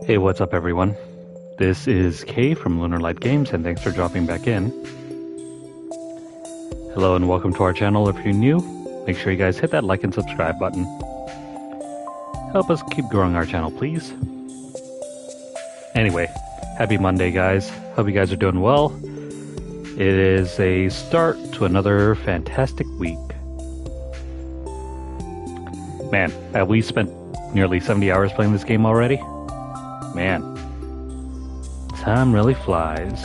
Hey, what's up everyone? This is Kay from Lunarlight Games, and thanks for dropping back in. Hello and welcome to our channel. If you're new, make sure you guys hit that like and subscribe button. Help us keep growing our channel, please. Anyway, happy Monday, guys. Hope you guys are doing well. It is a start to another fantastic week. Man, have we spent nearly 70 hours playing this game already? Man, time really flies.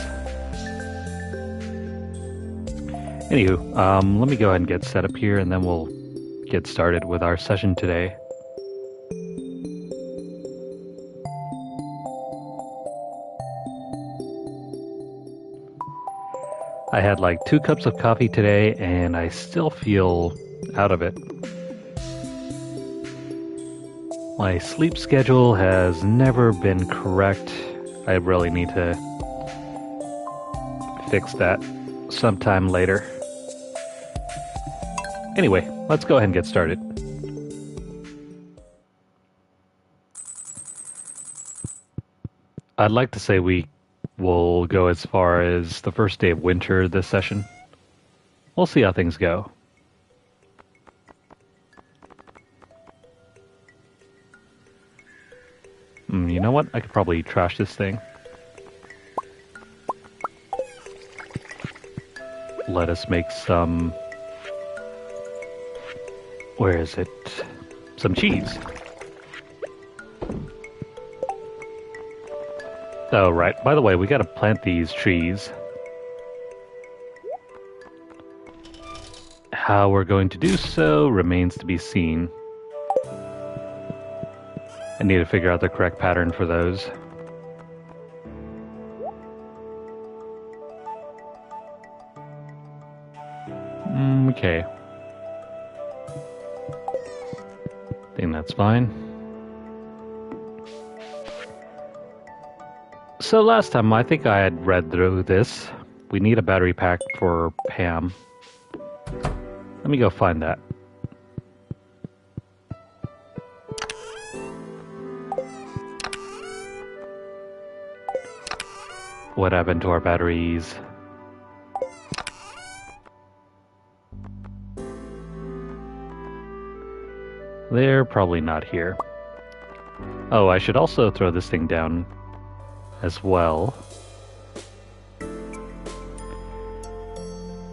Anywho, let me go ahead and get set up here and then we'll get started with our session today. I had like 2 cups of coffee today and I still feel out of it. My sleep schedule has never been correct. I really need to fix that sometime later. Anyway, let's go ahead and get started. I'd like to say we will go as far as the first day of winter this session. We'll see how things go. You know what? I could probably trash this thing. Let us make some... Where is it? Some cheese. Oh, right. By the way, we gotta plant these trees. How we're going to do so remains to be seen. I need to figure out the correct pattern for those. Okay. I think that's fine. So last time, I think I had read through this. We need a battery pack for Pam. Let me go find that. What happened to our batteries? They're probably not here. Oh, I should also throw this thing down as well.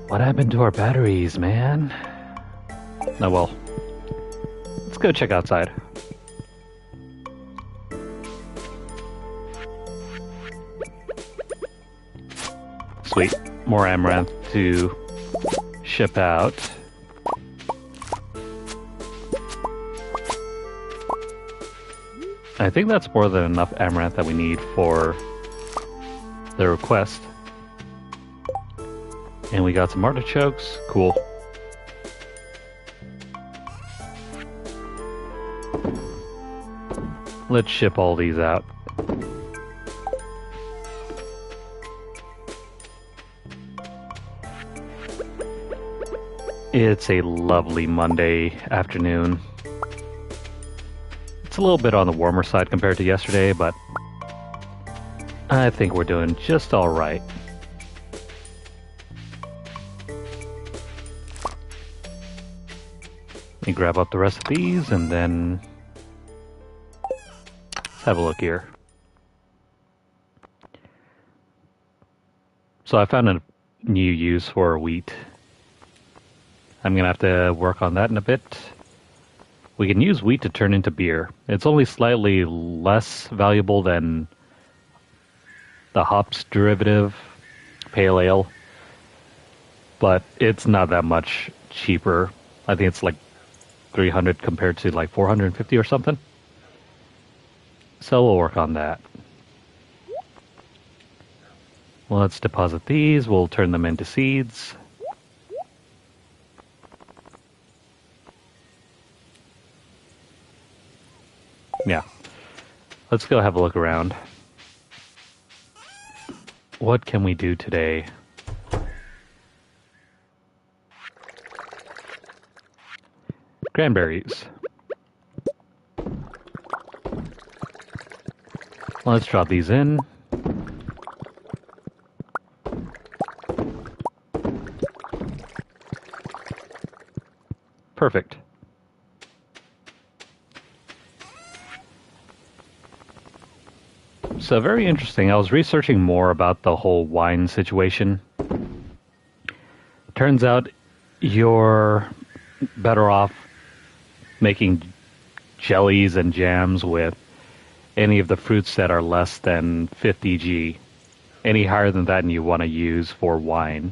What happened to our batteries, man? Oh well. Let's go check outside. Sweet. More amaranth to ship out. I think that's more than enough amaranth that we need for the request. And we got some artichokes. Cool. Let's ship all these out. It's a lovely Monday afternoon. It's a little bit on the warmer side compared to yesterday, but I think we're doing just all right. Let me grab up the rest of these and then let's have a look here. So I found a new use for wheat. I'm gonna have to work on that in a bit. We can use wheat to turn into beer. It's only slightly less valuable than the hops derivative, pale ale, but it's not that much cheaper. I think it's like 300 compared to like 450 or something. So we'll work on that. Well, let's deposit these. We'll turn them into seeds. Yeah. Let's go have a look around. What can we do today? Cranberries. Let's drop these in. Perfect. So very interesting. I was researching more about the whole wine situation. Turns out you're better off making jellies and jams with any of the fruits that are less than 50G. Any higher than that and you want to use for wine.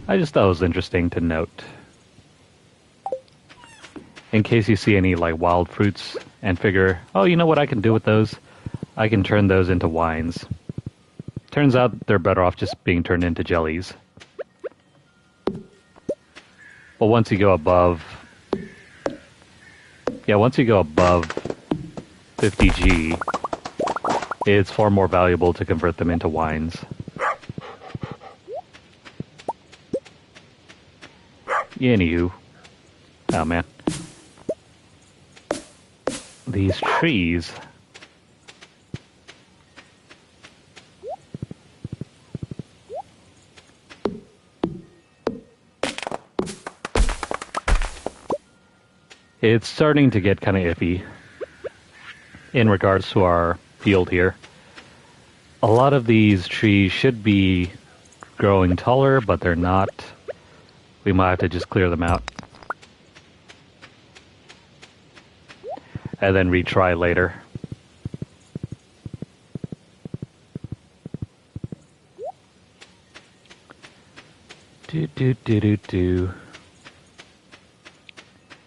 I just thought it was interesting to note. In case you see any like wild fruits and figure, oh, you know what I can do with those? I can turn those into wines. Turns out they're better off just being turned into jellies. But once you go above 50G, it's far more valuable to convert them into wines. Anywho. Oh man. These trees. It's starting to get kind of iffy in regards to our field here. A lot of these trees should be growing taller, but they're not. We might have to just clear them out. And then retry later. Do.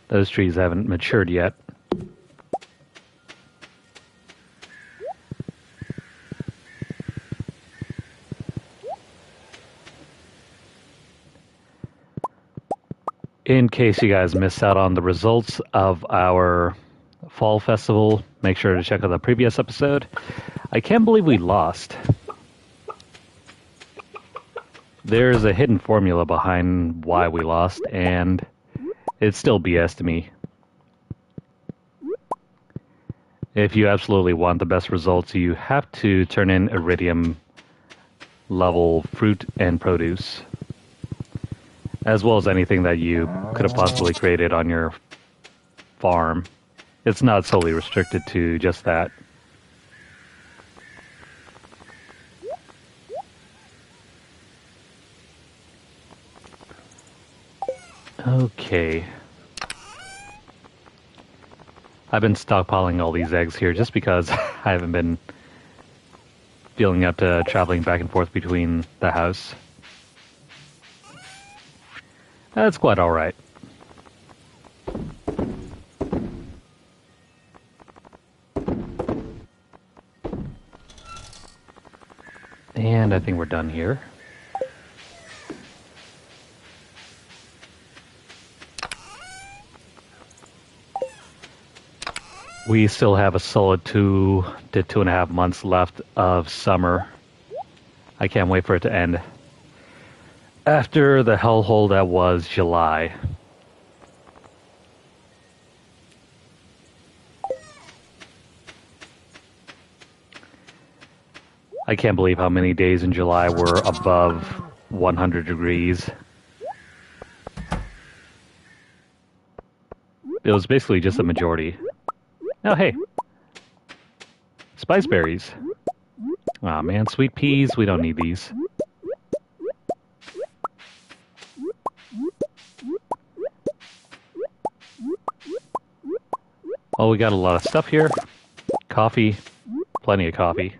Those trees haven't matured yet. In case you guys missed out on the results of our fall festival, make sure to check out the previous episode. I can't believe we lost. There's a hidden formula behind why we lost, and it's still BS to me. If you absolutely want the best results, you have to turn in iridium level fruit and produce, as well as anything that you could have possibly created on your farm. It's not solely restricted to just that. Okay. I've been stockpiling all these eggs here just because I haven't been feeling up to traveling back and forth between the house. That's quite alright. And I think we're done here. We still have a solid 2 to 2.5 months left of summer. I can't wait for it to end. After the hellhole that was July. I can't believe how many days in July were above 100 degrees. It was basically just a majority. Oh, hey. Spice berries. Aw, man, sweet peas, we don't need these. Oh, we got a lot of stuff here. Coffee. Plenty of coffee.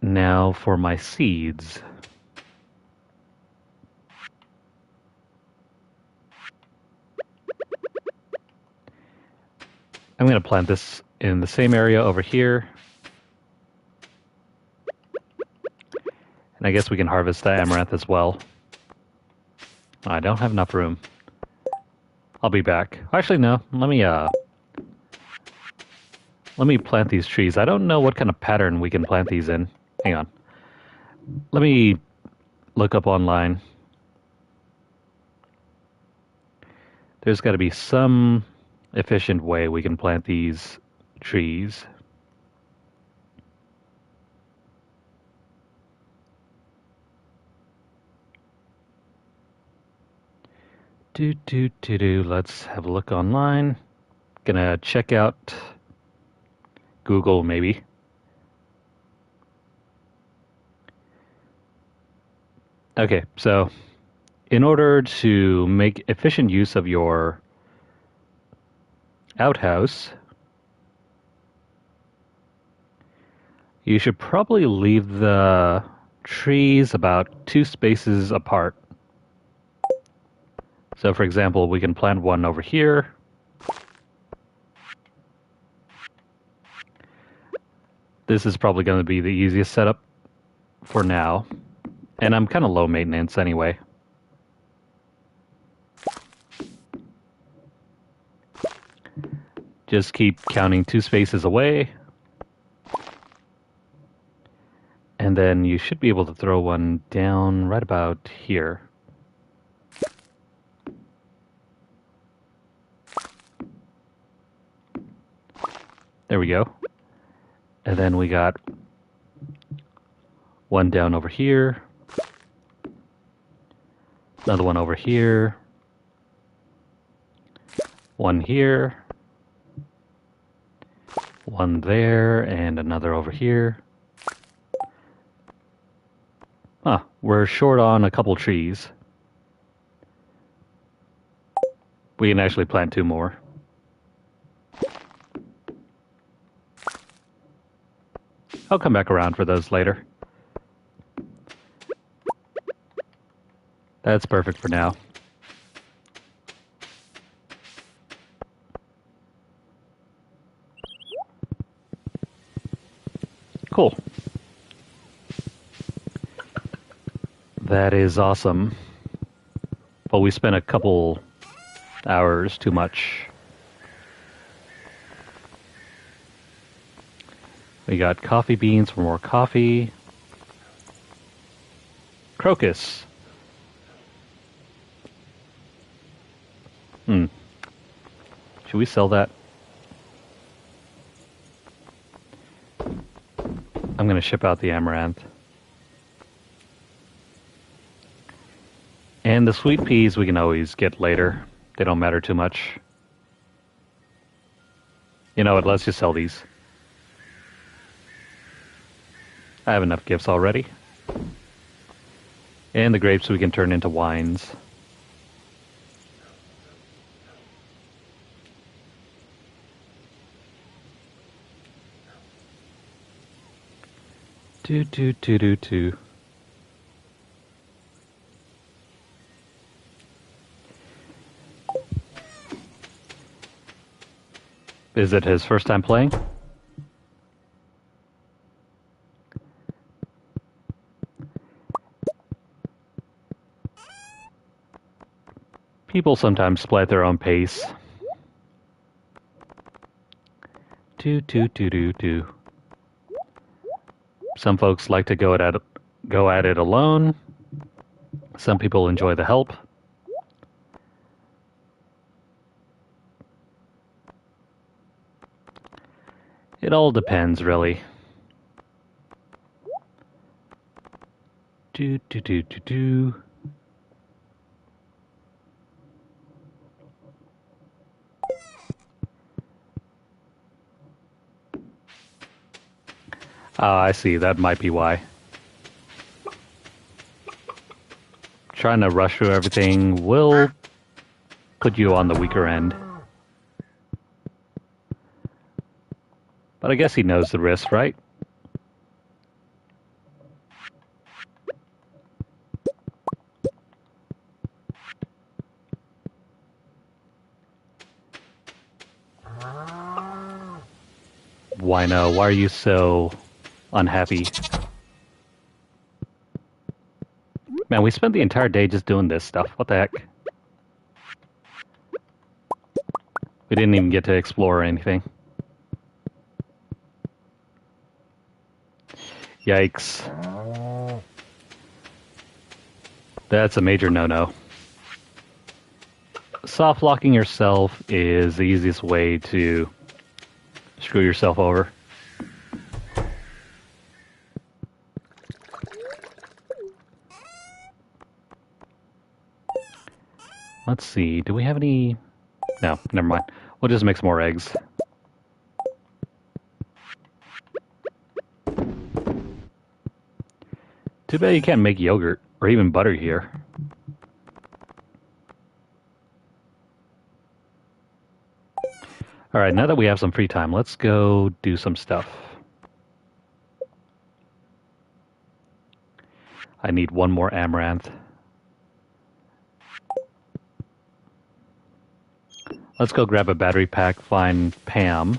Now for my seeds. I'm going to plant this in the same area over here. And I guess we can harvest the amaranth as well. I don't have enough room. I'll be back. Actually, no. Let me plant these trees. I don't know what kind of pattern we can plant these in. Hang on. Let me look up online. There's got to be some efficient way we can plant these trees. Let's have a look online. Gonna check out Google, maybe. Okay, so in order to make efficient use of your outhouse, you should probably leave the trees about 2 spaces apart. So for example, we can plant one over here. This is probably going to be the easiest setup for now. And I'm kind of low maintenance anyway. Just keep counting 2 spaces away. And then you should be able to throw one down right about here. There we go. And then we got one down over here. Another one over here. One here. One there, and another over here. Huh, we're short on a couple trees. We can actually plant 2 more. I'll come back around for those later. That's perfect for now. Cool. That is awesome. Well, we spent a couple hours too much. We got coffee beans for more coffee. Crocus. Should we sell that? I'm going to ship out the amaranth. And the sweet peas we can always get later. They don't matter too much. You know what, let's just sell these. I have enough gifts already. And the grapes we can turn into wines. Do. Is it his first time playing? People sometimes play at their own pace. Do. Some folks like to go at it alone. Some people enjoy the help. It all depends, really. Do. I see. That might be why. Trying to rush through everything will put you on the weaker end. But I guess he knows the risk, right? Why no? Why are you so unhappy? Man, we spent the entire day just doing this stuff. What the heck? We didn't even get to explore or anything. Yikes. That's a major no-no. soft locking yourself is the easiest way to screw yourself over. Let's see, do we have any... No, never mind. We'll just make some more eggs. Too bad you can't make yogurt or even butter here. Alright, now that we have some free time, let's go do some stuff. I need one more amaranth. Let's go grab a battery pack, find Pam.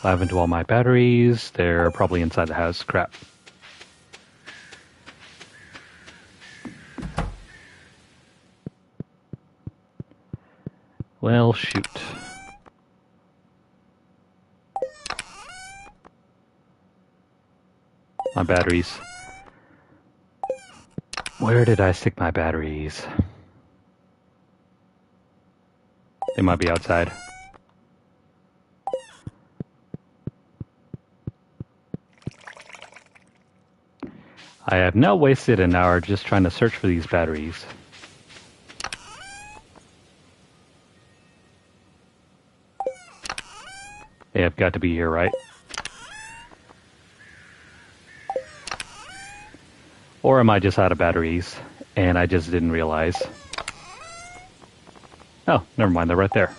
Dive into all my batteries. They're probably inside the house. Crap. Well, shoot. My batteries. Where did I stick my batteries? They might be outside. I have now wasted an hour just trying to search for these batteries. They have got to be here, right? Or am I just out of batteries and I just didn't realize? Oh, never mind, they're right there.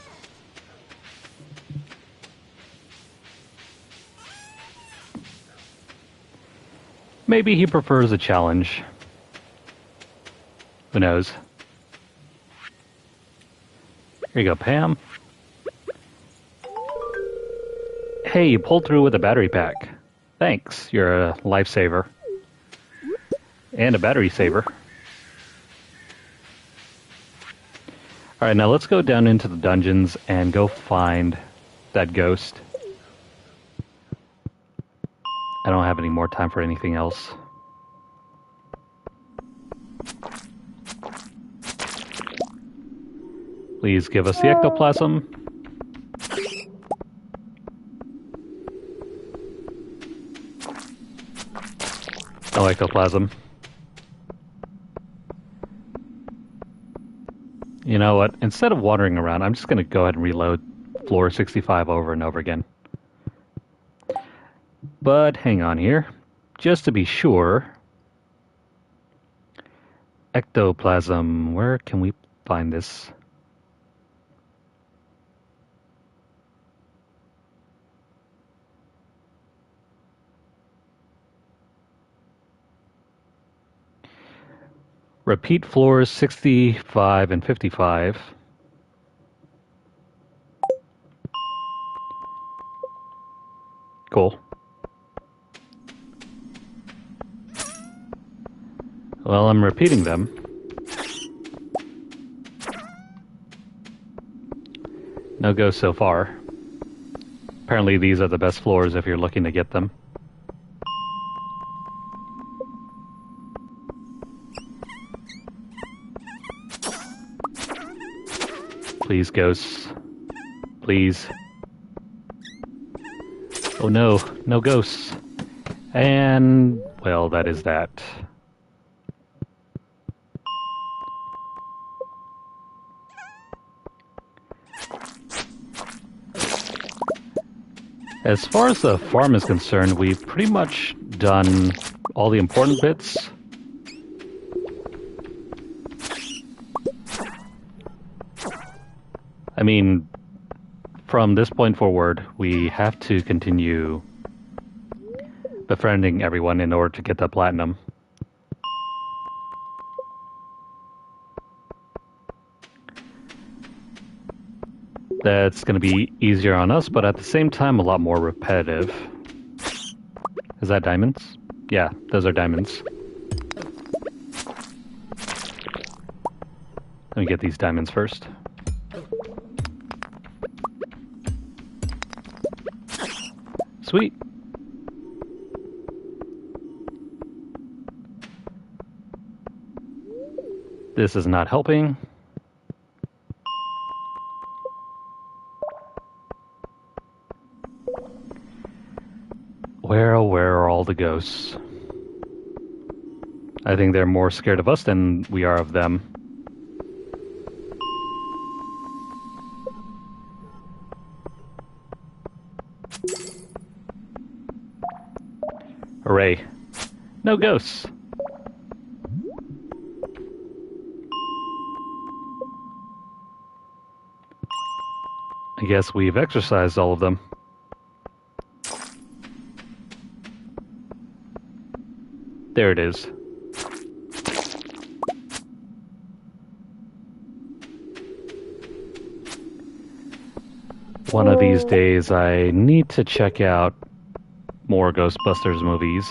Maybe he prefers a challenge. Who knows? Here you go, Pam. Hey, you pulled through with a battery pack. Thanks, you're a lifesaver. And a battery saver. Alright, now let's go down into the dungeons and go find that ghost. I don't have any more time for anything else. Please give us the ectoplasm. No ectoplasm. You know what? Instead of wandering around, I'm just going to go ahead and reload floor 65 over and over again. But hang on here. Just to be sure. Ectoplasm. Where can we find this? Repeat floors 65 and 55. Cool. Well, I'm repeating them. No go so far. Apparently these are the best floors if you're looking to get them. Please, ghosts. Please. Oh no, no ghosts. And, well, that is that. As far as the farm is concerned, we've pretty much done all the important bits. I mean, from this point forward, we have to continue befriending everyone in order to get the platinum. That's going to be easier on us, but at the same time, a lot more repetitive. Is that diamonds? Yeah, those are diamonds. Let me get these diamonds first. Sweet. This is not helping. Where, oh, where are all the ghosts? I think they're more scared of us than we are of them. Hooray. No ghosts. I guess we've exorcised all of them. There it is. One of these days I need to check out more Ghostbusters movies.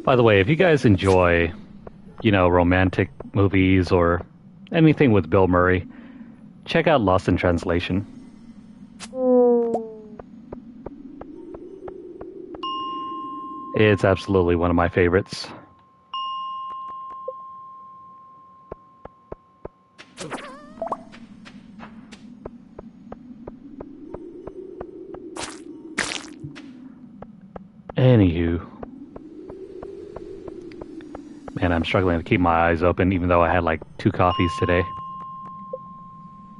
By the way, if you guys enjoy, romantic movies or anything with Bill Murray, check out Lost in Translation. It's absolutely one of my favorites. Anywho. Man, I'm struggling to keep my eyes open even though I had like 2 coffees today.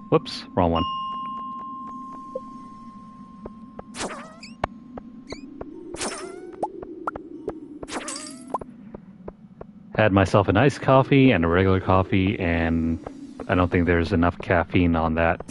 Whoops, wrong one. Had myself an iced coffee and a regular coffee, and I don't think there's enough caffeine on that.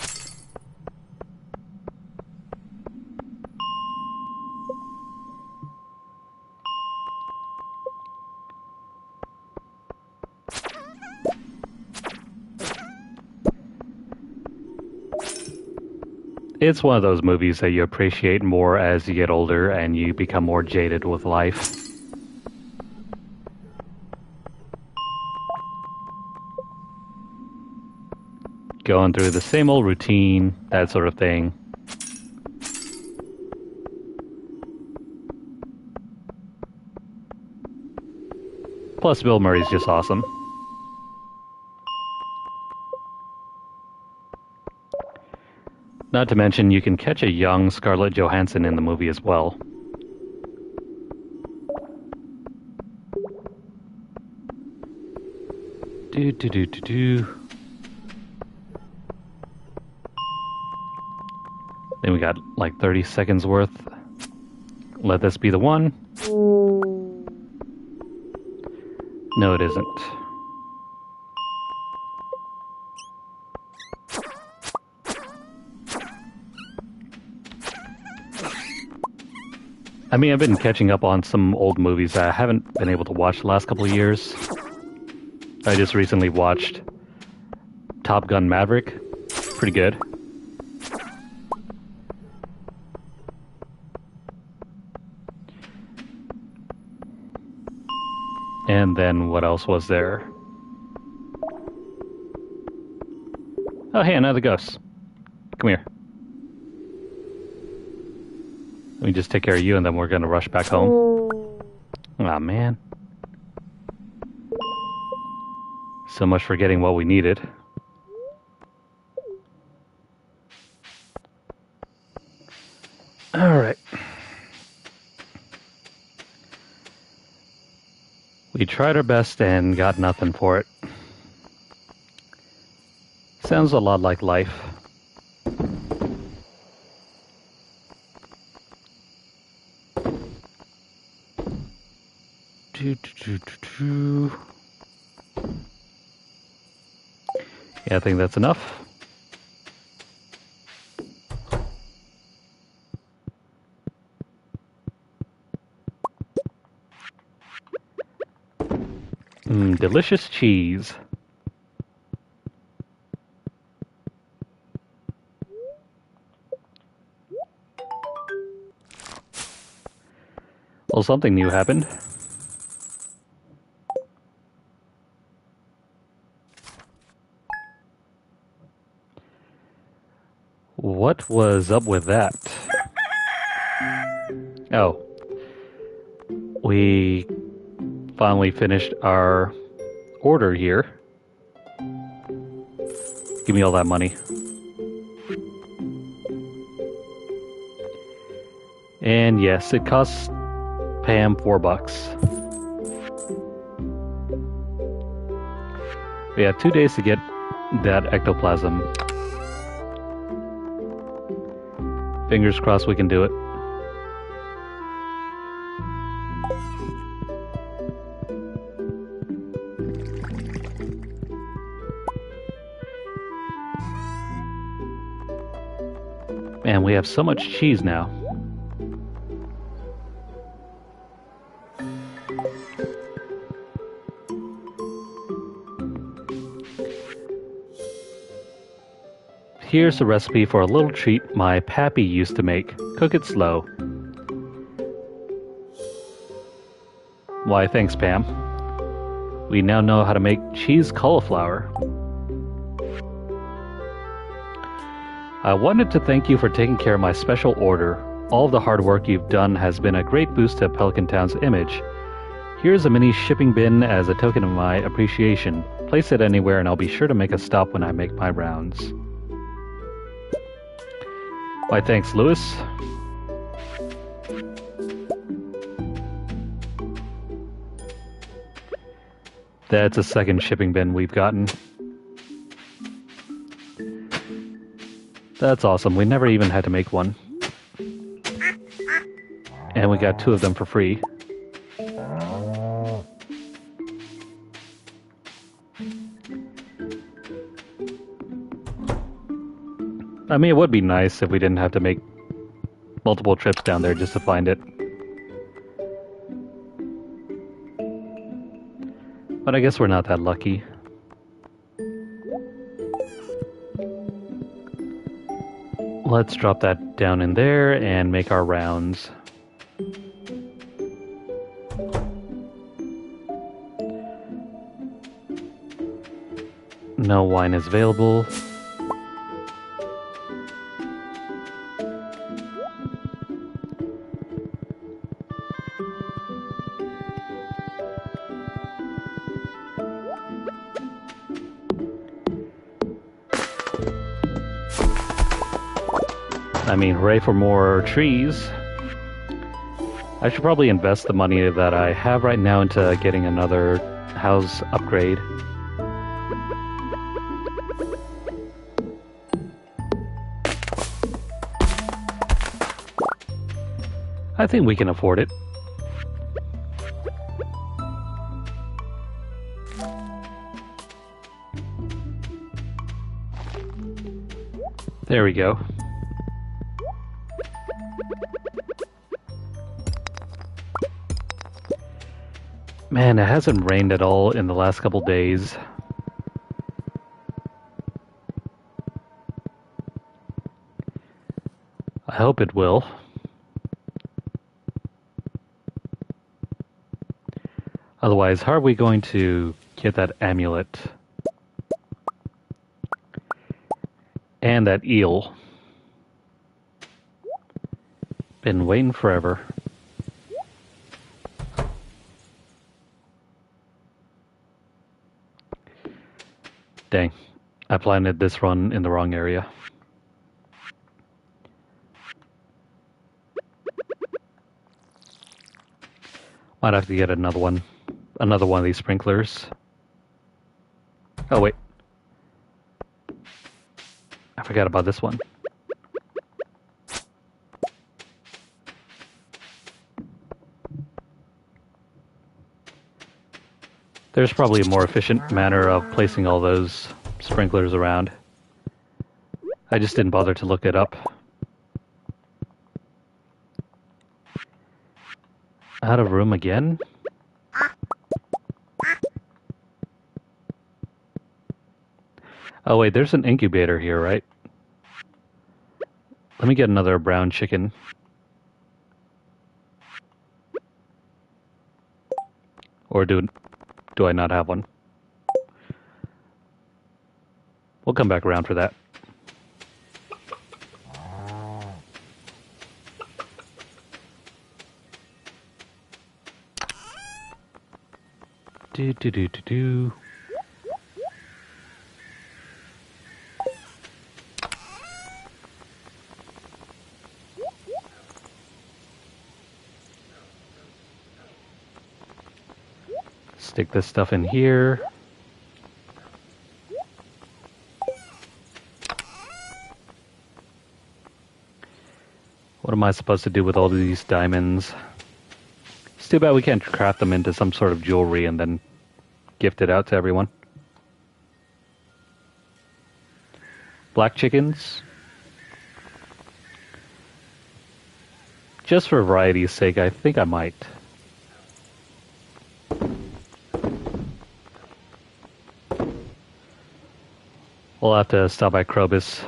It's one of those movies that you appreciate more as you get older and you become more jaded with life. Going through the same old routine, that sort of thing. Plus, Bill Murray's just awesome. Not to mention, you can catch a young Scarlett Johansson in the movie as well. Then we got like 30 seconds worth. Let this be the one. No, it isn't. I mean, I've been catching up on some old movies that I haven't been able to watch the last couple of years. I just recently watched Top Gun Maverick. Pretty good. And then what else was there? Oh, hey, another ghost. Come here. Let me just take care of you and then we're gonna rush back home. Aw, man. So much for getting what we needed. Alright. We tried our best and got nothing for it. Sounds a lot like life. Yeah, I think that's enough. Delicious cheese. Well, something new happened. What what was up with that? Oh. We finally finished our order here. Give me all that money. And yes, it costs Pam $4. We have 2 days to get that ectoplasm. Fingers crossed we can do it. Man, we have so much cheese now. Here's a recipe for a little treat my pappy used to make. Cook it slow. Why, thanks, Pam. We now know how to make cheese cauliflower. I wanted to thank you for taking care of my special order. All of the hard work you've done has been a great boost to Pelican Town's image. Here's a mini shipping bin as a token of my appreciation. Place it anywhere and I'll be sure to make a stop when I make my rounds. Why, thanks, Lewis. That's a second shipping bin we've gotten. That's awesome. We never even had to make one. And we got 2 of them for free. I mean, it would be nice if we didn't have to make multiple trips down there just to find it. But I guess we're not that lucky. Let's drop that down in there and make our rounds. No wine is available. I mean, hooray for more trees. I should probably invest the money that I have right now into getting another house upgrade. I think we can afford it. There we go. Man, it hasn't rained at all in the last couple days. I hope it will. Otherwise, how are we going to get that amulet? And that eel. Been waiting forever. Dang, I planted this run in the wrong area. Might have to get another one of these sprinklers. Oh wait, I forgot about this one. There's probably a more efficient manner of placing all those sprinklers around. I just didn't bother to look it up. Out of room again? Oh wait, there's an incubator here, right? Let me get another brown chicken. Or do I not have one? We'll come back around for that. Do do do do do. Stick this stuff in here. What am I supposed to do with all of these diamonds? It's too bad we can't craft them into some sort of jewelry and then gift it out to everyone. Black chickens. Just for variety's sake, I think I might. We'll have to stop by Krobus.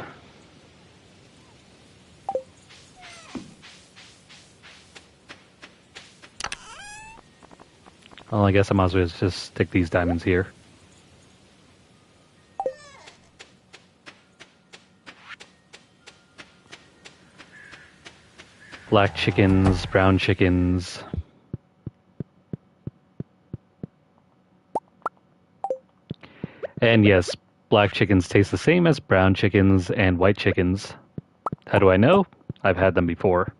Well, I guess I might as well just stick these diamonds here. Black chickens, brown chickens. And yes, black chickens taste the same as brown chickens and white chickens. How do I know? I've had them before.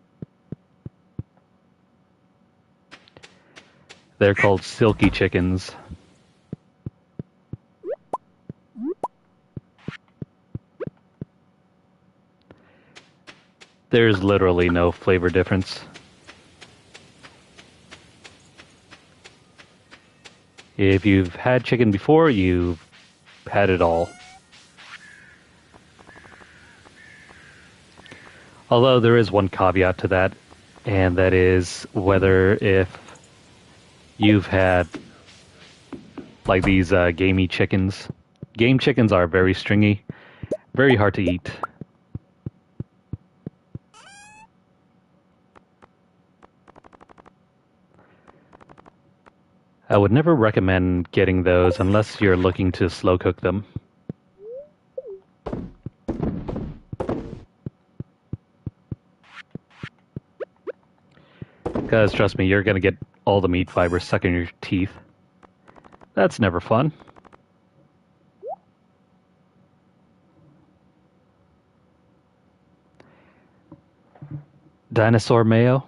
They're called silky chickens. There's literally no flavor difference. If you've had chicken before, you've had it all. Although there is one caveat to that, and that is whether if you've had like these gamey chickens. Game chickens are very stringy, very hard to eat. I would never recommend getting those unless you're looking to slow cook them. Because trust me, you're going to get all the meat fibers stuck in your teeth. That's never fun. Dinosaur mayo.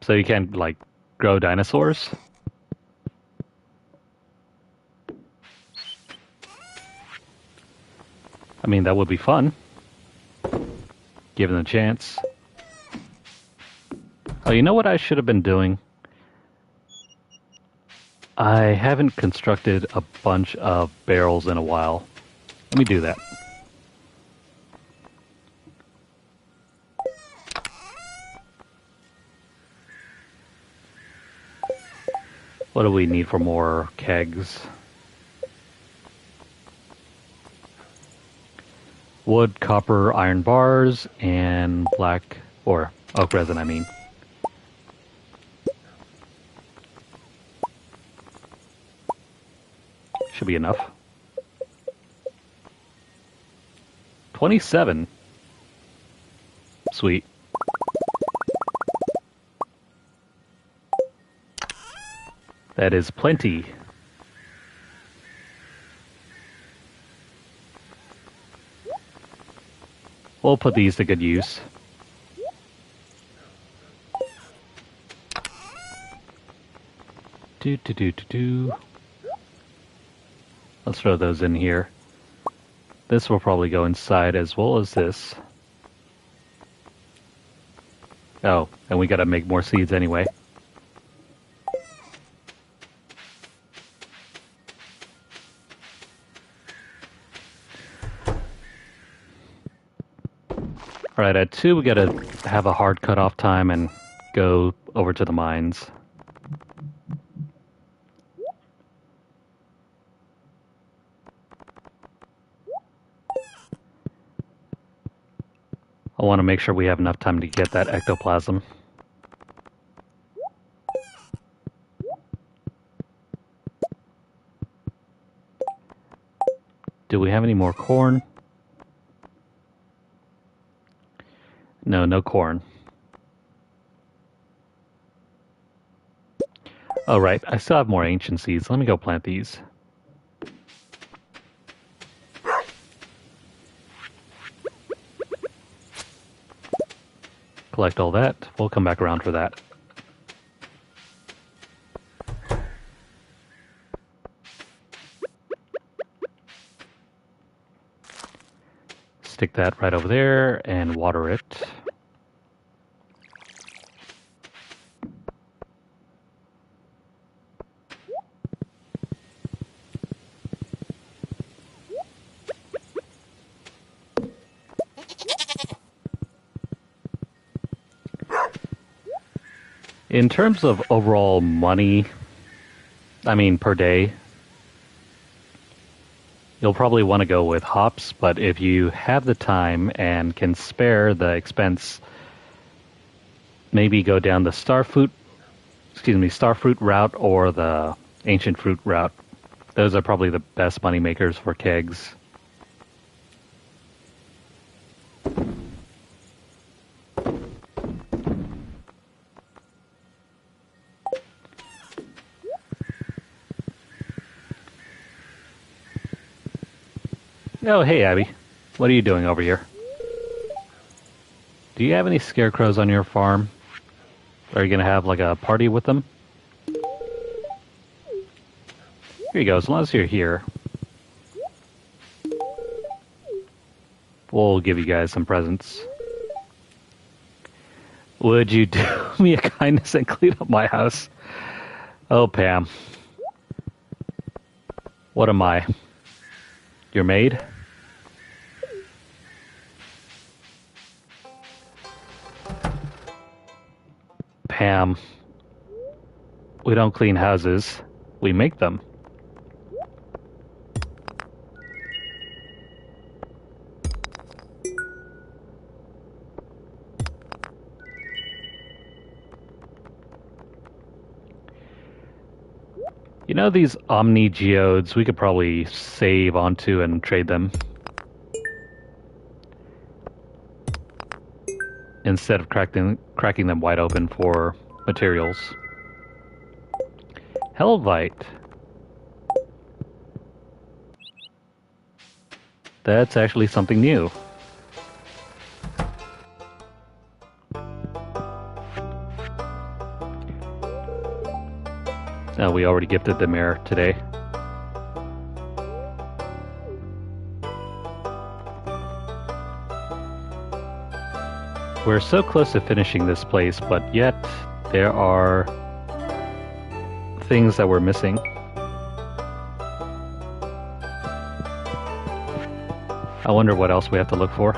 So you can't, like, grow dinosaurs? I mean, that would be fun. Given the chance. Oh, you know what I should have been doing? I haven't constructed a bunch of barrels in a while. Let me do that. What do we need for more kegs? Wood, copper, iron bars, and black, or oak resin, I mean. Should be enough. 27. Sweet. That is plenty. We'll put these to good use. Do. Let's throw those in here. This will probably go inside as well as this. Oh, and we gotta make more seeds anyway. Alright, at 2 we gotta have a hard cutoff time and go over to the mines. I want to make sure we have enough time to get that ectoplasm. Do we have any more corn? No, no corn. Oh, right. I still have more ancient seeds. Let me go plant these. Collect all that. We'll come back around for that. Stick that right over there and water it. In terms of overall money, I mean per day, you'll probably want to go with hops, but if you have the time and can spare the expense, maybe go down the starfruit route or the ancient fruit route. Those are probably the best money makers for kegs. Oh, hey, Abby. What are you doing over here? Do you have any scarecrows on your farm? Are you going to have, like, a party with them? Here you go. As long as you're here, we'll give you guys some presents. Would you do me a kindness and clean up my house? Oh, Pam. What am I? Your maid? Pam. We don't clean houses. We make them. You know these Omni Geodes, we could probably save onto and trade them. Instead of cracking them wide open for materials. Helvite. That's actually something new. We already gifted the mare today. We're so close to finishing this place, but yet there are things that we're missing. I wonder what else we have to look for.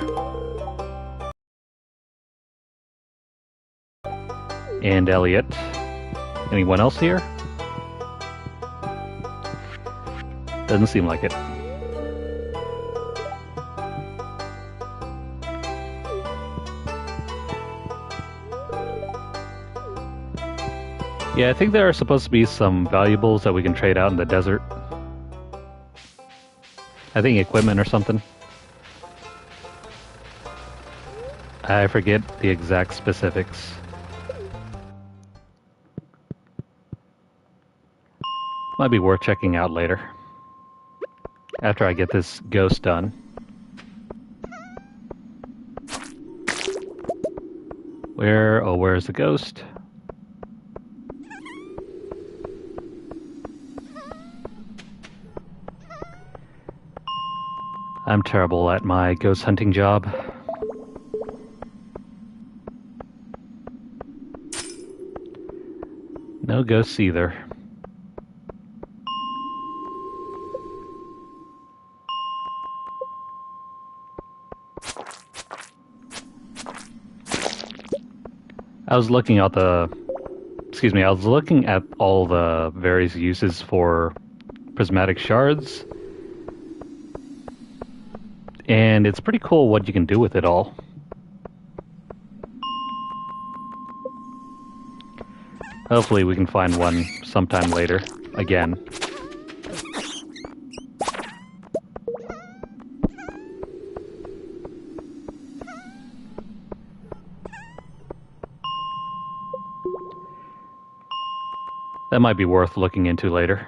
And Elliot. Anyone else here? Doesn't seem like it. Yeah, I think there are supposed to be some valuables that we can trade out in the desert. I think equipment or something. I forget the exact specifics. Might be worth checking out later. After I get this ghost done. Where's the ghost? I'm terrible at my ghost hunting job. No ghosts either. I was looking at all the various uses for prismatic shards. And it's pretty cool what you can do with it all. Hopefully we can find one sometime later, again. That might be worth looking into later.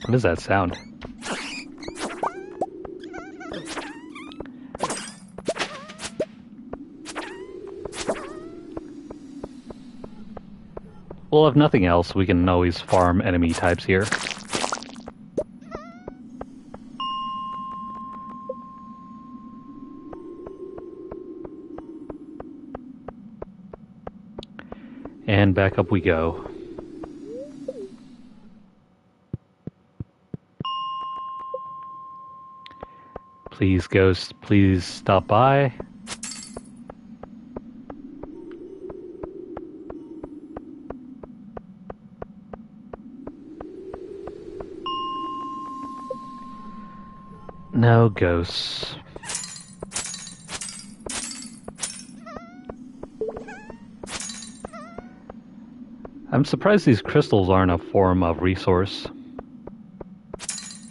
What is that sound? Well, if nothing else, we can always farm enemy types here. And back up we go. Please, ghost, please stop by. No ghosts. I'm surprised these crystals aren't a form of resource.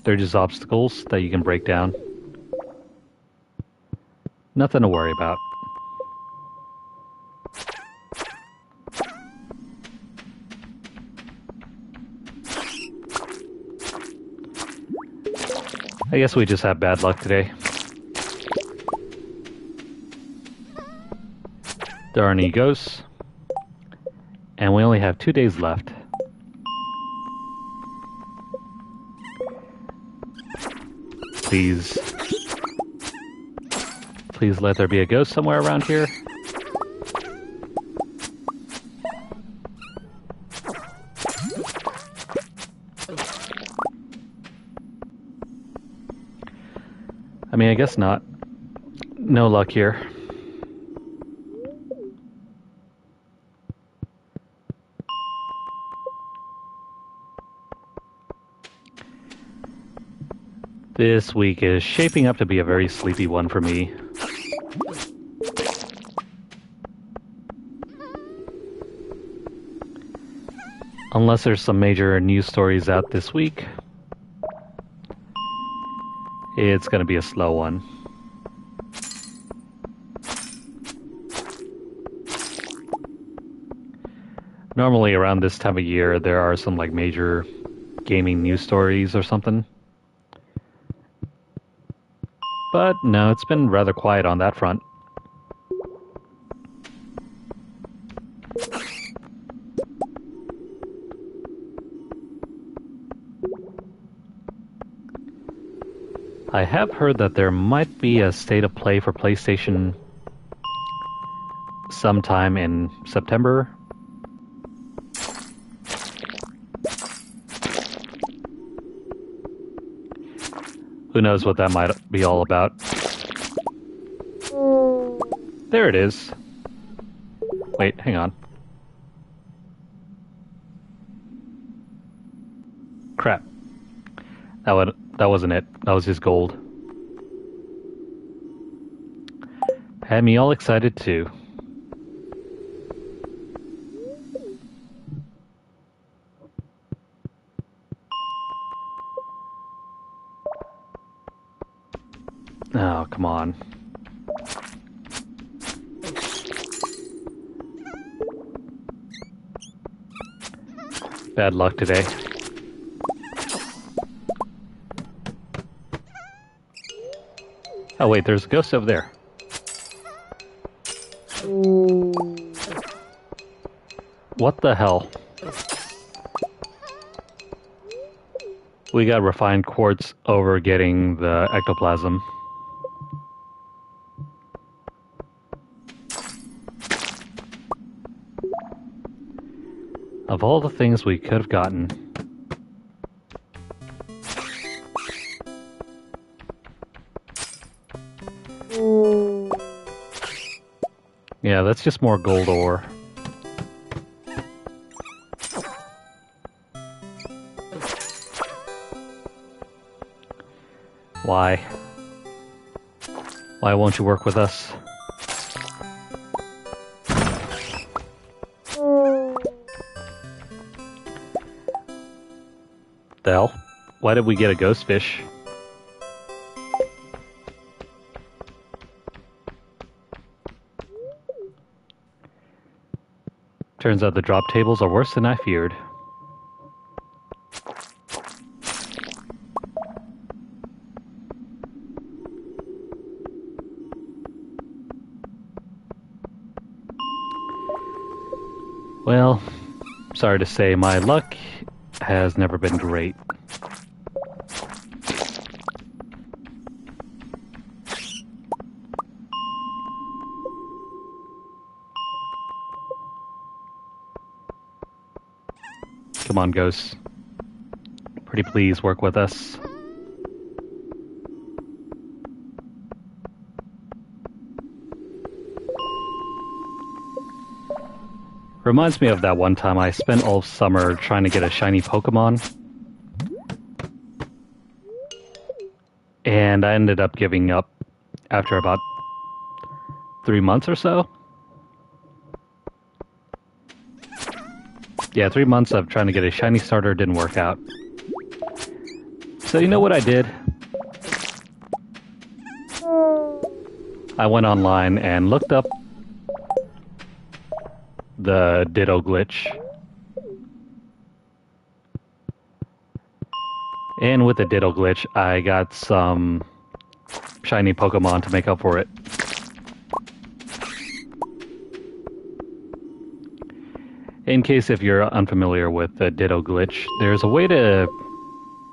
They're just obstacles that you can break down. Nothing to worry about. I guess we just have bad luck today. There aren't any ghosts. And we only have 2 days left. Please. Please let there be a ghost somewhere around here. I mean, I guess not. No luck here. This week is shaping up to be a very sleepy one for me. Unless there's some major news stories out this week, it's going to be a slow one. Normally around this time of year, there are some like major gaming news stories or something. But no, it's been rather quiet on that front. I have heard that there might be a state of play for PlayStation sometime in September. Who knows what that might be all about. There it is. Wait, hang on. Crap. That wasn't it. That was just gold. Had me all excited too. Oh, come on. Bad luck today. Oh wait, there's a ghost over there. What the hell? We got refined quartz over getting the ectoplasm. Of all the things we could have gotten. Yeah, that's just more gold ore. Why? Why won't you work with us? The hell? Why did we get a ghost fish? Turns out the drop tables are worse than I feared. Well, sorry to say, my luck has never been great. Come on, ghosts. Pretty please work with us. Reminds me of that one time I spent all summer trying to get a shiny Pokemon. And I ended up giving up after about 3 months or so. Yeah, 3 months of trying to get a shiny starter didn't work out. So you know what I did? I went online and looked up the Ditto glitch. And with the Ditto glitch, I got some shiny Pokemon to make up for it. In case if you're unfamiliar with the Ditto glitch, there's a way to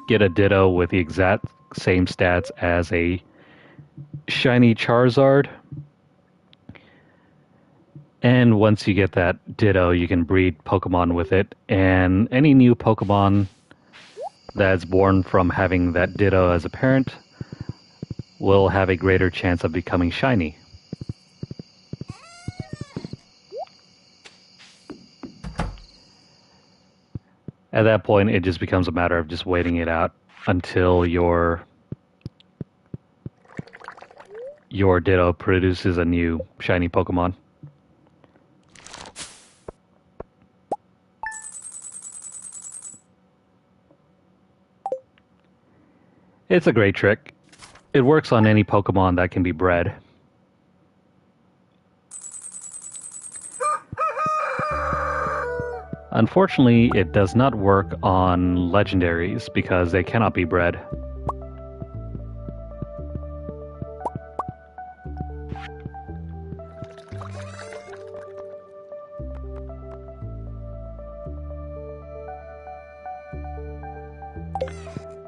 get a Ditto with the exact same stats as a shiny Charizard. And once you get that Ditto, you can breed Pokemon with it. And any new Pokemon that's born from having that Ditto as a parent will have a greater chance of becoming shiny. At that point, it just becomes a matter of just waiting it out until your Ditto produces a new shiny Pokemon. It's a great trick. It works on any Pokemon that can be bred. Unfortunately, it does not work on legendaries because they cannot be bred.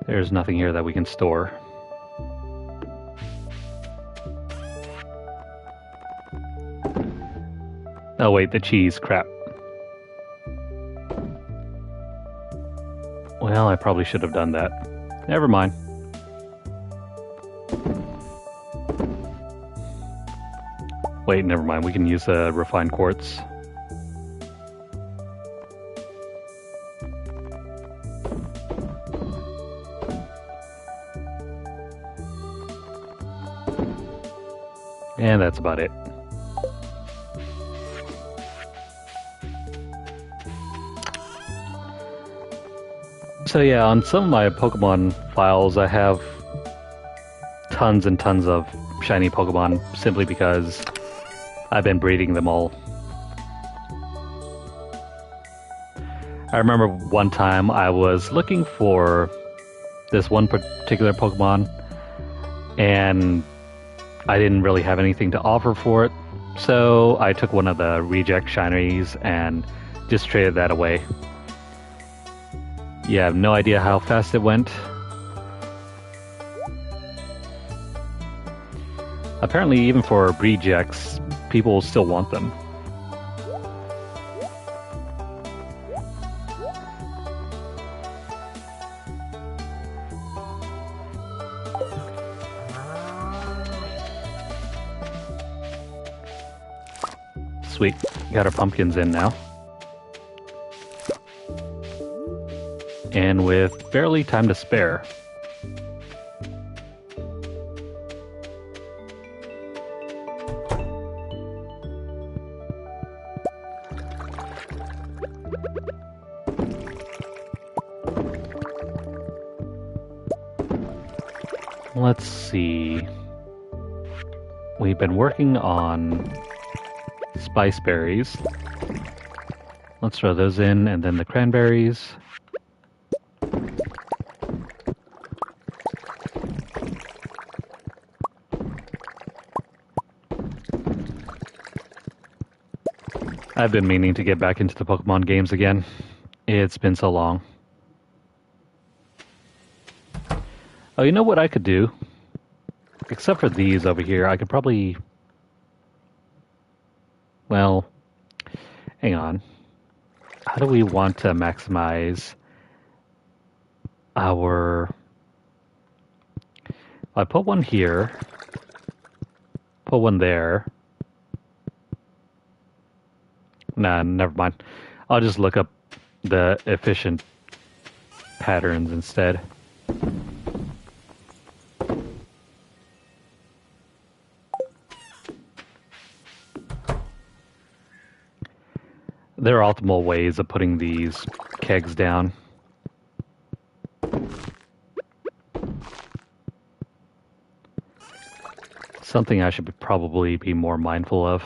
There's nothing here that we can store. Oh wait, the cheese, crap. Well, I probably should have done that. Never mind. Wait, never mind. We can use refined quartz. And that's about it. So yeah, on some of my Pokemon files, I have tons and tons of shiny Pokemon simply because I've been breeding them all. I remember one time I was looking for this one particular Pokemon, and I didn't really have anything to offer for it, so I took one of the reject shinies and just traded that away. Yeah, I have no idea how fast it went. Apparently, even for rejects, people still want them. Sweet, got our pumpkins in now. And with barely time to spare. Let's see. We've been working on spice berries. Let's throw those in, and then the cranberries. I've been meaning to get back into the Pokemon games again. It's been so long. Oh, you know what I could do? Except for these over here, I could probably... Well, hang on. How do we want to maximize our... I put one here. Put one there. Nah, never mind. I'll just look up the efficient patterns instead. There are optimal ways of putting these kegs down. Something I should probably be more mindful of.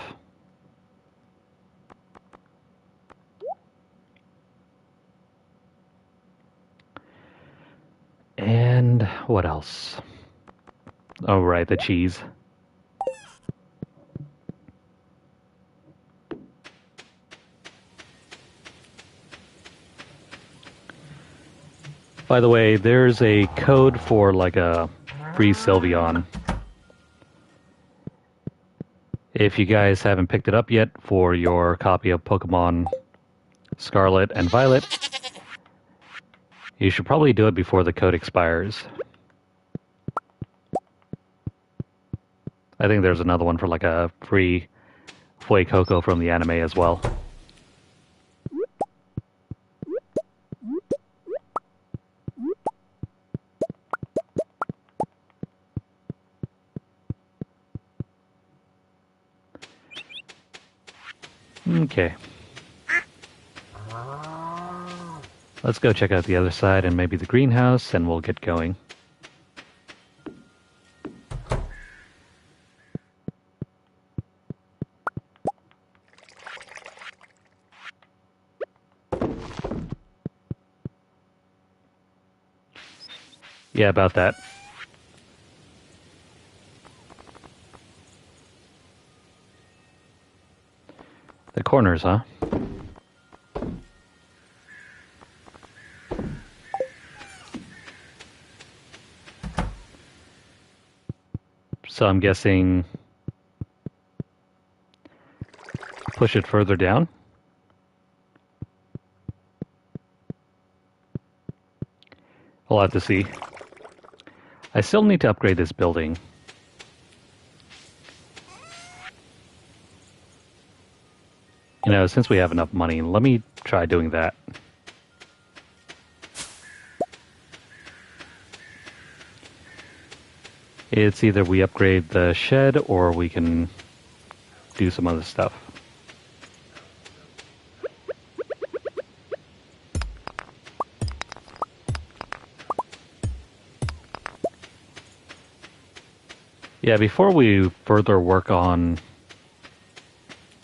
And what else? Oh, right, the cheese. By the way, there's a code for like a free Sylveon. If you guys haven't picked it up yet for your copy of Pokemon Scarlet and Violet, you should probably do it before the code expires. I think there's another one for like a free Fuecoco from the anime as well. Okay. Let's go check out the other side and maybe the greenhouse, and we'll get going. Yeah, about that. The corners, huh? So I'm guessing push it further down. We'll have to see. I still need to upgrade this building. You know, since we have enough money, let me try doing that. It's either we upgrade the shed or we can do some other stuff. Yeah, before we further work on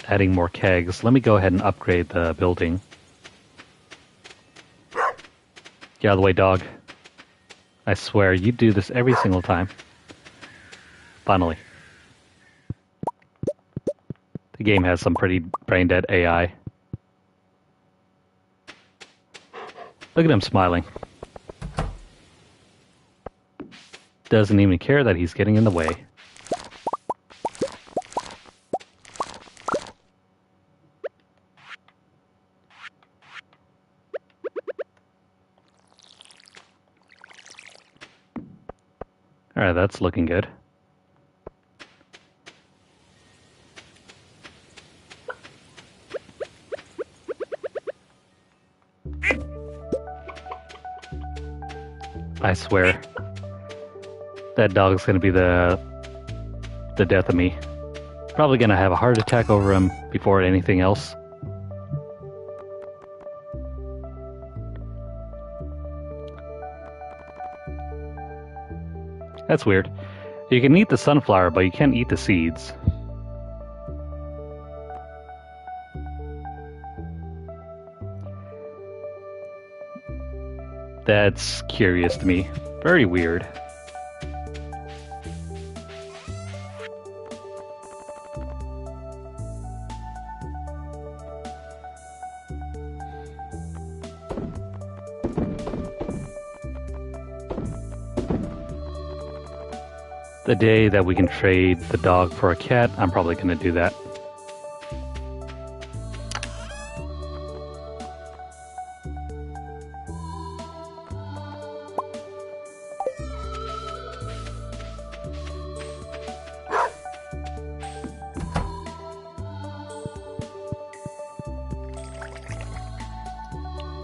adding more kegs, let me go ahead and upgrade the building. Get out of the way, dog. I swear, you do this every single time. Finally. The game has some pretty brain-dead AI. Look at him smiling. Doesn't even care that he's getting in the way. Alright, that's looking good. I swear, that dog's gonna be the death of me. Probably gonna have a heart attack over him before anything else. That's weird. You can eat the sunflower, but you can't eat the seeds. That's curious to me. Very weird. The day that we can trade the dog for a cat, I'm probably going to do that.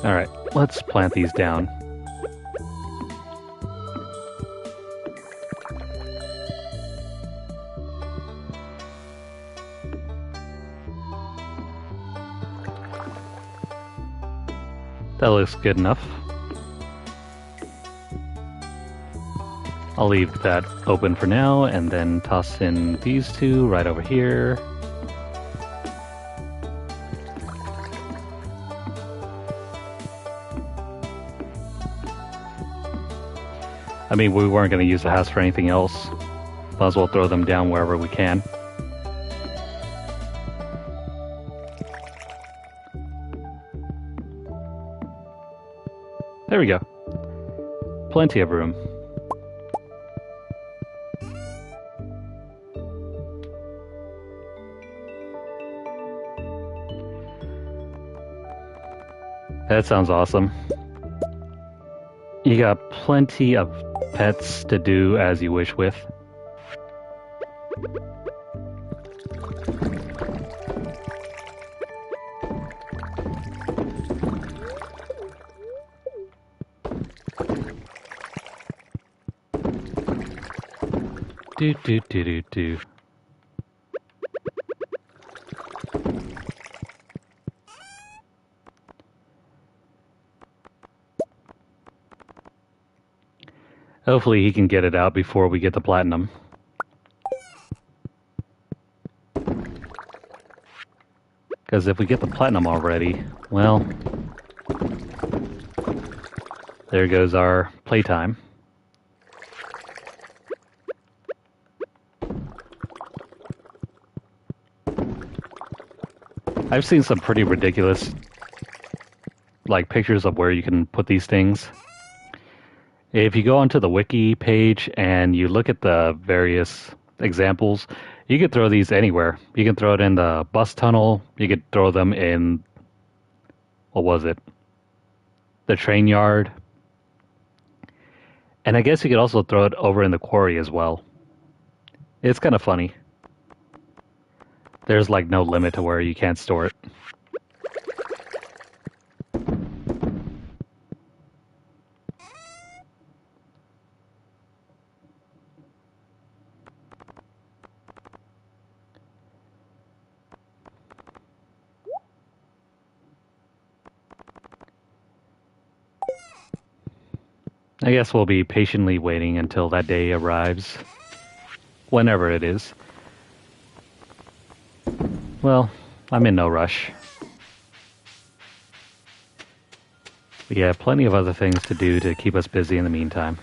Alright, let's plant these down. That looks good enough. I'll leave that open for now and then toss in these two right over here. I mean, we weren't going to use the house for anything else. Might as well throw them down wherever we can. There we go. Plenty of room. That sounds awesome. You got plenty of pets to do as you wish with. Do do do do do. Hopefully he can get it out before we get the platinum. Because if we get the platinum already, well, there goes our playtime. I've seen some pretty ridiculous, like, pictures of where you can put these things. If you go onto the wiki page and you look at the various examples, you could throw these anywhere. You can throw it in the bus tunnel. You could throw them in, what was it? The train yard. And I guess you could also throw it over in the quarry as well. It's kind of funny. There's like no limit to where you can't store it. I guess we'll be patiently waiting until that day arrives. Whenever it is. Well, I'm in no rush. We have plenty of other things to do to keep us busy in the meantime.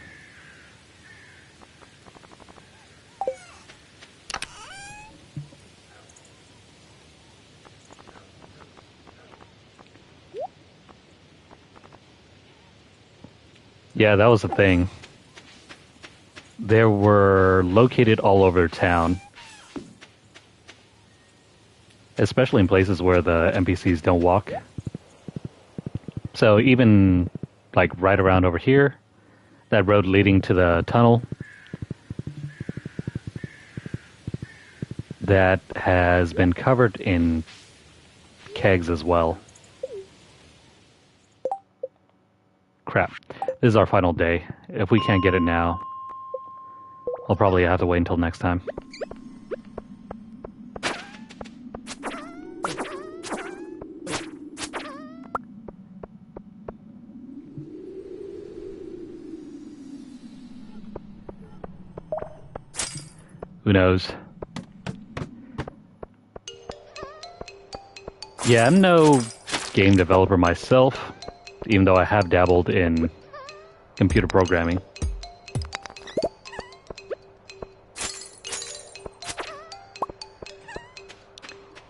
Yeah, that was the thing. They were located all over town. Especially in places where the NPCs don't walk. So even, like, right around over here, that road leading to the tunnel, that has been covered in kegs as well. Crap. This is our final day. If we can't get it now, I'll probably have to wait until next time. Who knows? Yeah, I'm no game developer myself, even though I have dabbled in computer programming.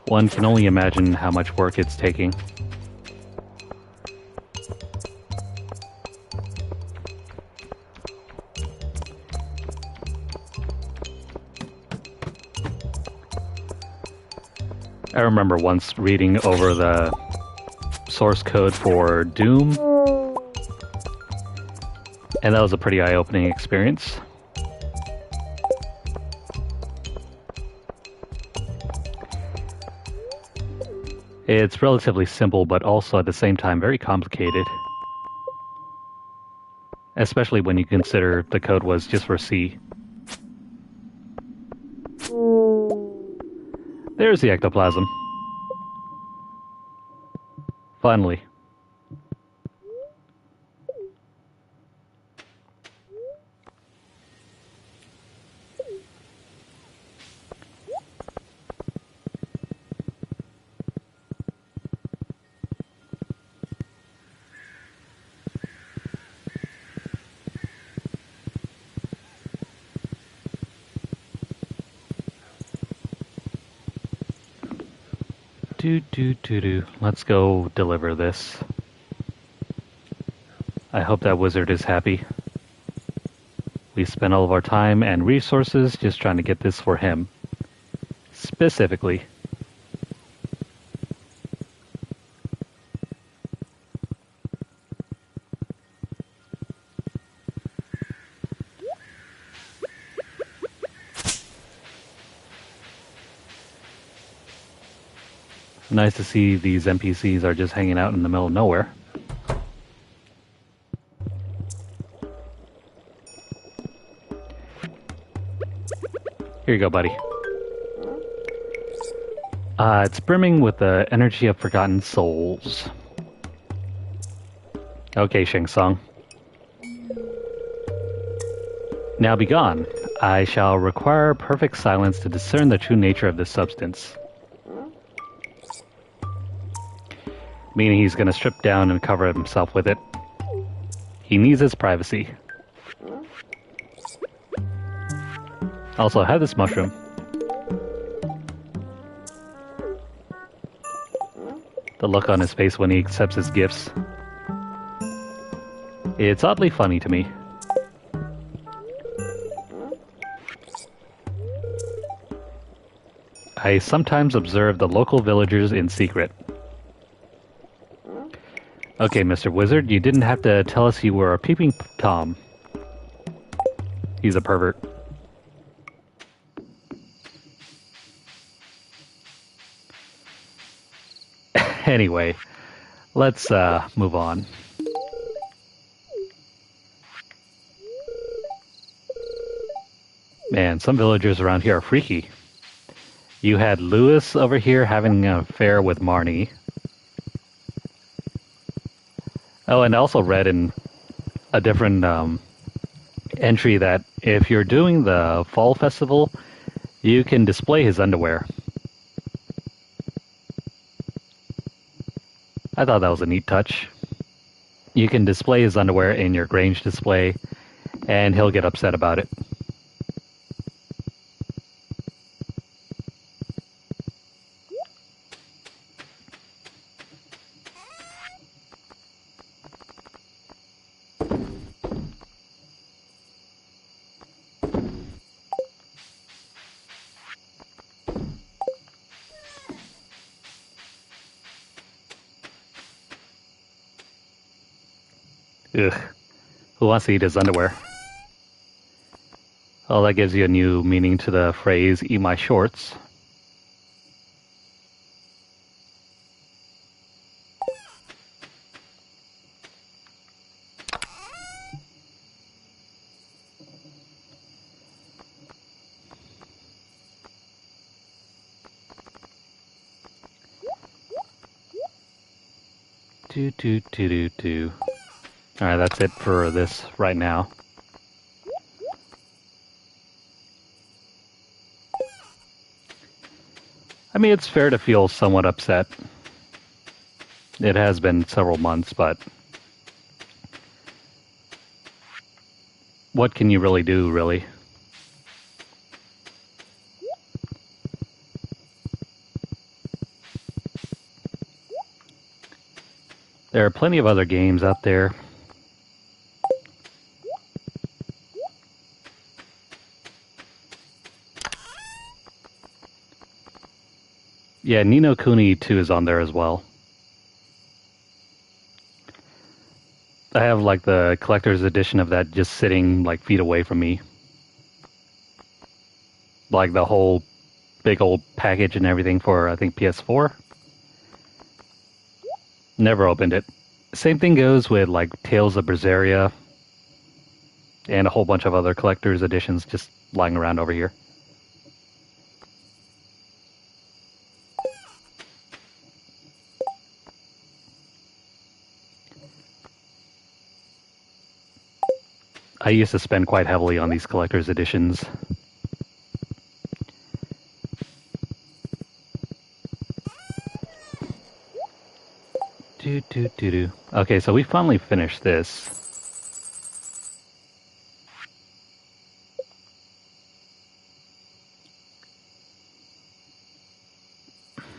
One can only imagine how much work it's taking. I remember once reading over the source code for Doom, and that was a pretty eye-opening experience. It's relatively simple, but also at the same time very complicated. Especially when you consider the code was just for C. There's the ectoplasm. Finally. Let's go deliver this. I hope that wizard is happy. We spent all of our time and resources just trying to get this for him. Specifically. Nice to see these NPCs are just hanging out in the middle of nowhere. Here you go, buddy. It's brimming with the energy of forgotten souls. Okay, Shang Tsung. Now be gone. I shall require perfect silence to discern the true nature of this substance. Meaning he's going to strip down and cover himself with it. He needs his privacy. Also, have this mushroom. The look on his face when he accepts his gifts. It's oddly funny to me. I sometimes observe the local villagers in secret. Okay, Mr. Wizard, you didn't have to tell us you were a peeping Tom. He's a pervert. Anyway, let's move on. Man, some villagers around here are freaky. You had Lewis over here having an affair with Marnie. Oh, and I also read in a different entry that if you're doing the fall festival, you can display his underwear. I thought that was a neat touch. You can display his underwear in your Grange display, and he'll get upset about it. Ugh. Who wants to eat his underwear? Oh, that gives you a new meaning to the phrase, eat my shorts. Do. Alright, that's it for this right now. I mean, it's fair to feel somewhat upset. It has been several months, but what can you really do, really? There are plenty of other games out there. Yeah, Nino Kuni 2 is on there as well. I have like the collector's edition of that just sitting like feet away from me. Like the whole big old package and everything for, I think, PS4. Never opened it. Same thing goes with like Tales of Berseria and a whole bunch of other collector's editions just lying around over here. I used to spend quite heavily on these collector's editions. Okay, so we finally finished this.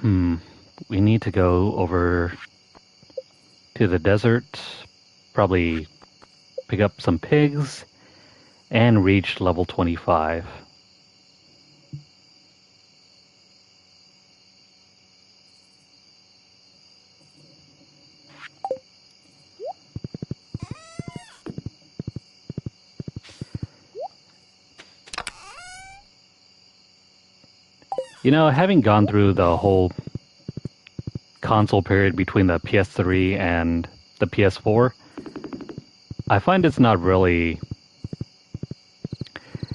We need to go over to the desert, probably pick up some pigs, and reach level 25. You know, having gone through the whole console period between the PS3 and the PS4, I find it's not really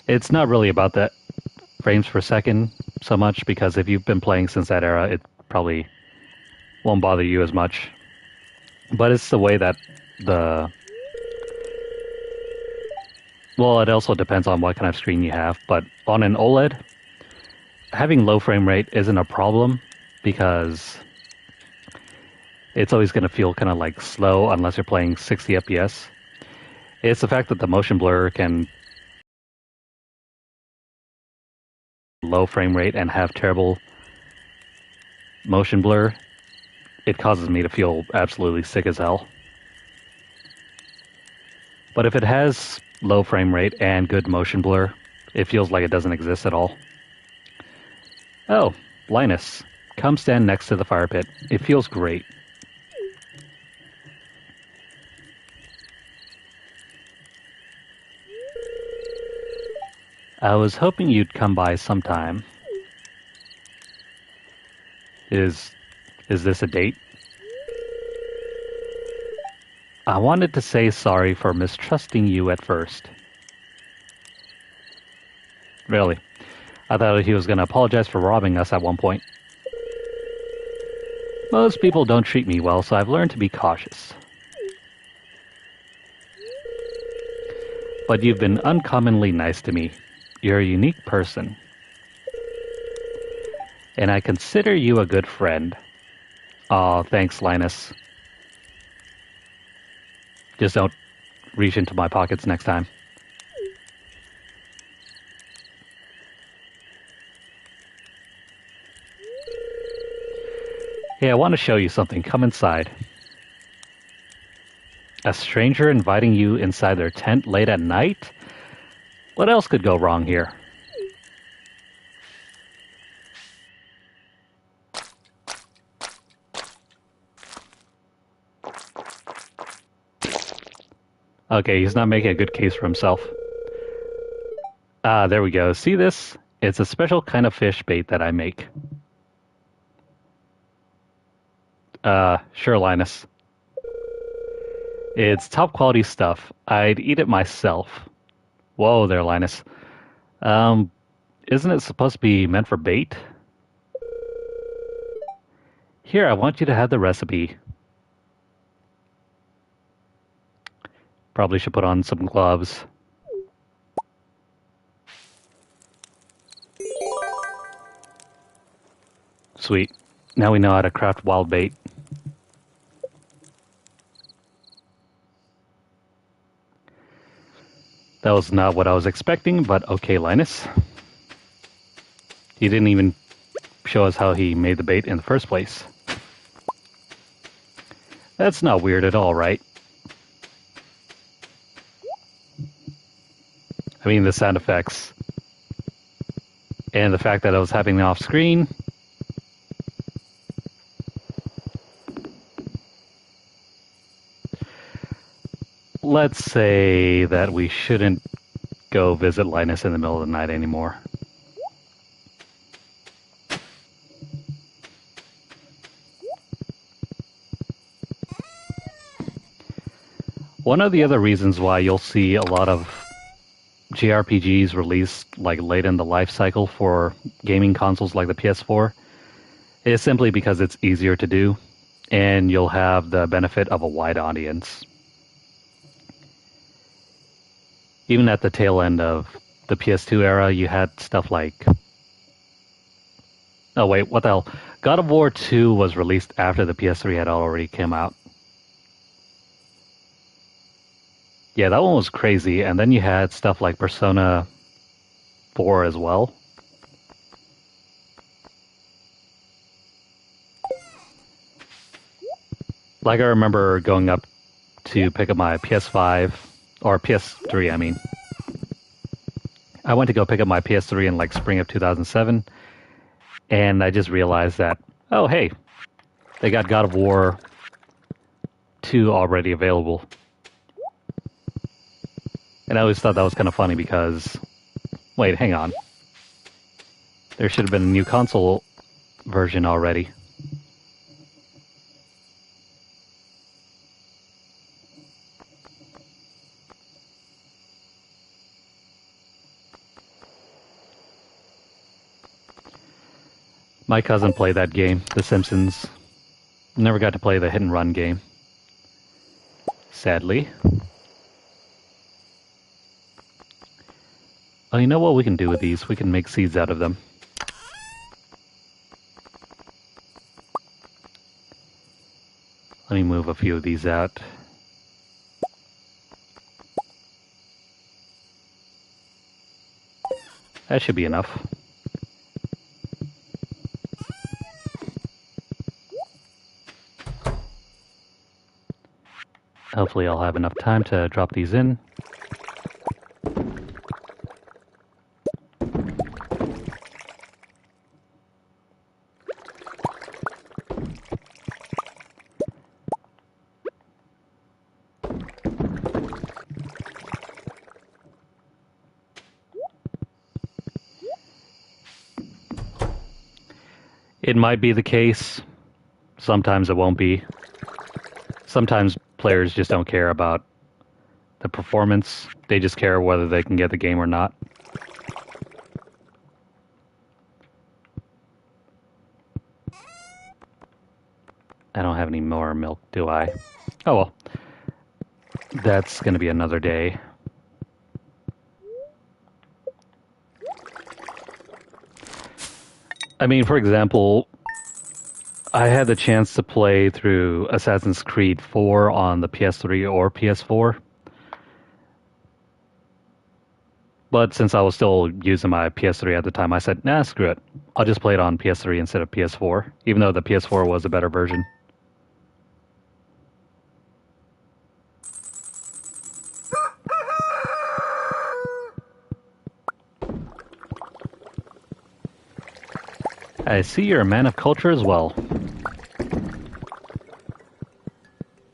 about the frames per second so much, because if you've been playing since that era, it probably won't bother you as much. But it's the way that well, it also depends on what kind of screen you have, but on an OLED, having low frame rate isn't a problem, because it's always going to feel kind of like slow unless you're playing 60 FPS. It's the fact that the motion blur can low frame rate and have terrible motion blur. It causes me to feel absolutely sick as hell. But if it has low frame rate and good motion blur, it feels like it doesn't exist at all. Oh, Linus, come stand next to the fire pit. It feels great. I was hoping you'd come by sometime. Is this a date? I wanted to say sorry for mistrusting you at first. Really? I thought he was going to apologize for robbing us at one point. Most people don't treat me well, so I've learned to be cautious. But you've been uncommonly nice to me. You're a unique person. And I consider you a good friend. Aw, thanks, Linus. Just don't reach into my pockets next time. Hey, I want to show you something. Come inside. A stranger inviting you inside their tent late at night? What else could go wrong here? Okay, he's not making a good case for himself. Ah, there we go. See this? It's a special kind of fish bait that I make. Sure, Linus. It's top quality stuff. I'd eat it myself. Whoa there, Linus. Isn't it supposed to be meant for bait? Here, I want you to have the recipe. Probably should put on some gloves. Sweet. Now we know how to craft wild bait. The That was not what I was expecting, but okay, Linus. He didn't even show us how he made the bait in the first place. That's not weird at all, right? I mean, the sound effects and the fact that it was happening off screen. Let's say that we shouldn't go visit Linus in the middle of the night anymore. One of the other reasons why you'll see a lot of JRPGs released like late in the life cycle for gaming consoles like the PS4 is simply because it's easier to do and you'll have the benefit of a wide audience. Even at the tail end of the PS2 era, you had stuff like... Oh wait, what the hell? God of War 2 was released after the PS3 had already come out. Yeah, that one was crazy, and then you had stuff like Persona 4 as well. Like I remember going up to pick up my PS5, or PS3, I mean. I went to go pick up my PS3 in like spring of 2007, and I just realized that, oh hey, they got God of War 2 already available. And I always thought that was kind of funny because, wait, hang on. There should have been a new console version already. My cousin played that game, The Simpsons. Never got to play the hit and run game. Sadly. Oh, you know what we can do with these? We can make seeds out of them. Let me move a few of these out. That should be enough. Hopefully I'll have enough time to drop these in. It might be the case. Sometimes it won't be. Sometimes players just don't care about the performance. They just care whether they can get the game or not. I don't have any more milk, do I? Oh well. That's going to be another day. I mean, for example, I had the chance to play through Assassin's Creed 4 on the PS3 or PS4. But since I was still using my PS3 at the time, I said, nah, screw it. I'll just play it on PS3 instead of PS4, even though the PS4 was a better version. I see you're a man of culture as well.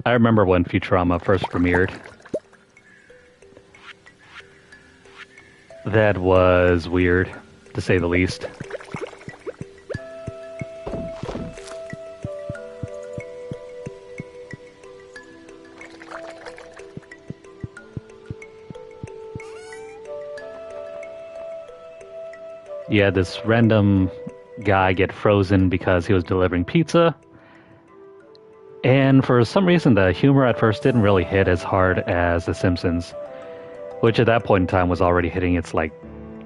I remember when Futurama first premiered. That was weird, to say the least. You had this random guy get frozen because he was delivering pizza. And for some reason, the humor at first didn't really hit as hard as The Simpsons, which at that point in time was already hitting its, like,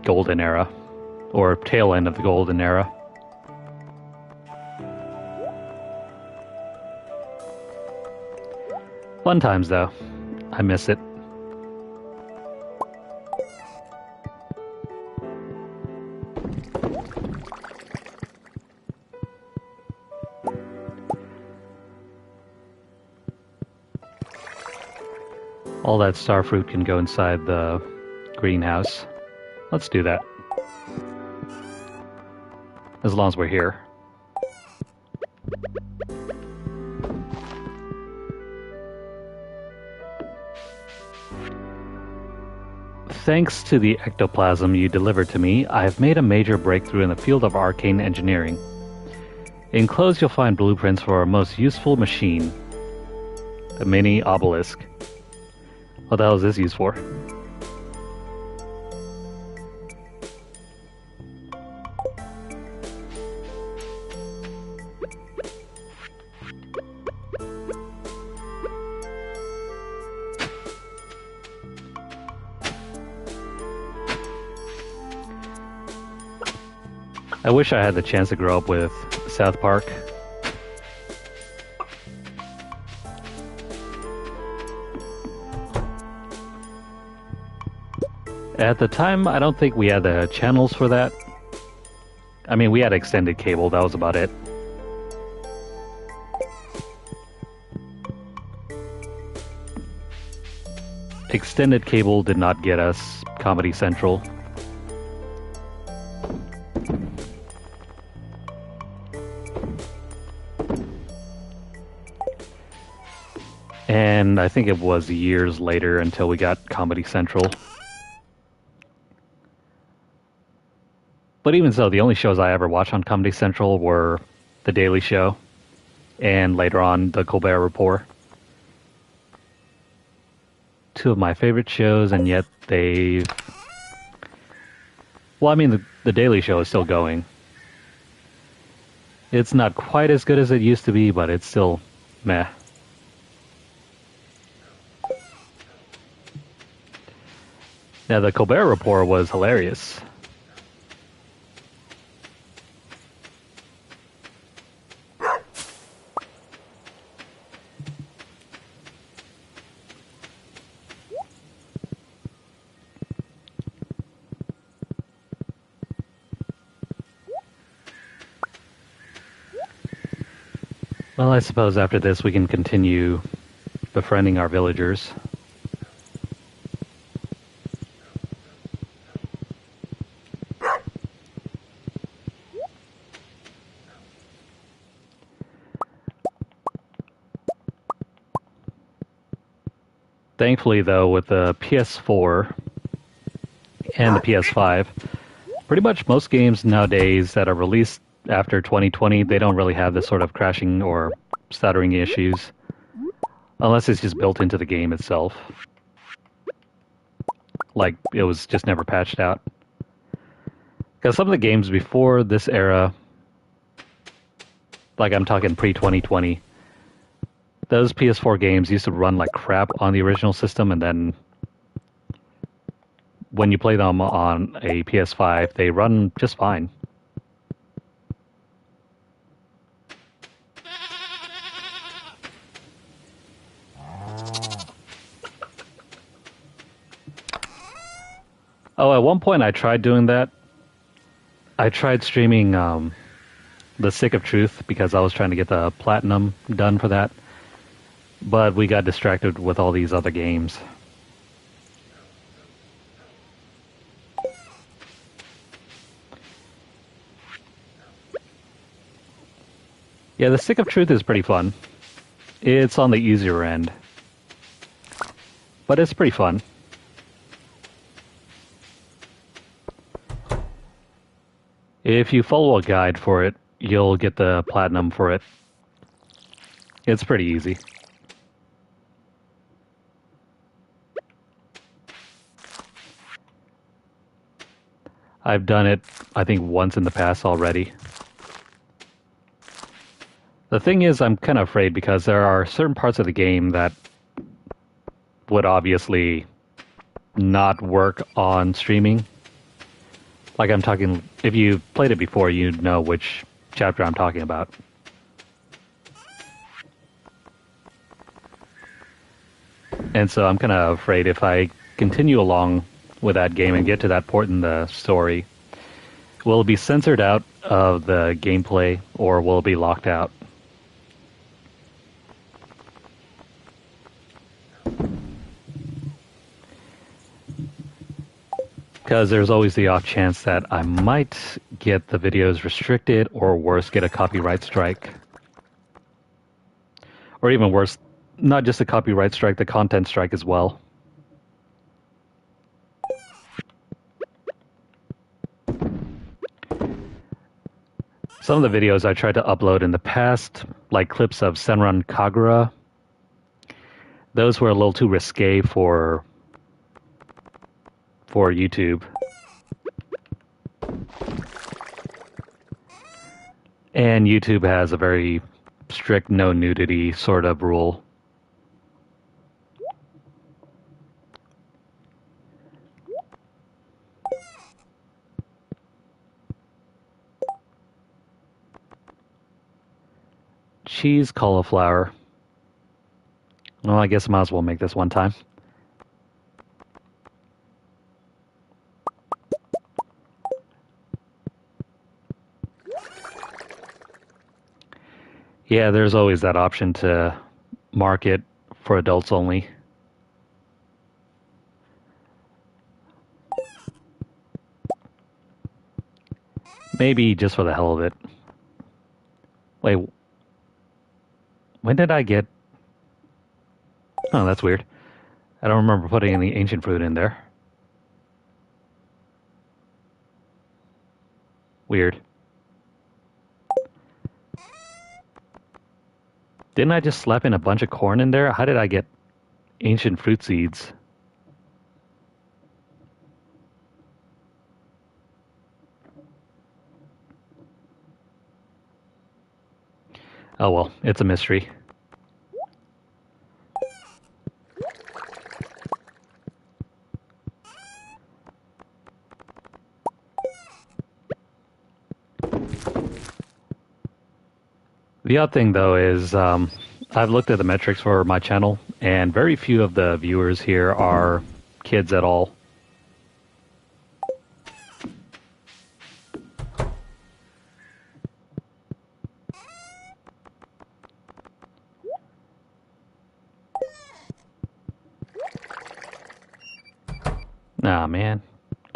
golden era, or tail end of the golden era. Fun times, though. I miss it. All that star fruit can go inside the greenhouse. Let's do that. As long as we're here. Thanks to the ectoplasm you delivered to me, I have made a major breakthrough in the field of arcane engineering. Enclosed, you'll find blueprints for our most useful machine, the mini obelisk. What the hell is this used for? I wish I had the chance to grow up with South Park. At the time, I don't think we had the channels for that. I mean, we had extended cable, that was about it. Extended cable did not get us Comedy Central. And I think it was years later until we got Comedy Central. But even so, the only shows I ever watched on Comedy Central were The Daily Show and later on The Colbert Report. Two of my favorite shows, and yet they've... Well, I mean, the Daily Show is still going. It's not quite as good as it used to be, but it's still meh. Now, The Colbert Report was hilarious. Well, I suppose after this we can continue befriending our villagers. Thankfully, though, with the PS4 and the PS5, pretty much most games nowadays that are released after 2020, they don't really have this sort of crashing or stuttering issues, unless it's just built into the game itself. Like, it was just never patched out. Because some of the games before this era, like I'm talking pre-2020, those PS4 games used to run like crap on the original system, and then when you play them on a PS5, they run just fine. Oh, at one point I tried doing that. I tried streaming The Stick of Truth because I was trying to get the platinum done for that. But we got distracted with all these other games. Yeah, The Stick of Truth is pretty fun. It's on the easier end. But it's pretty fun. If you follow a guide for it, you'll get the platinum for it. It's pretty easy. I've done it, I think, once in the past already. The thing is, I'm kind of afraid because there are certain parts of the game that would obviously not work on streaming. Like I'm talking, if you played it before, you'd know which chapter I'm talking about. And so I'm kind of afraid if I continue along with that game and get to that point in the story, Will it be censored out of the gameplay or will it be locked out? Because there's always the off chance that I might get the videos restricted or worse, get a copyright strike. Or even worse, not just a copyright strike, the content strike as well. Some of the videos I tried to upload in the past, like clips of Senran Kagura, those were a little too risque for YouTube. And YouTube has a very strict no nudity sort of rule. Cheese cauliflower. Well, I guess I might as well make this one time. Yeah, there's always that option to mark it for adults only. Maybe just for the hell of it. Wait, when did I get... Oh, that's weird. I don't remember putting any ancient fruit in there. Weird. Didn't I just slap in a bunch of corn in there? How did I get ancient fruit seeds? Oh well, it's a mystery. The odd thing, though, is I've looked at the metrics for my channel, and very few of the viewers here are kids at all. Nah, man.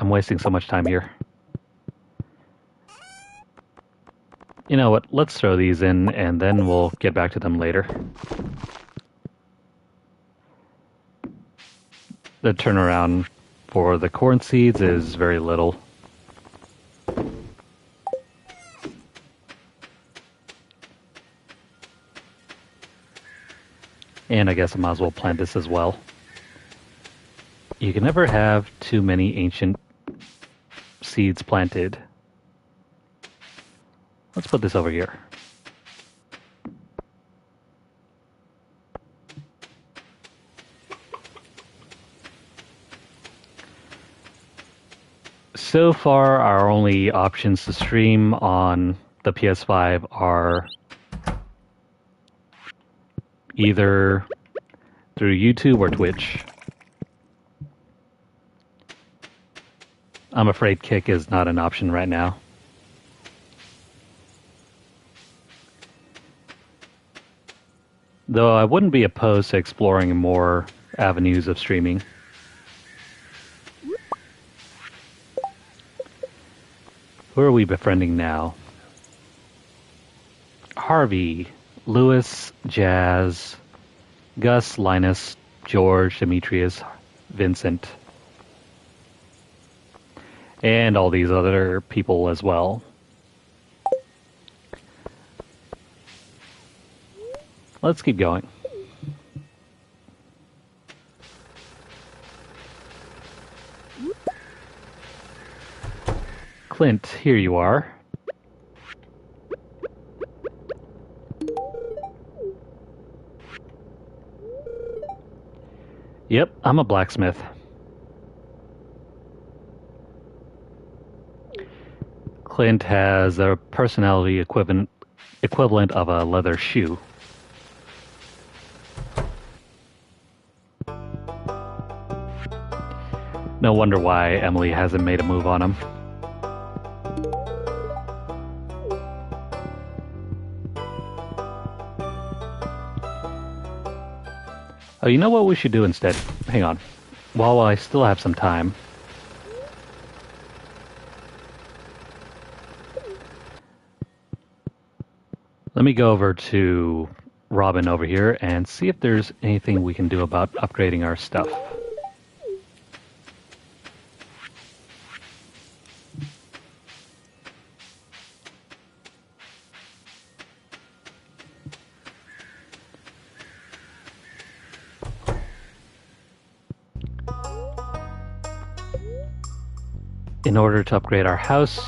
I'm wasting so much time here. You know what? Let's throw these in, and then we'll get back to them later. The turnaround for the corn seeds is very little. And I guess I might as well plant this as well. You can never have too many ancient seeds planted. Let's put this over here. So far, our only options to stream on the PS5 are either through YouTube or Twitch. I'm afraid Kick is not an option right now. Though I wouldn't be opposed to exploring more avenues of streaming. Who are we befriending now? Harvey, Lewis, Jazz, Gus, Linus, George, Demetrius, Vincent, and all these other people as well. Let's keep going. Clint, here you are. Yep, I'm a blacksmith. Clint has a personality equivalent of a leather shoe. No wonder why Emily hasn't made a move on him. Oh, you know what we should do instead? Hang on. While I still have some time. Let me go over to Robin over here and see if there's anything we can do about upgrading our stuff. In order to upgrade our house,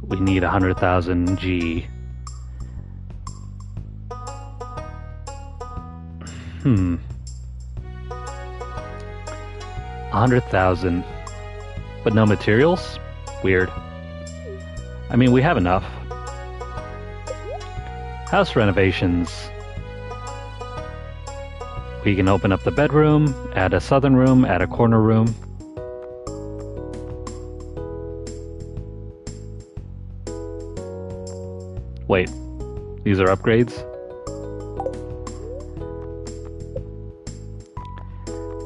we need 100,000 G. 100,000, but no materials? Weird. I mean, we have enough. House renovations. We can open up the bedroom, add a southern room, add a corner room. Wait, these are upgrades?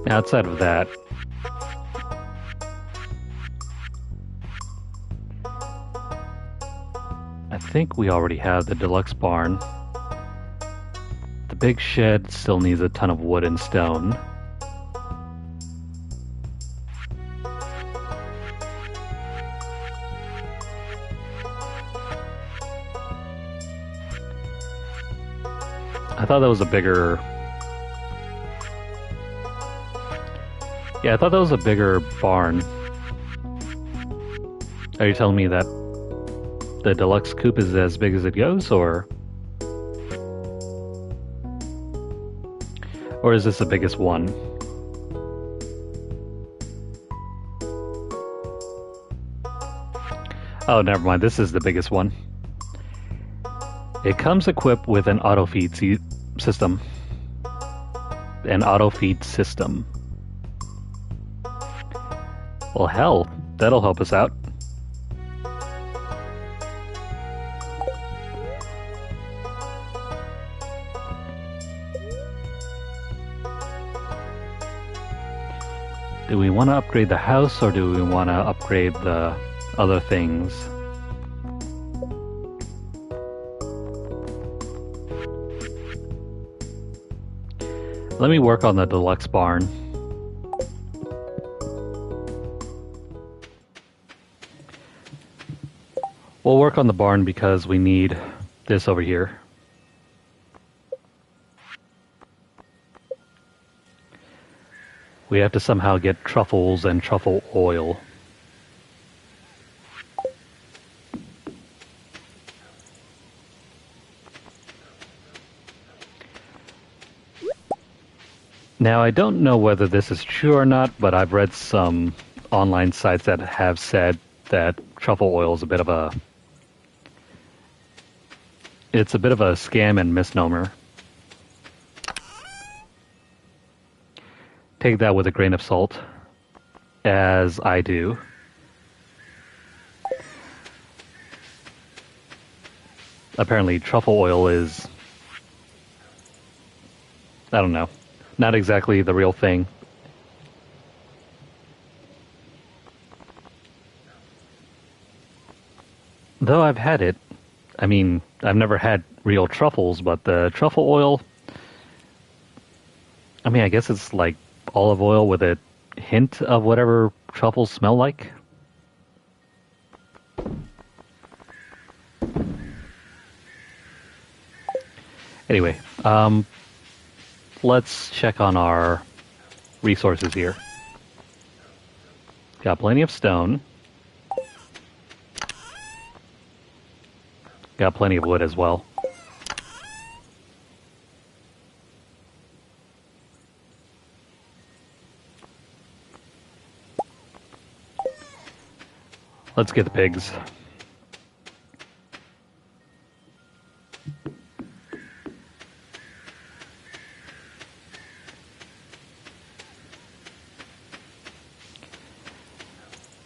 Outside of that, I think we already have the deluxe barn. The big shed still needs a ton of wood and stone. I thought that was a bigger... Yeah, I thought that was a bigger barn. Are you telling me that the deluxe coop is as big as it goes, or is this the biggest one? Oh, never mind. This is the biggest one. It comes equipped with an auto feed system. An auto feed system. Well, hell, that'll help us out. Do we want to upgrade the house, or do we want to upgrade the other things? Let me work on the deluxe barn. We'll work on the barn because we need this over here. We have to somehow get truffles and truffle oil. Now, I don't know whether this is true or not, but I've read some online sites that have said that truffle oil is a bit of a... It's a bit of a scam and misnomer. Take that with a grain of salt, as I do. Apparently, truffle oil is... I don't know. Not exactly the real thing. Though I've had it. I mean, I've never had real truffles, but the truffle oil... I mean, I guess it's like olive oil with a hint of whatever truffles smell like. Anyway, let's check on our resources here. Got plenty of stone. Got plenty of wood as well. Let's get the pigs.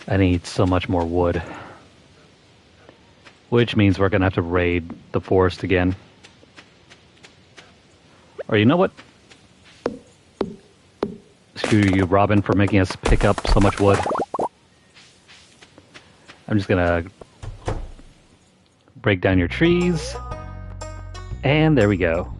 I need so much more wood. Which means we're going to have to raid the forest again. Or you know what? Screw you, Robin, for making us pick up so much wood. I'm just gonna break down your trees. And there we go.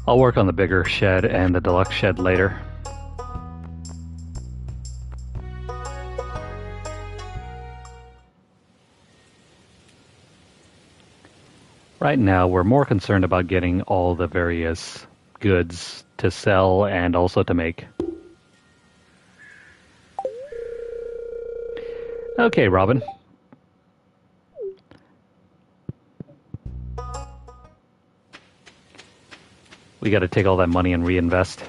I'll work on the bigger shed and the deluxe shed later. Right now, we're more concerned about getting all the various goods to sell and also to make. Okay, Robin. We gotta take all that money and reinvest.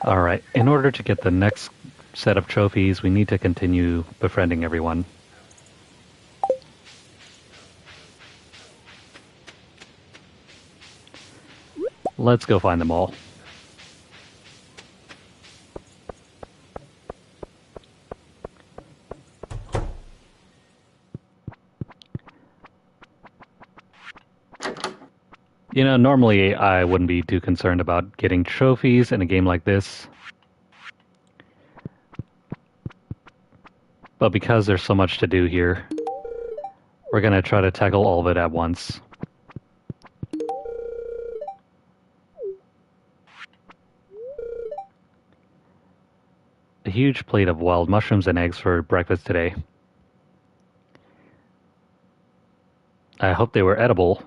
Alright, in order to get the next set of trophies, we need to continue befriending everyone. Let's go find them all. You know, normally I wouldn't be too concerned about getting trophies in a game like this. But because there's so much to do here, we're gonna try to tackle all of it at once. A huge plate of wild mushrooms and eggs for breakfast today. I hope they were edible.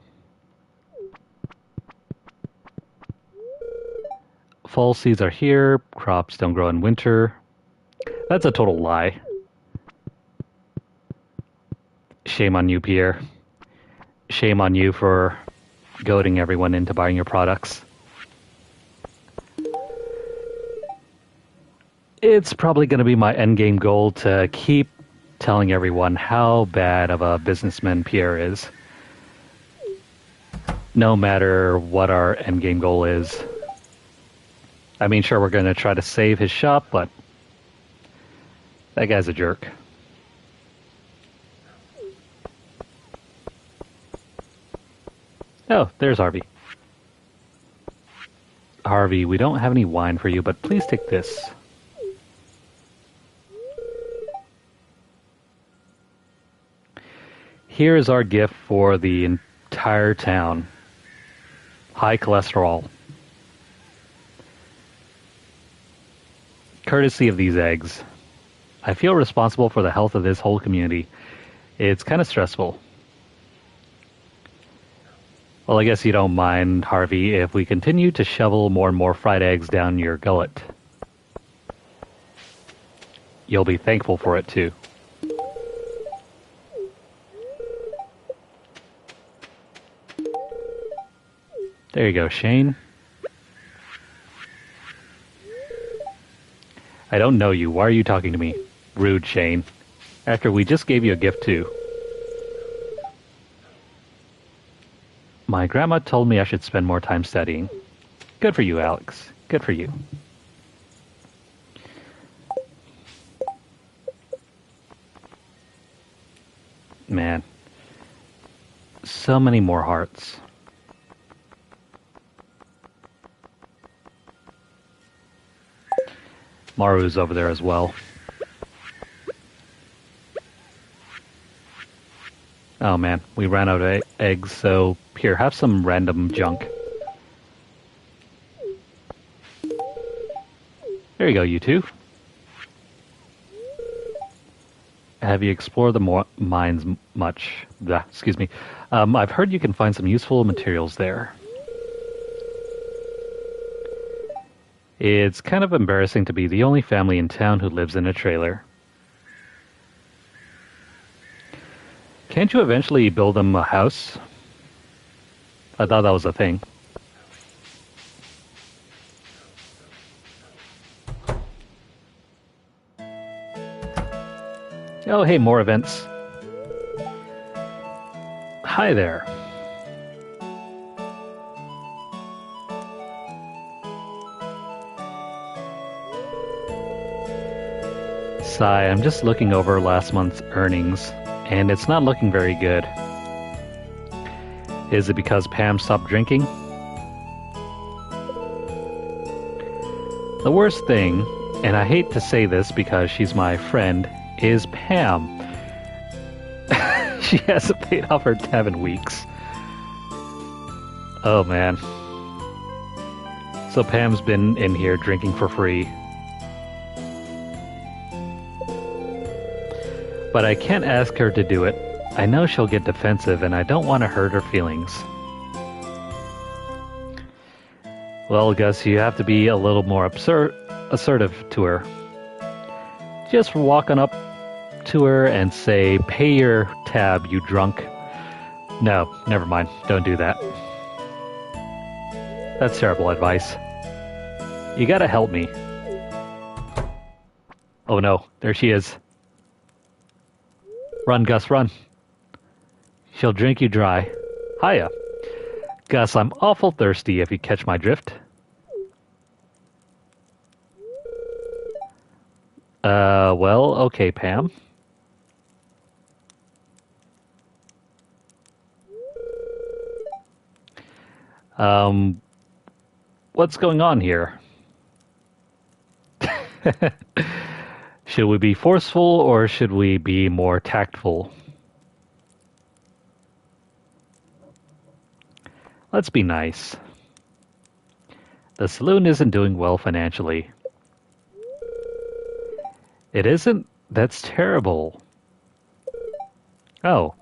Fall seeds are here. Crops don't grow in winter. That's a total lie. Shame on you, Pierre. Shame on you for goading everyone into buying your products. It's probably going to be my endgame goal to keep telling everyone how bad of a businessman Pierre is. No matter what our endgame goal is. I mean, sure, we're going to try to save his shop, but that guy's a jerk. Oh, there's Harvey. Harvey, we don't have any wine for you, but please take this. Here is our gift for the entire town. High cholesterol. Courtesy of these eggs. I feel responsible for the health of this whole community. It's kind of stressful. Well, I guess you don't mind, Harvey, if we continue to shovel more and more fried eggs down your gullet. You'll be thankful for it, too. There you go, Shane. I don't know you. Why are you talking to me? Rude, Shane. After we just gave you a gift, too. My grandma told me I should spend more time studying. Good for you, Alex. Good for you. Man. So many more hearts. Maru's over there as well. Oh man, we ran out of eggs, so here, have some random junk. There you go, you two. Have you explored the mines much? Excuse me. I've heard you can find some useful materials there. It's kind of embarrassing to be the only family in town who lives in a trailer. Can't you eventually build them a house? I thought that was a thing. Oh, hey, more events. Hi there. Sigh, I'm just looking over last month's earnings, and it's not looking very good. Is it because Pam stopped drinking? The worst thing, and I hate to say this because she's my friend, is Pam. She hasn't paid off her tab in weeks. Oh man. So Pam's been in here drinking for free. But I can't ask her to do it. I know she'll get defensive and I don't want to hurt her feelings. Well, Gus, you have to be a little more assertive to her. Just walk on up to her and say, "Pay your tab, you drunk." No, never mind. Don't do that. That's terrible advice. You gotta help me. Oh no, there she is. Run, Gus, run. She'll drink you dry. Hiya. Gus, I'm awful thirsty if you catch my drift. Well, okay, Pam. What's going on here? Should we be forceful or should we be more tactful? Let's be nice. The saloon isn't doing well financially. It isn't? That's terrible. Oh.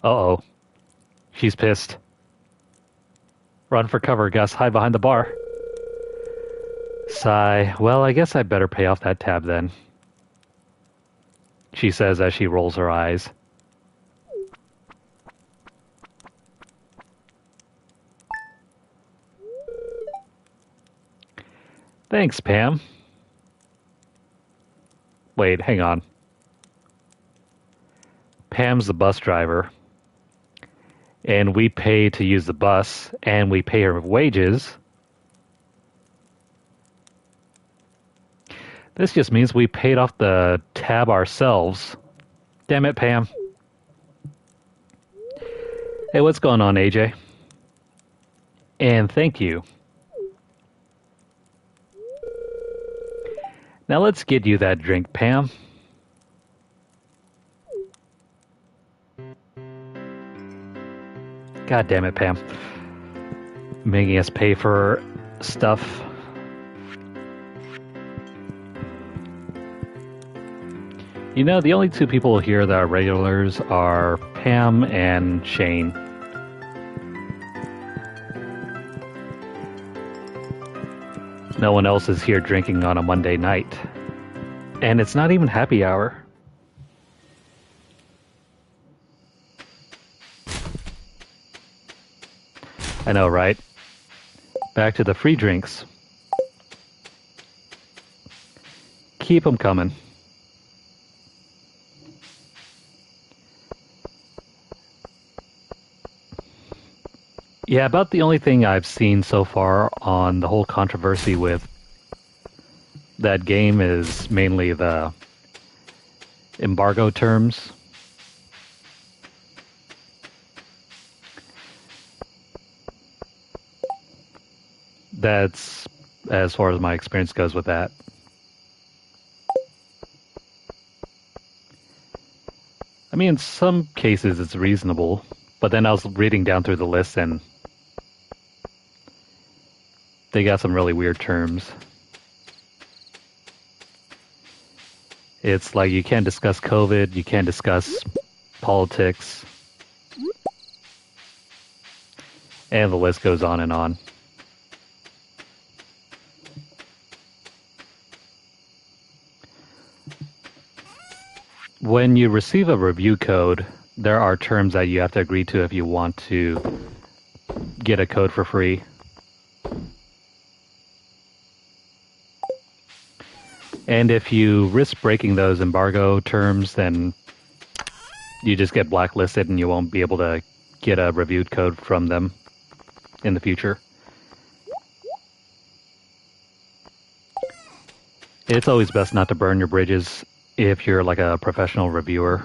Uh-oh. She's pissed. Run for cover, Gus. Hide behind the bar. Sigh. Well, I guess I better pay off that tab then. She says as she rolls her eyes. Thanks, Pam. Wait, hang on. Pam's the bus driver. And we pay to use the bus, and we pay her wages. This just means we paid off the tab ourselves. Damn it, Pam. Hey, what's going on, AJ? And thank you. Now let's get you that drink, Pam. God damn it, Pam. Making us pay for stuff. You know, the only two people here that are regulars are Pam and Shane. No one else is here drinking on a Monday night. And it's not even happy hour. I know, right? Back to the free drinks. Keep them coming. Yeah, about the only thing I've seen so far on the whole controversy with that game is mainly the embargo terms. That's as far as my experience goes with that. I mean, in some cases it's reasonable, but then I was reading down through the list and they got some really weird terms. It's like you can't discuss COVID, you can't discuss politics, and the list goes on and on. When you receive a review code, there are terms that you have to agree to if you want to get a code for free. And if you risk breaking those embargo terms, then you just get blacklisted and you won't be able to get a reviewed code from them in the future. It's always best not to burn your bridges if you're like a professional reviewer.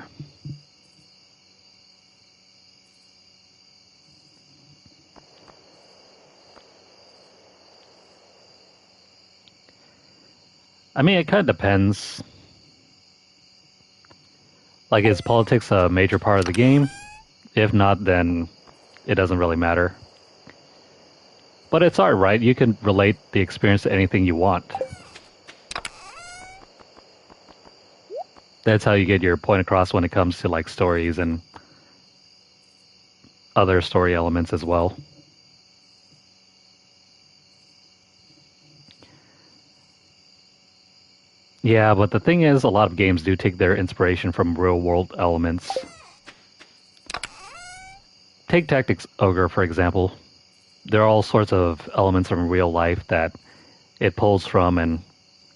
I mean, it kind of depends. Like, is politics a major part of the game? If not, then it doesn't really matter. But it's art, right? You can relate the experience to anything you want. That's how you get your point across when it comes to like stories and other story elements as well. Yeah, but the thing is, a lot of games do take their inspiration from real world elements. Take Tactics Ogre, for example. There are all sorts of elements from real life that it pulls from and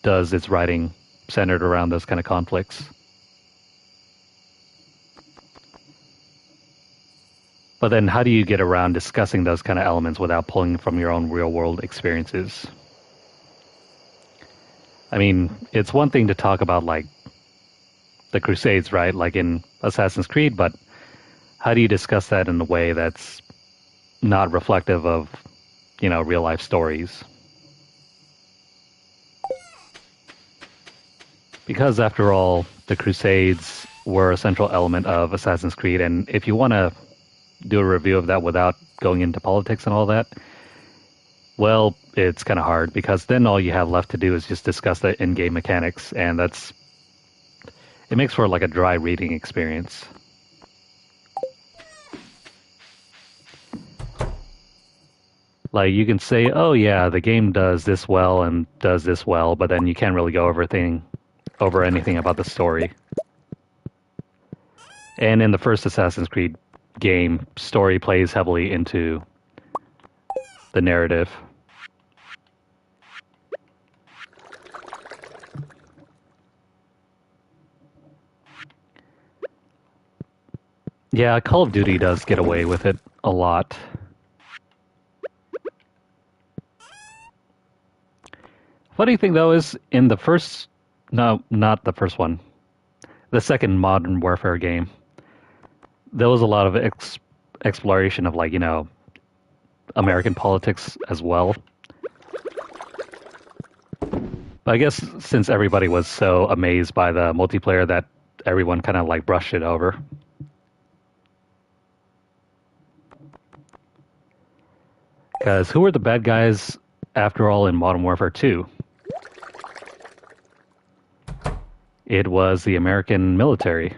does its writing centered around those kind of conflicts. But then how do you get around discussing those kind of elements without pulling from your own real world experiences? I mean, it's one thing to talk about like the Crusades, right? Like in Assassin's Creed, but how do you discuss that in a way that's not reflective of, real life stories? Because after all, the Crusades were a central element of Assassin's Creed, and if you want to do a review of that without going into politics and all that, well, it's kind of hard because then all you have left to do is just discuss the in-game mechanics, and it makes for like a dry reading experience. Like you can say, oh yeah, the game does this well and does this well, but then you can't really go over anything about the story. And in the first Assassin's Creed game, story plays heavily into the narrative. Yeah, Call of Duty does get away with it a lot. Funny thing though is in the first, no, not the first one, the second Modern Warfare game, there was a lot of exploration of like, American politics as well. But I guess since everybody was so amazed by the multiplayer that everyone kind of like brushed it over. Because who were the bad guys after all in Modern Warfare 2? It was the American military.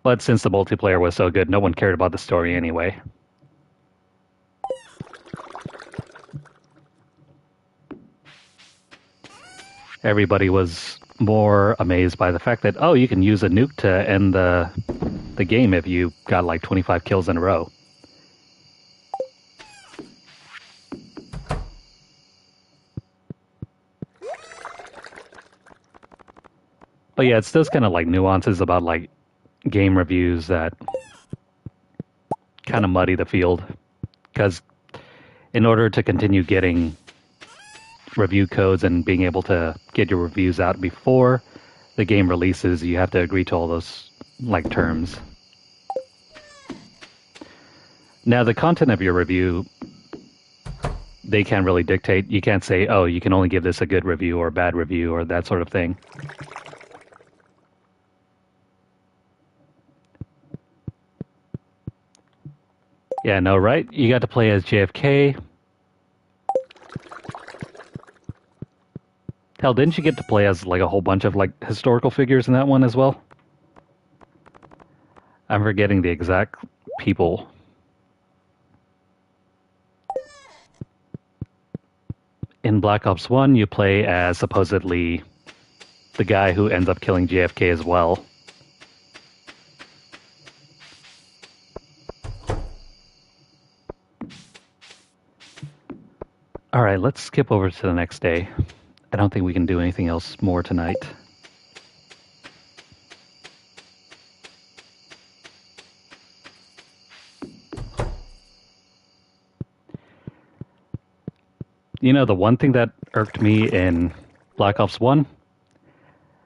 But since the multiplayer was so good, no one cared about the story anyway. Everybody was more amazed by the fact that, oh, you can use a nuke to end the game if you got like 25 kills in a row. But yeah, it's those kind of like nuances about like game reviews that kind of muddy the field. Because in order to continue getting review codes and being able to get your reviews out before the game releases, you have to agree to all those like terms. Now, the content of your review, they can't really dictate. You can't say, oh, you can only give this a good review or a bad review or that sort of thing. Yeah, no, right? You got to play as JFK. Hell, didn't you get to play as like a whole bunch of like historical figures in that one as well? I'm forgetting the exact people. In Black Ops 1, you play as supposedly the guy who ends up killing JFK as well. Alright, let's skip over to the next day. I don't think we can do anything else more tonight. You know, the one thing that irked me in Black Ops 1?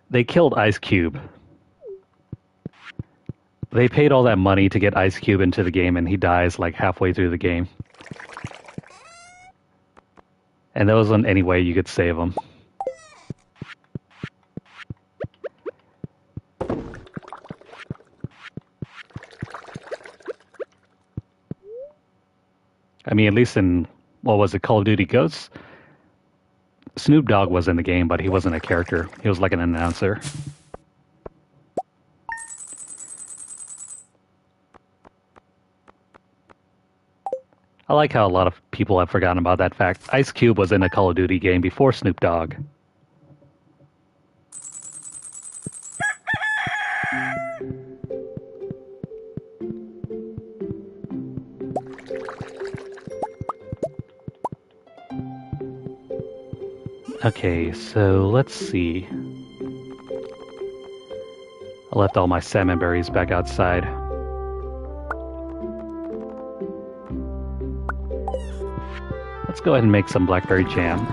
They killed Ice Cube. They paid all that money to get Ice Cube into the game, and he dies like halfway through the game. And there wasn't any way you could save him. I mean, at least in, what was it, Call of Duty Ghosts? Snoop Dogg was in the game, but he wasn't a character. He was like an announcer. I like how a lot of people have forgotten about that fact. Ice Cube was in a Call of Duty game before Snoop Dogg. Okay, so let's see. I left all my salmon berries back outside. Let's go ahead and make some blackberry jam.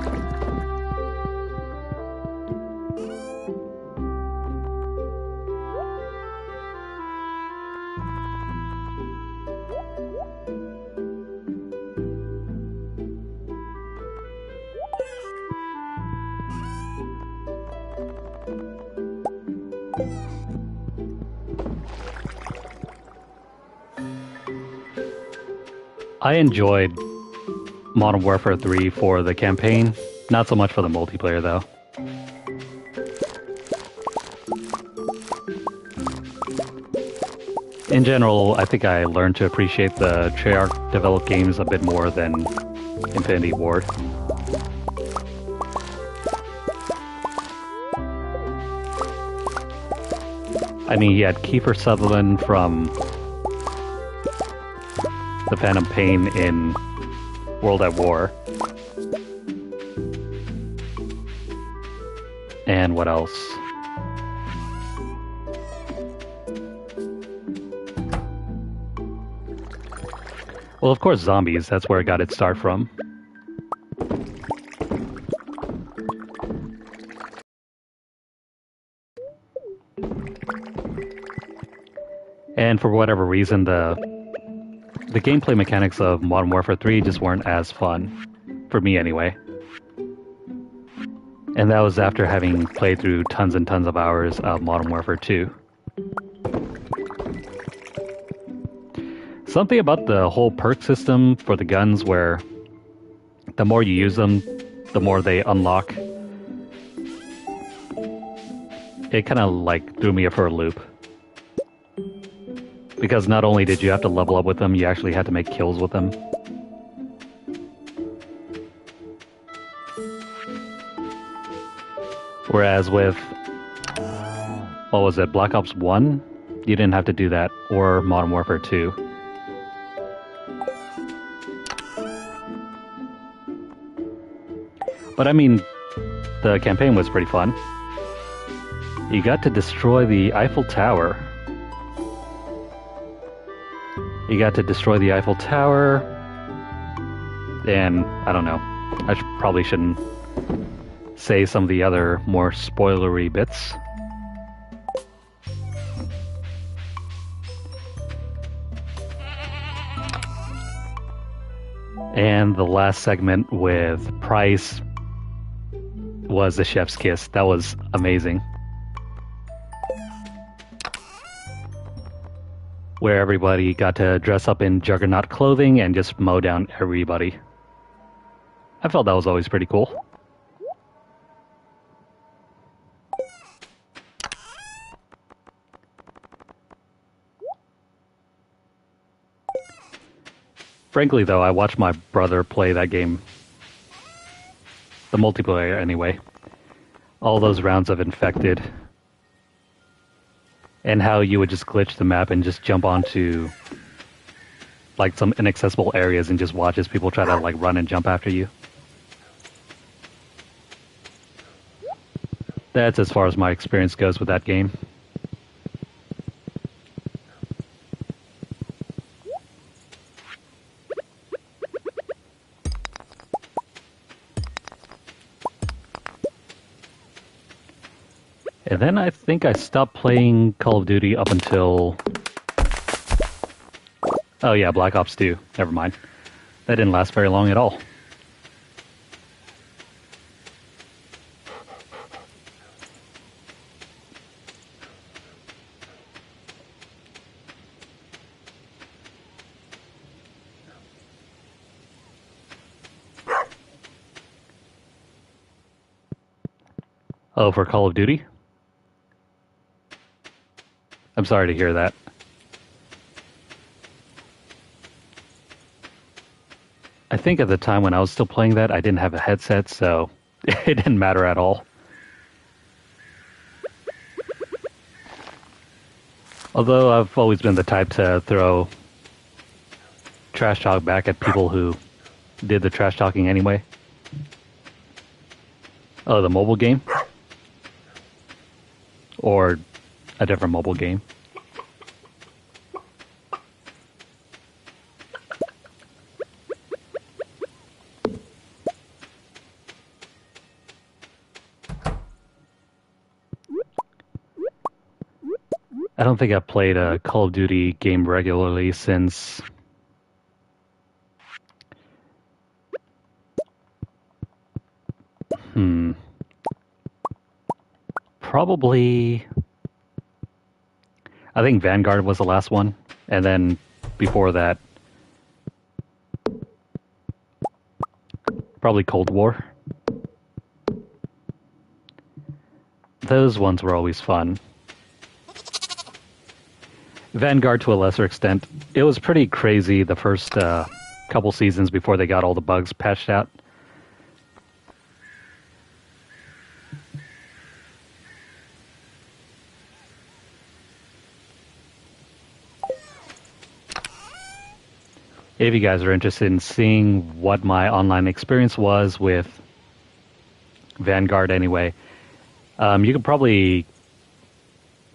I enjoyed Modern Warfare 3 for the campaign, not so much for the multiplayer though. In general, I think I learned to appreciate the Treyarch developed games a bit more than Infinity Ward. I mean, you had Kiefer Sutherland from The Phantom Pain in World at War. And what else? Well, of course, Zombies. That's where it got its start from. And for whatever reason, the gameplay mechanics of Modern Warfare 3 just weren't as fun. For me, anyway. And that was after having played through tons and tons of hours of Modern Warfare 2. Something about the whole perk system for the guns where the more you use them, the more they unlock. It kind of like threw me for a loop. Because not only did you have to level up with them, you actually had to make kills with them. Whereas with, what was it, Black Ops 1? You didn't have to do that, or Modern Warfare 2. But I mean, the campaign was pretty fun. You got to destroy the Eiffel Tower. You got to destroy the Eiffel Tower, and I don't know. Probably shouldn't say some of the other more spoilery bits. And the last segment with Price was the chef's kiss. That was amazing. Where everybody got to dress up in Juggernaut clothing and just mow down everybody. I felt that was always pretty cool. Frankly, though, I watched my brother play that game. The multiplayer, anyway. All those rounds of Infected. And how you would just glitch the map and just jump onto like some inaccessible areas and just watch as people try to like run and jump after you. That's as far as my experience goes with that game. And then I think I stopped playing Call of Duty up until... Oh yeah, Black Ops 2. Never mind. That didn't last very long at all. Oh, for Call of Duty? I'm sorry to hear that. I think at the time when I was still playing that, I didn't have a headset, so it didn't matter at all. Although I've always been the type to throw trash talk back at people who did the trash talking anyway. Oh, the mobile game? Or a different mobile game? I don't think I've played a Call of Duty game regularly since... Probably... I think Vanguard was the last one, and then before that, probably Cold War. Those ones were always fun. Vanguard to a lesser extent. It was pretty crazy the first couple seasons before they got all the bugs patched out. If you guys are interested in seeing what my online experience was with Vanguard anyway, you could probably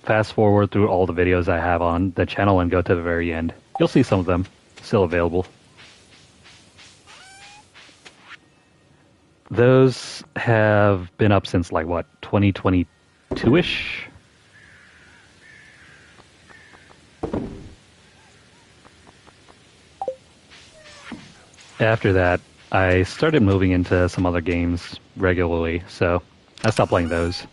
fast forward through all the videos I have on the channel and go to the very end. You'll see some of them still available. Those have been up since like what, 2022-ish? After that, I started moving into some other games regularly, so I stopped playing those.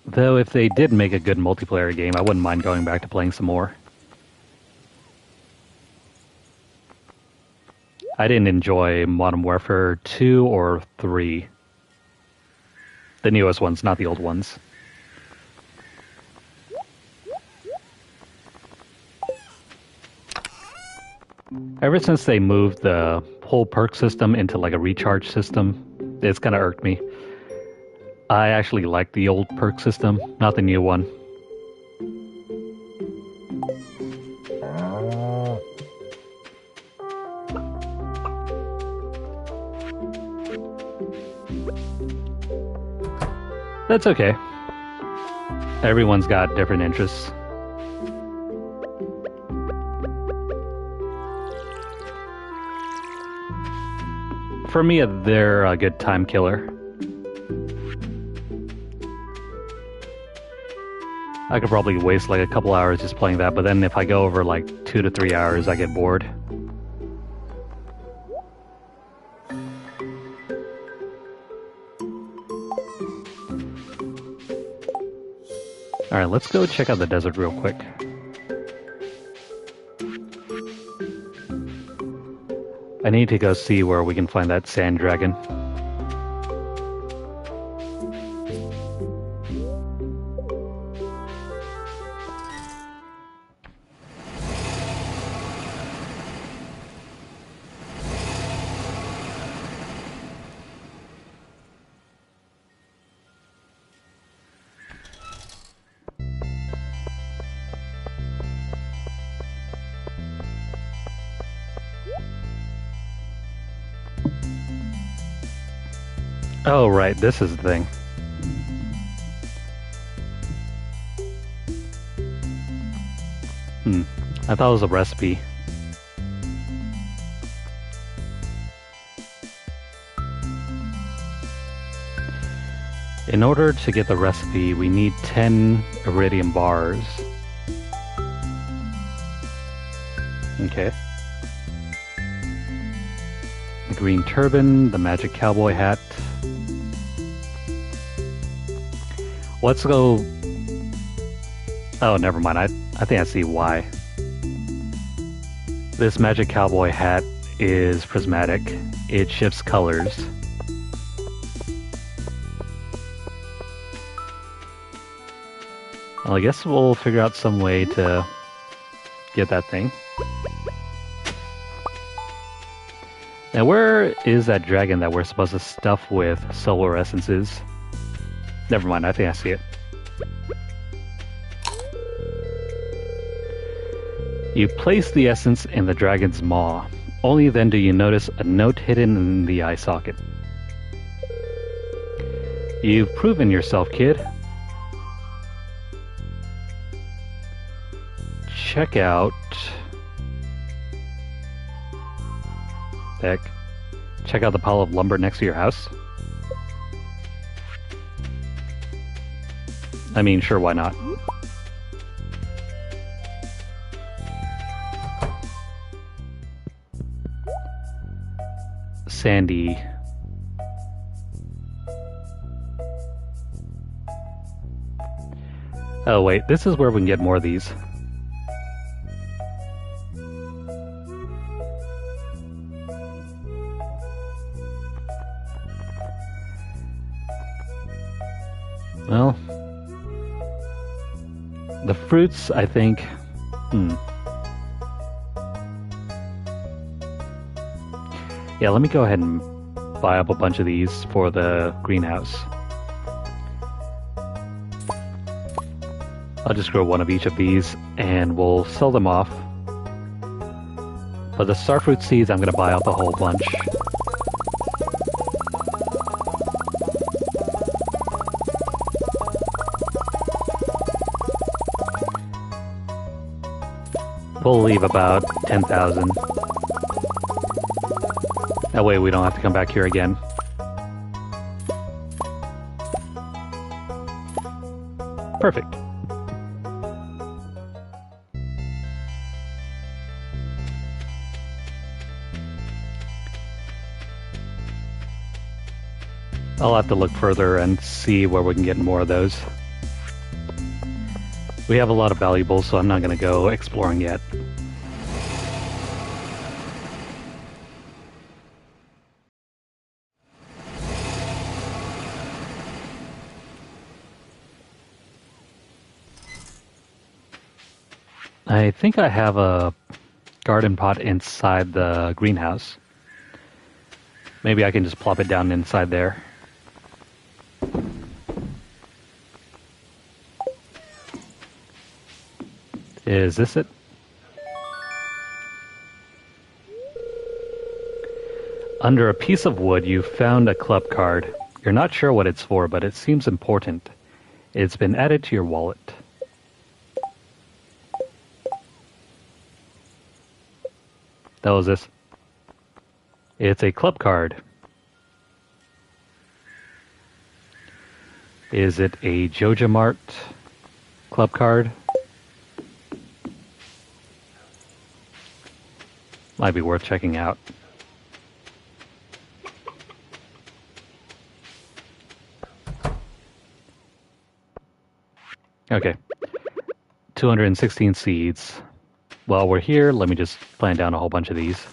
Though if they did make a good multiplayer game, I wouldn't mind going back to playing some more. I didn't enjoy Modern Warfare 2 or 3. The newest ones, not the old ones. Ever since they moved the whole perk system into like a recharge system, it's kind of irked me. I actually like the old perk system, not the new one. That's okay. Everyone's got different interests. For me, they're a good time killer. I could probably waste like a couple hours just playing that, but then if I go over like 2 to 3 hours, I get bored. Alright, let's go check out the desert real quick. I need to go see where we can find that sand dragon. Oh, right, this is the thing. I thought it was a recipe. In order to get the recipe, we need 10 iridium bars. Okay. The green turban, the magic cowboy hat. Let's go... Oh, never mind. I think I see why. This magic cowboy hat is prismatic. It shifts colors. Well, I guess we'll figure out some way to get that thing. Now, where is that dragon that we're supposed to stuff with solar essences? Never mind, I think I see it. You place the essence in the dragon's maw. Only then do you notice a note hidden in the eye socket. You've proven yourself, kid. Check out... Heck. Check out the pile of lumber next to your house. I mean, sure, why not? Sandy. Oh wait, this is where we can get more of these. Well, the fruits, I think... Yeah, let me go ahead and buy up a bunch of these for the greenhouse. I'll just grow one of each of these, and we'll sell them off. But the starfruit seeds, I'm going to buy up a whole bunch. We'll leave about 10,000. That way we don't have to come back here again. Perfect. I'll have to look further and see where we can get more of those. We have a lot of valuables, so I'm not going to go exploring yet. I think I have a garden pot inside the greenhouse. Maybe I can just plop it down inside there. Is this it? Under a piece of wood, you found a club card. You're not sure what it's for, but it seems important. It's been added to your wallet. That was this. It's a club card. Is it a Joja Mart club card? Might be worth checking out. Okay. 216 seeds. While we're here, let me just plant down a whole bunch of these.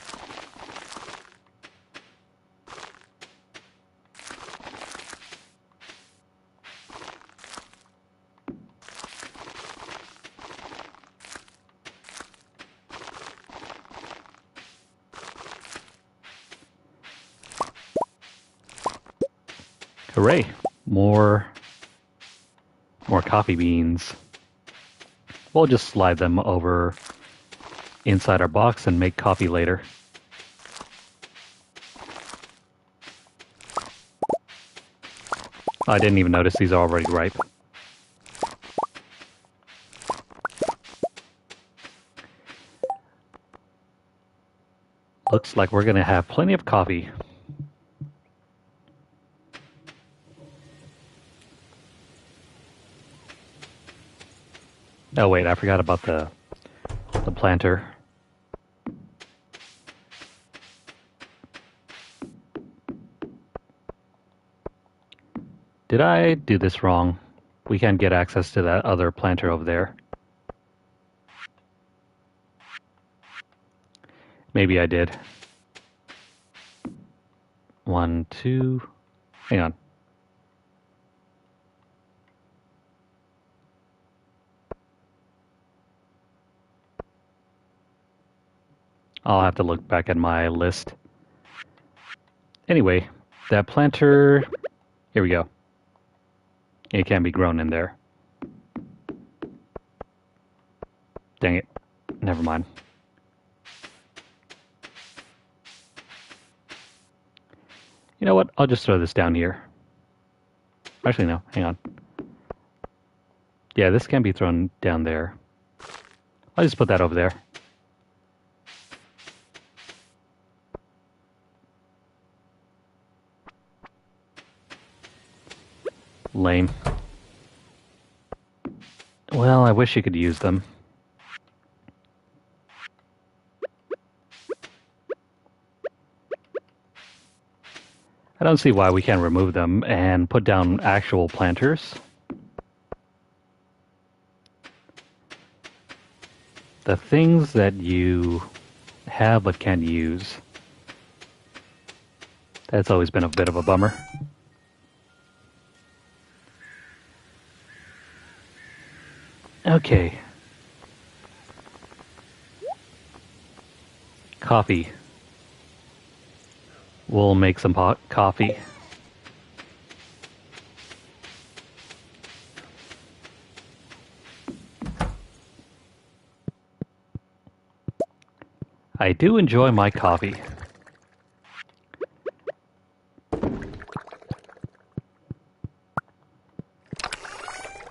Hooray! More coffee beans. We'll just slide them over inside our box and make coffee later. I didn't even notice these are already ripe. Looks like we're gonna have plenty of coffee. Oh wait, I forgot about the planter. Did I do this wrong? We can't get access to that other planter over there. Maybe I did. 1, 2. Hang on. I'll have to look back at my list. Anyway, that planter... Here we go. It can be grown in there. Dang it. Never mind. You know what? I'll just throw this down here. Actually, no. Hang on. Yeah, this can be thrown down there. I'll just put that over there. Lame. Well, I wish you could use them. I don't see why we can't remove them and put down actual planters. The things that you have but can't use. That's always been a bit of a bummer. Okay. Coffee. We'll make some coffee. I do enjoy my coffee.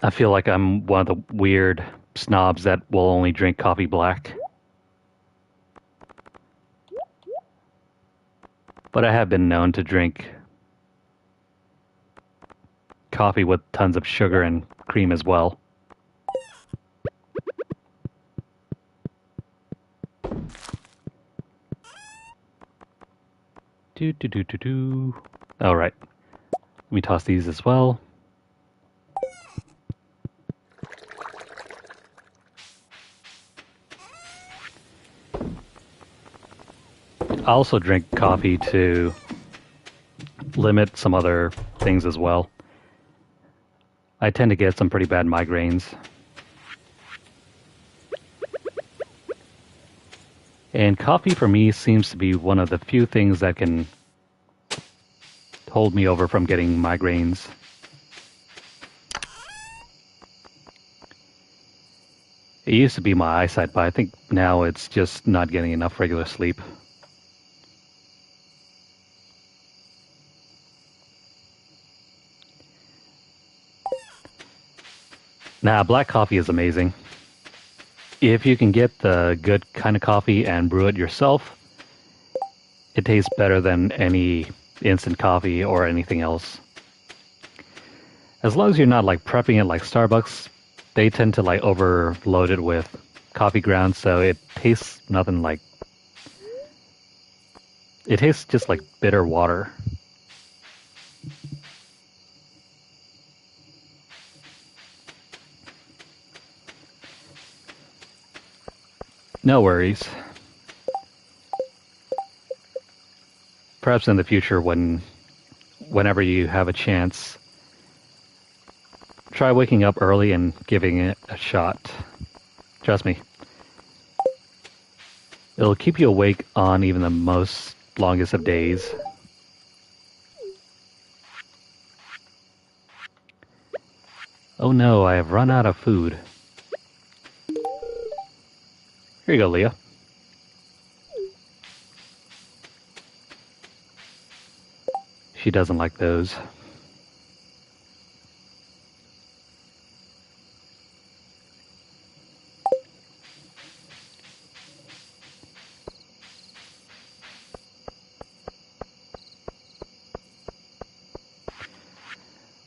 I feel like I'm one of the weird snobs that will only drink coffee black. But I have been known to drink coffee with tons of sugar and cream as well. All right. Let me toss these as well. I also drink coffee to limit some other things as well. I tend to get some pretty bad migraines. And coffee for me seems to be one of the few things that can hold me over from getting migraines. It used to be my eyesight, but I think now it's just not getting enough regular sleep. Nah, black coffee is amazing. If you can get the good kind of coffee and brew it yourself, it tastes better than any instant coffee or anything else. As long as you're not like prepping it like Starbucks, they tend to like overload it with coffee grounds, so it tastes nothing like... It tastes just like bitter water. No worries. Perhaps in the future, whenever you have a chance, try waking up early and giving it a shot. Trust me. It'll keep you awake on even the most longest of days. Oh no, I have run out of food. Here you go, Leah. She doesn't like those.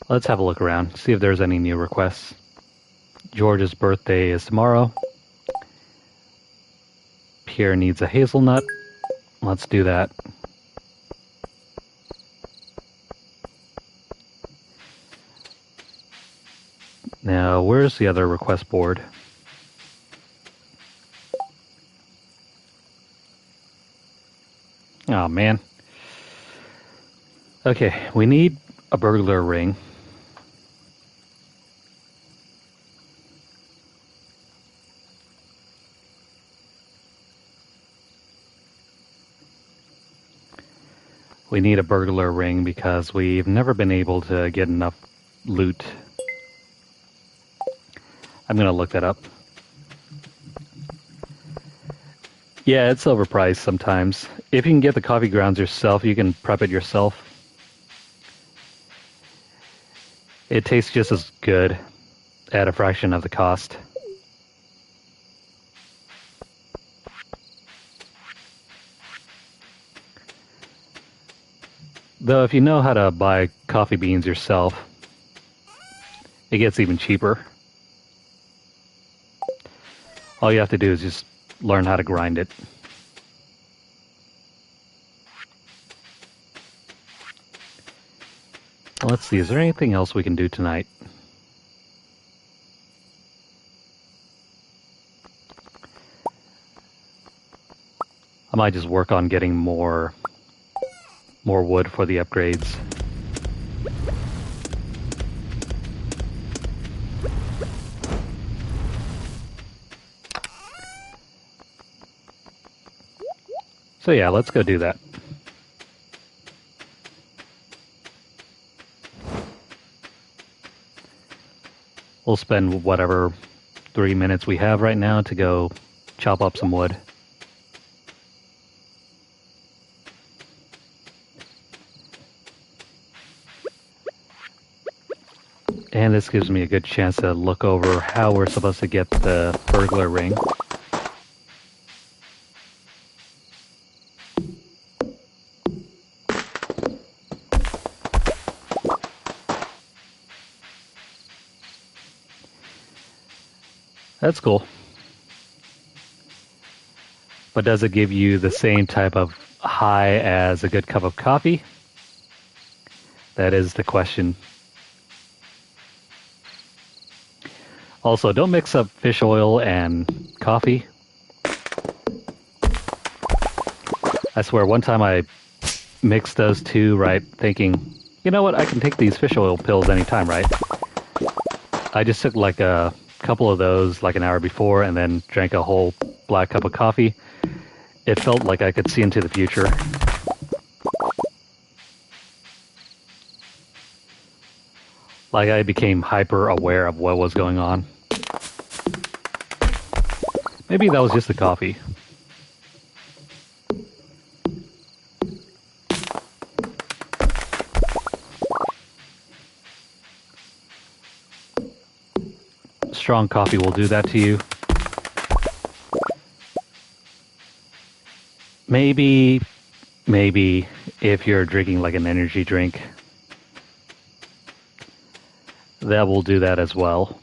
Let's have a look around, see if there's any new requests. George's birthday is tomorrow. Pierre needs a hazelnut. Let's do that. Now, where's the other request board? Oh, man. Okay, we need a burglar ring. We need a burglar ring because we've never been able to get enough loot. I'm going to look that up. Yeah, it's overpriced sometimes. If you can get the coffee grounds yourself, you can prep it yourself. It tastes just as good at a fraction of the cost. Though if you know how to buy coffee beans yourself, it gets even cheaper. All you have to do is just learn how to grind it. Let's see, is there anything else we can do tonight? I might just work on getting more wood for the upgrades. So yeah, let's go do that. We'll spend whatever 3 minutes we have right now to go chop up some wood. And this gives me a good chance to look over how we're supposed to get the burglar ring. That's cool. But does it give you the same type of high as a good cup of coffee? That is the question. Also, don't mix up fish oil and coffee. I swear, one time I mixed those two, right, thinking, you know what, I can take these fish oil pills anytime, right? I just took like a couple of those like an hour before and then drank a whole black cup of coffee. It felt like I could see into the future. Like I became hyper aware of what was going on. Maybe that was just the coffee. Strong coffee will do that to you. Maybe if you're drinking like an energy drink, that will do that as well.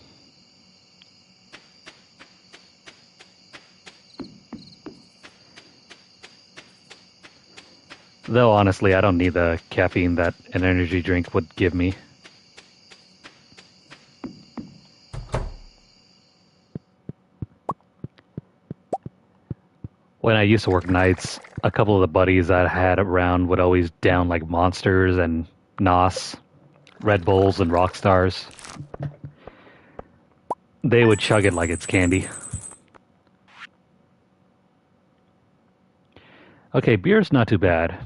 Though honestly, I don't need the caffeine that an energy drink would give me. When I used to work nights, a couple of the buddies I had around would always down like Monsters and Nos, Red Bulls and Rockstars. They would chug it like it's candy. Okay, beer's not too bad.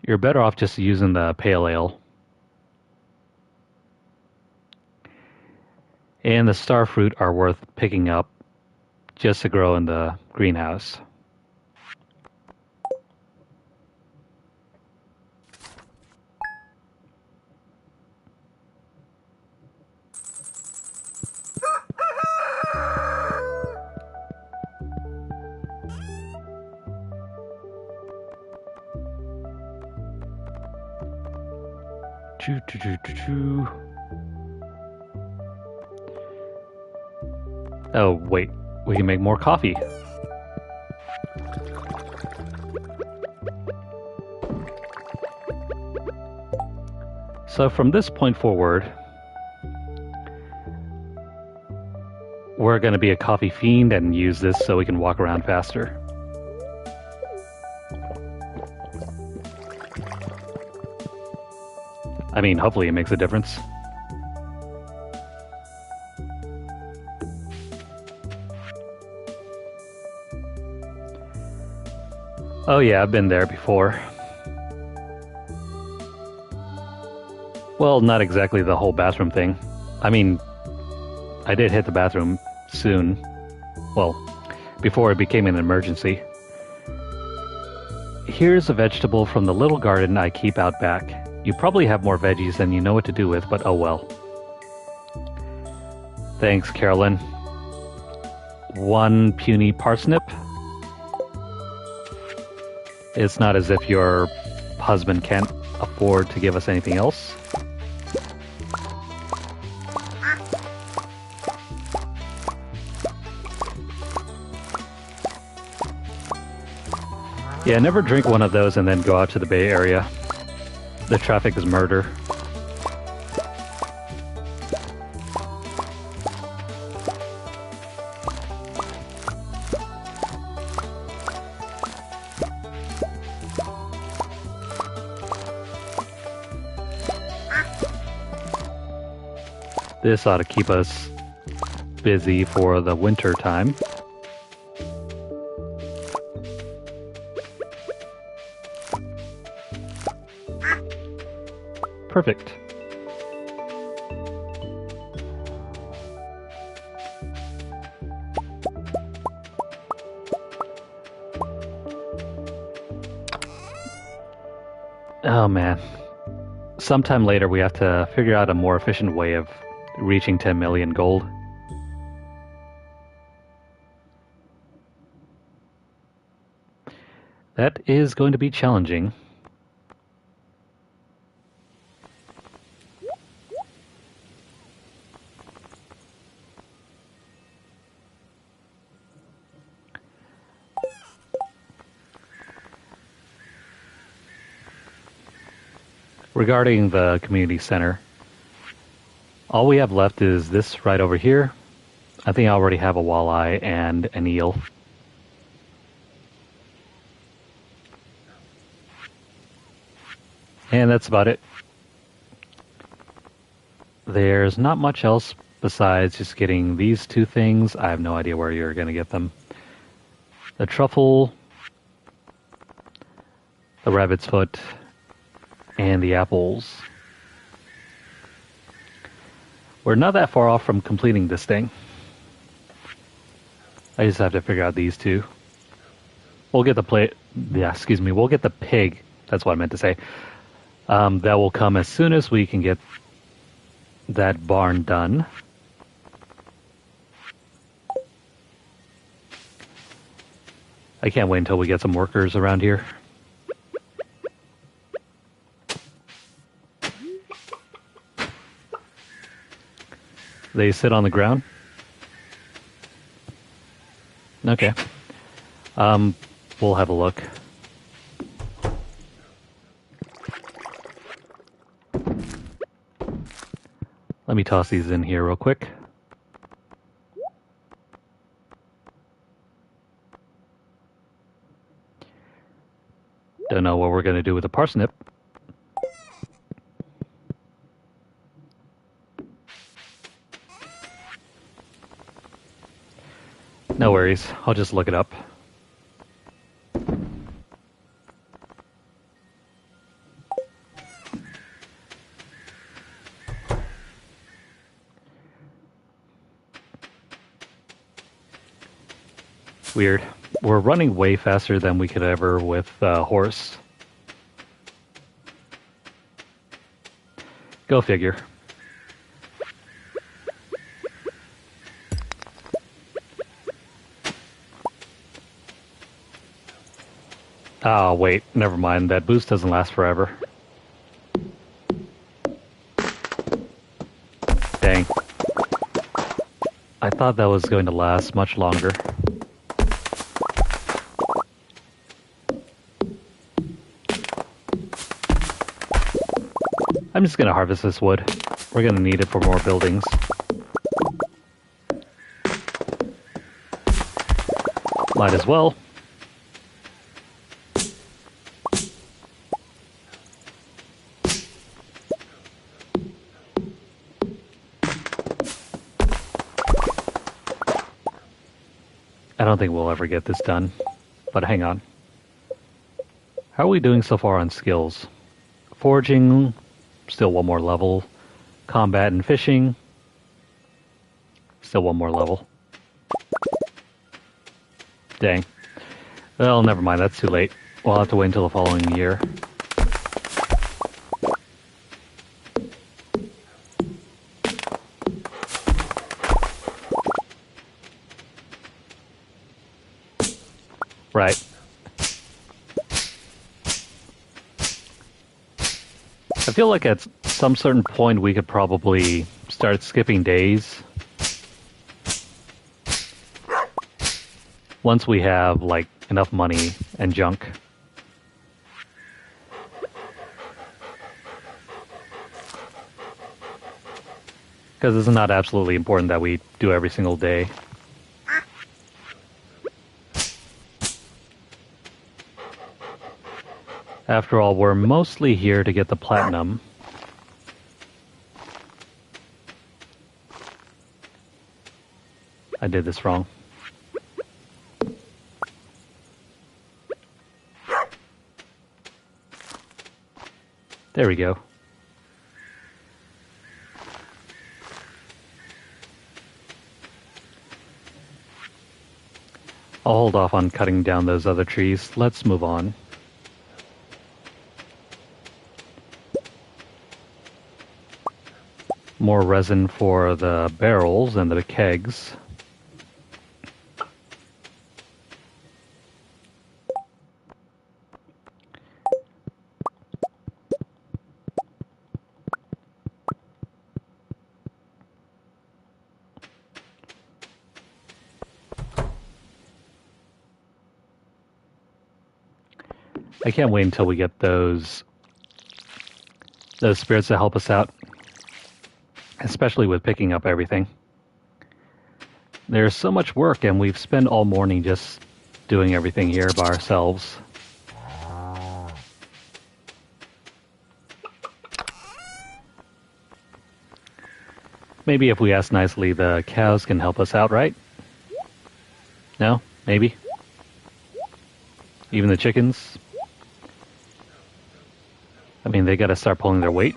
You're better off just using the pale ale. And the star fruit are worth picking up just to grow in the greenhouse. Choo, choo, choo, choo, choo. Oh, wait. We can make more coffee. So from this point forward, we're going to be a coffee fiend and use this so we can walk around faster. I mean, hopefully it makes a difference. Oh yeah, I've been there before. Well, not exactly the whole bathroom thing. I mean, I did hit the bathroom soon. Well, before it became an emergency. Here's a vegetable from the little garden I keep out back. You probably have more veggies than you know what to do with, but oh well. Thanks, Carolyn. One puny parsnip. It's not as if your husband can't afford to give us anything else. Yeah, never drink one of those and then go out to the Bay Area. The traffic is murder. This ought to keep us busy for the winter time. Perfect. Oh man. Sometime later we have to figure out a more efficient way of reaching 10 million gold. That is going to be challenging. Regarding the community center, all we have left is this right over here. I think I already have a walleye and an eel. And that's about it. There's not much else besides just getting these two things. I have no idea where you're going to get them. The truffle, the rabbit's foot, and the apples. We're not that far off from completing this thing. I just have to figure out these two. We'll get the we'll get the pig. That's what I meant to say. That will come as soon as we can get that barn done. I can't wait until we get some workers around here. They sit on the ground? Okay. We'll have a look. Let me toss these in here real quick. Don't know what we're going to do with the parsnip. No worries, I'll just look it up. Weird. We're running way faster than we could ever with a horse. Go figure. Oh, wait, never mind. That boost doesn't last forever. Dang. I thought that was going to last much longer. I'm just going to harvest this wood. We're going to need it for more buildings. Might as well. I don't think we'll ever get this done, but hang on. How are we doing so far on skills? Foraging, still one more level. Combat and fishing, still one more level. Dang. Well, never mind, that's too late. We'll have to wait until the following year. Right. I feel like at some certain point we could probably start skipping days. Once we have, like, enough money and junk. Because it's not absolutely important that we do every single day. After all, we're mostly here to get the platinum. I did this wrong. There we go. I'll hold off on cutting down those other trees. Let's move on. More resin for the barrels and the kegs. I can't wait until we get those spirits to help us out. Especially with picking up everything. There's so much work, and we've spent all morning just doing everything here by ourselves. Maybe if we ask nicely, the cows can help us out, right? No? Maybe? Even the chickens? I mean, they gotta start pulling their weight.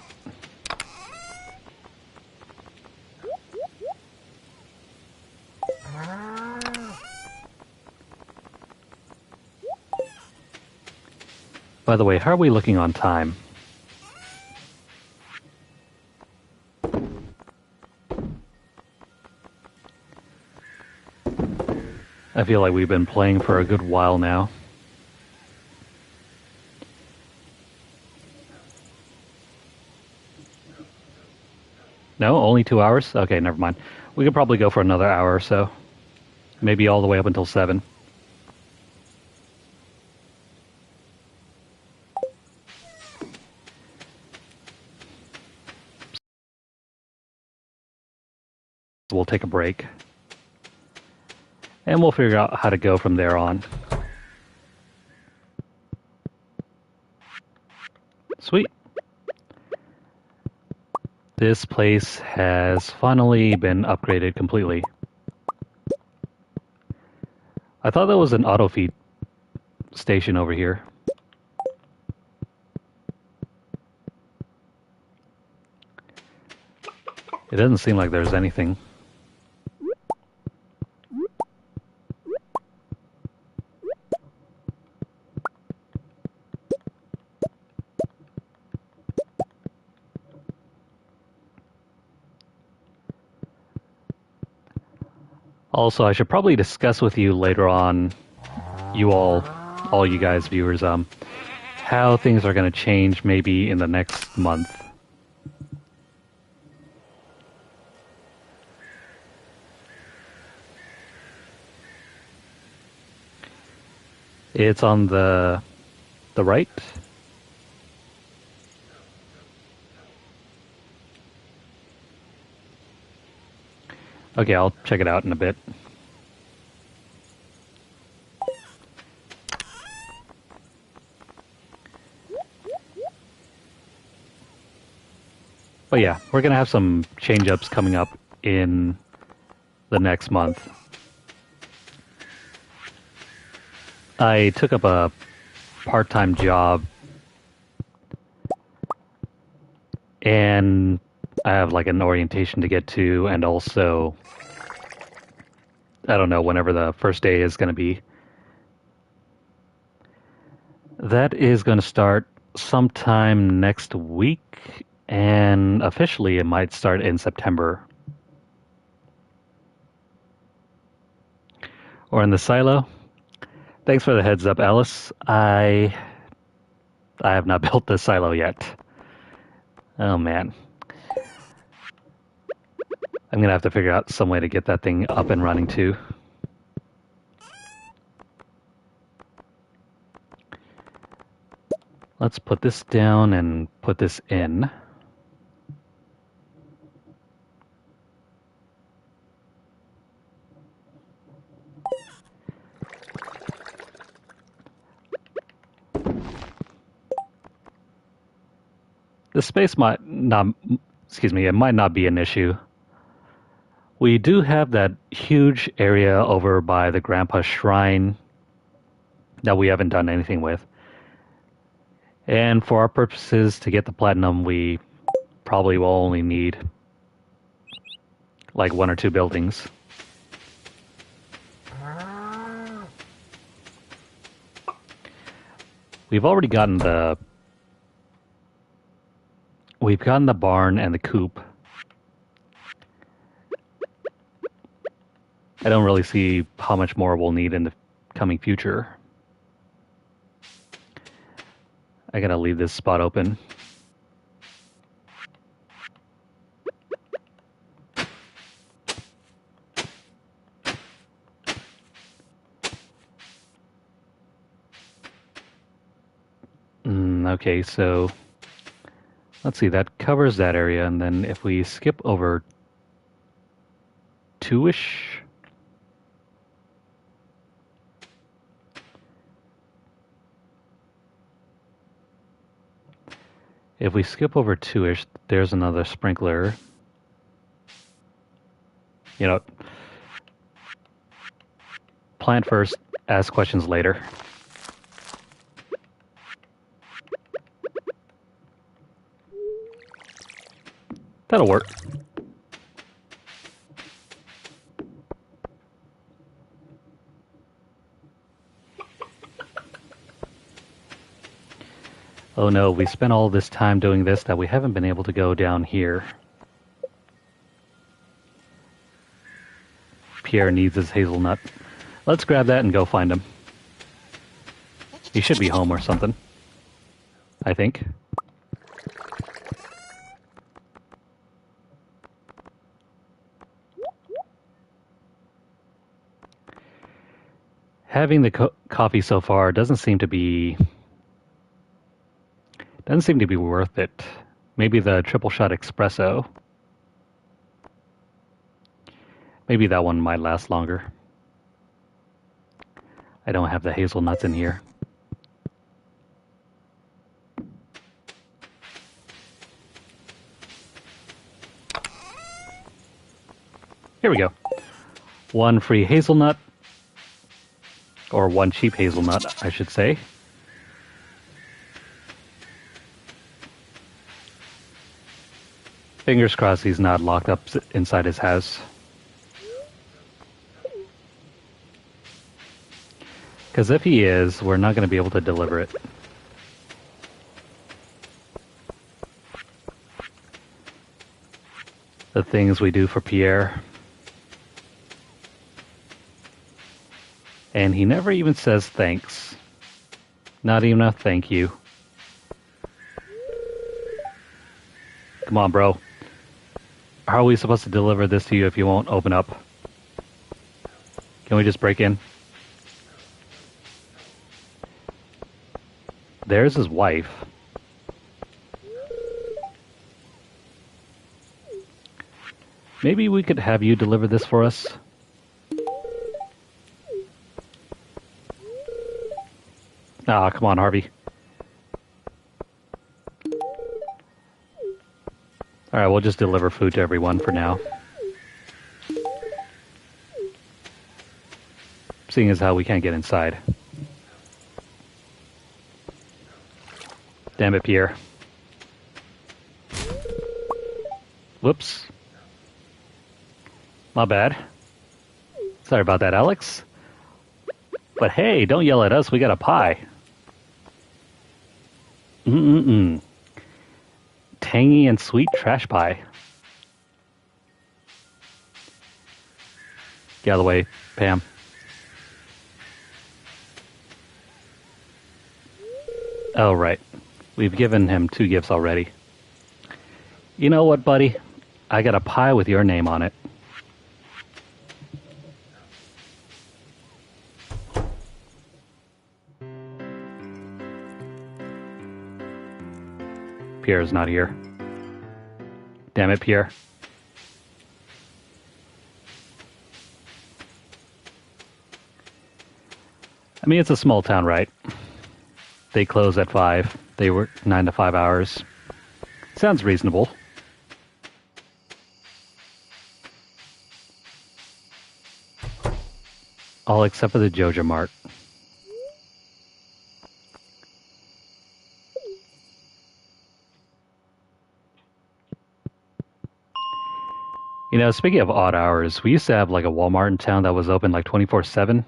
By the way, how are we looking on time? I feel like we've been playing for a good while now. No, only 2 hours? Okay, never mind. We could probably go for another hour or so. Maybe all the way up until 7. We'll take a break. And we'll figure out how to go from there on. Sweet. This place has finally been upgraded completely. I thought that was an auto feed station over here. It doesn't seem like there's anything. Also, I should probably discuss with you later on, all you guys viewers, how things are going to change maybe in the next month. It's on the right. Okay, I'll check it out in a bit. But yeah, we're going to have some change-ups coming up in the next month. I took up a part-time job, and I have like an orientation to get to, and also, I don't know, whenever the first day is going to be. That is going to start sometime next week, and officially it might start in September. Or in the silo. Thanks for the heads up, Alice. I have not built the silo yet. Oh man. I'm going to have to figure out some way to get that thing up and running too. Let's put this down and put this in. The space might not, it might not be an issue. We do have that huge area over by the Grandpa Shrine that we haven't done anything with. And for our purposes, to get the platinum, we probably will only need like 1 or 2 buildings. We've already gotten We've gotten the barn and the coop. I don't really see how much more we'll need in the coming future. I gotta leave this spot open. Okay, so let's see, that covers that area, and then if we skip over 2-ish, if we skip over 2-ish, there's another sprinkler. You know, plant first, ask questions later. That'll work. Oh no, we spent all this time doing this that we haven't been able to go down here. Pierre needs his hazelnut. Let's grab that and go find him. He should be home or something, I think. Having the coffee so far doesn't seem to be worth it. Maybe the triple shot espresso. Maybe that one might last longer. I don't have the hazelnuts in here. Here we go. 1 free hazelnut. Or 1 cheap hazelnut, I should say. Fingers crossed he's not locked up inside his house. Because if he is, we're not going to be able to deliver it. The things we do for Pierre. And he never even says thanks. Not even a thank you. Come on, bro. How are we supposed to deliver this to you if you won't open up? Can we just break in? There's his wife. Maybe we could have you deliver this for us? Ah, come on, Harvey. Alright, we'll just deliver food to everyone for now. Seeing as how we can't get inside. Damn it, Pierre. Whoops. My bad. Sorry about that, Alex. But hey, don't yell at us, we got a pie. Tangy and sweet trash pie. Get out of the way, Pam. Oh, right. We've given him 2 gifts already. You know what, buddy? I got a pie with your name on it. Pierre's not here. Damn it, Pierre. I mean, it's a small town, right? They close at 5. They work 9 to 5 hours. Sounds reasonable. All except for the Joja Mart. You know, speaking of odd hours, we used to have like a Walmart in town that was open like 24/7.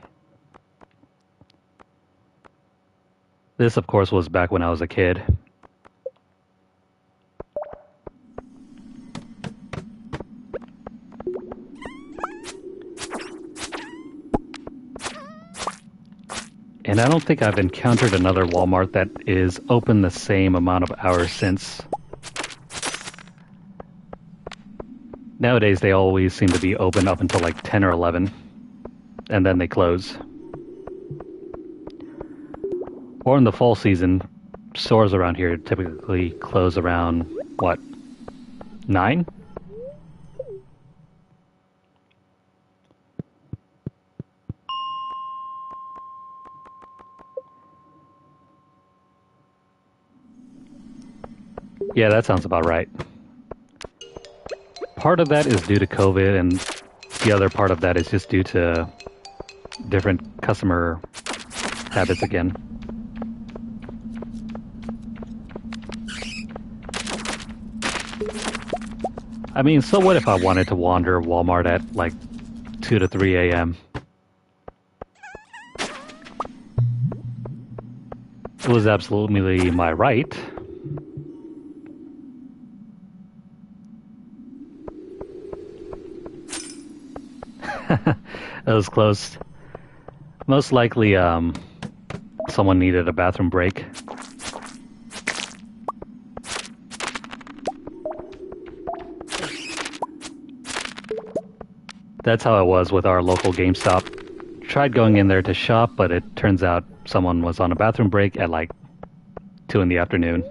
This, of course, was back when I was a kid. And I don't think I've encountered another Walmart that is open the same amount of hours since. Nowadays, they always seem to be open up until like 10 or 11, and then they close. Or in the fall season, stores around here typically close around, what, 9? Yeah, that sounds about right. Part of that is due to COVID, and the other part of that is just due to different customer habits again. I mean, so what if I wanted to wander Walmart at like 2 to 3 a.m.? It was absolutely my right. That was close. Most likely, someone needed a bathroom break. That's how it was with our local GameStop. Tried going in there to shop, but it turns out someone was on a bathroom break at like 2 in the afternoon.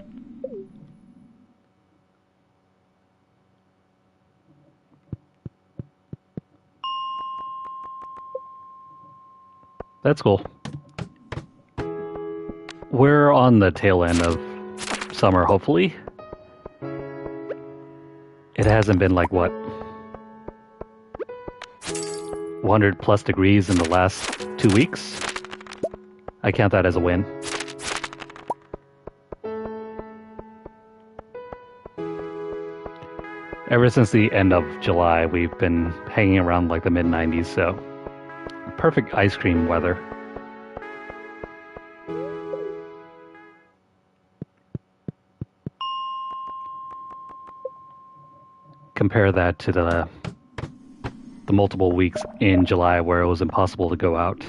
That's cool. We're on the tail end of summer, hopefully. It hasn't been like, what, 100 plus degrees in the last 2 weeks? I count that as a win. Ever since the end of July, we've been hanging around like the mid-90s, so perfect ice cream weather. Compare that to the multiple weeks in July where it was impossible to go out.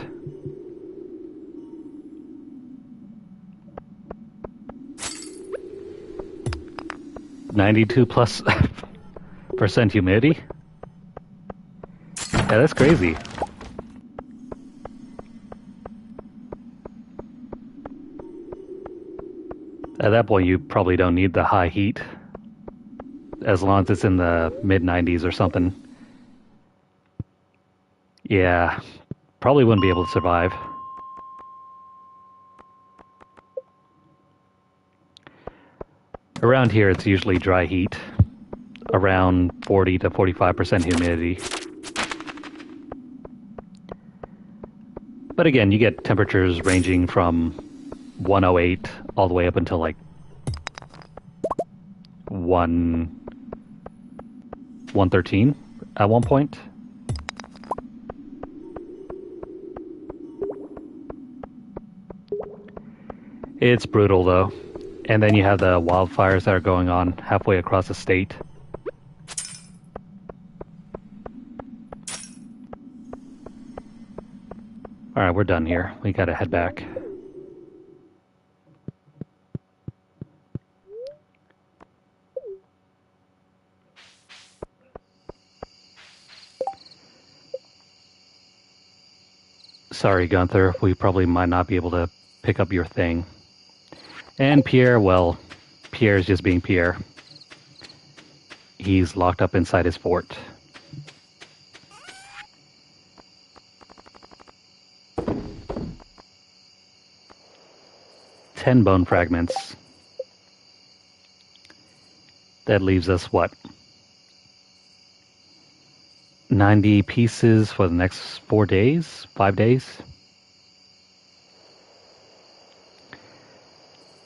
+92% humidity? Yeah, that's crazy. At that point, you probably don't need the high heat, as long as it's in the mid-90s or something. Yeah, probably wouldn't be able to survive. Around here, it's usually dry heat, around 40 to 45% humidity. But again, you get temperatures ranging from 108 all the way up until like 113 at one point. It's brutal though. And then you have the wildfires that are going on halfway across the state. Alright, we're done here. We gotta head back. Sorry, Gunther, we probably might not be able to pick up your thing. And Pierre, well, Pierre's just being Pierre. He's locked up inside his fort. Ten bone fragments. That leaves us what? 90 pieces for the next 4 days? 5 days?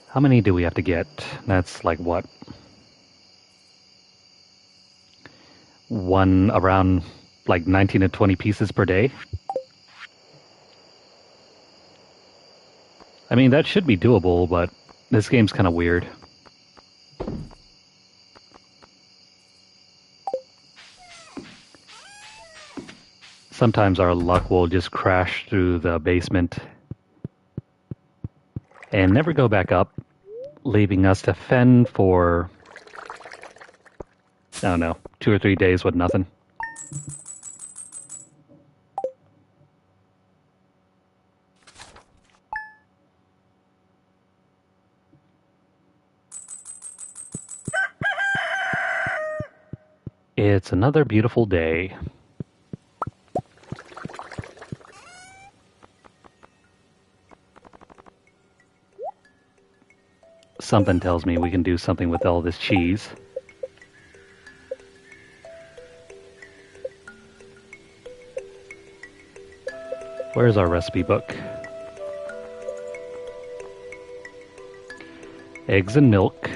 How many do we have to get? That's like what? One around like 19 to 20 pieces per day? I mean, that should be doable, but this game's kind of weird. Sometimes our luck will just crash through the basement and never go back up, leaving us to fend for, I don't know, 2 or 3 days with nothing. It's another beautiful day. Something tells me we can do something with all this cheese. Where's our recipe book? Eggs and milk.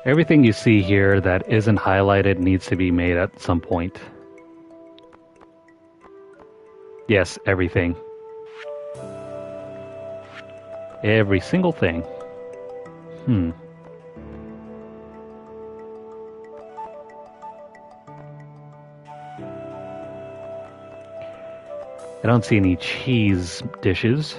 Everything you see here that isn't highlighted needs to be made at some point. Yes, everything. Every single thing. I don't see any cheese dishes.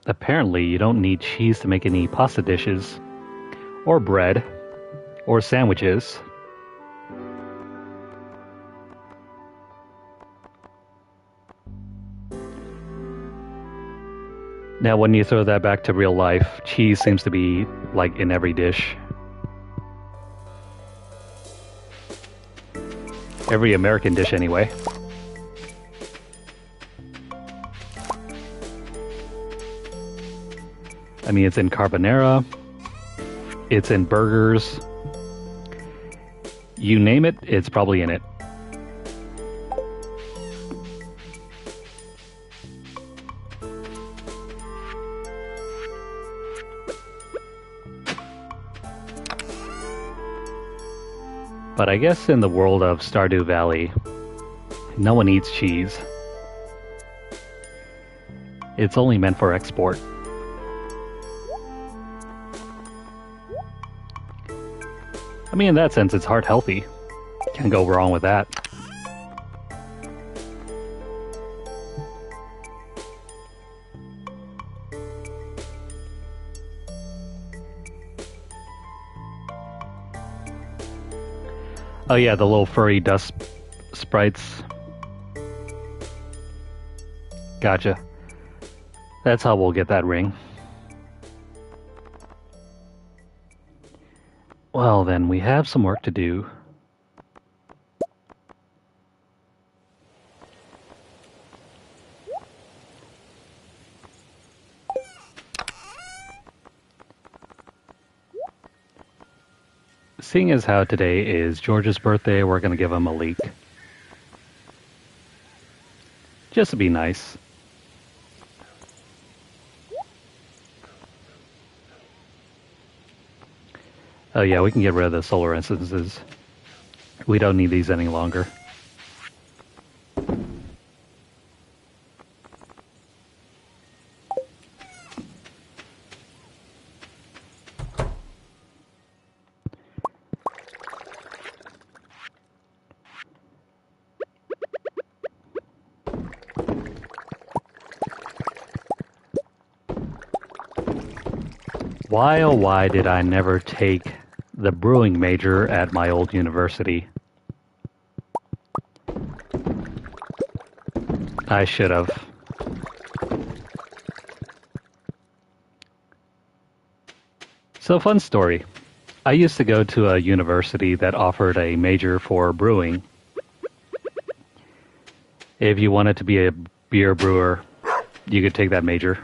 Apparently, you don't need cheese to make any pasta dishes, or bread, or sandwiches. Now, when you throw that back to real life, cheese seems to be, like, in every dish. Every American dish, anyway. I mean, it's in carbonara, it's in burgers, you name it, it's probably in it. But I guess in the world of Stardew Valley, no one eats cheese. It's only meant for export. I mean, in that sense, it's heart healthy. Can't go wrong with that. Oh yeah, the little furry dust sprites. Gotcha. That's how we'll get that ring. Well then, we have some work to do. Seeing as how today is George's birthday, we're going to give him a leek. Just to be nice. Oh yeah, we can get rid of the solar instances. We don't need these any longer. Why oh why did I never take the brewing major at my old university? I should have. So, fun story. I used to go to a university that offered a major for brewing. If you wanted to be a beer brewer, you could take that major.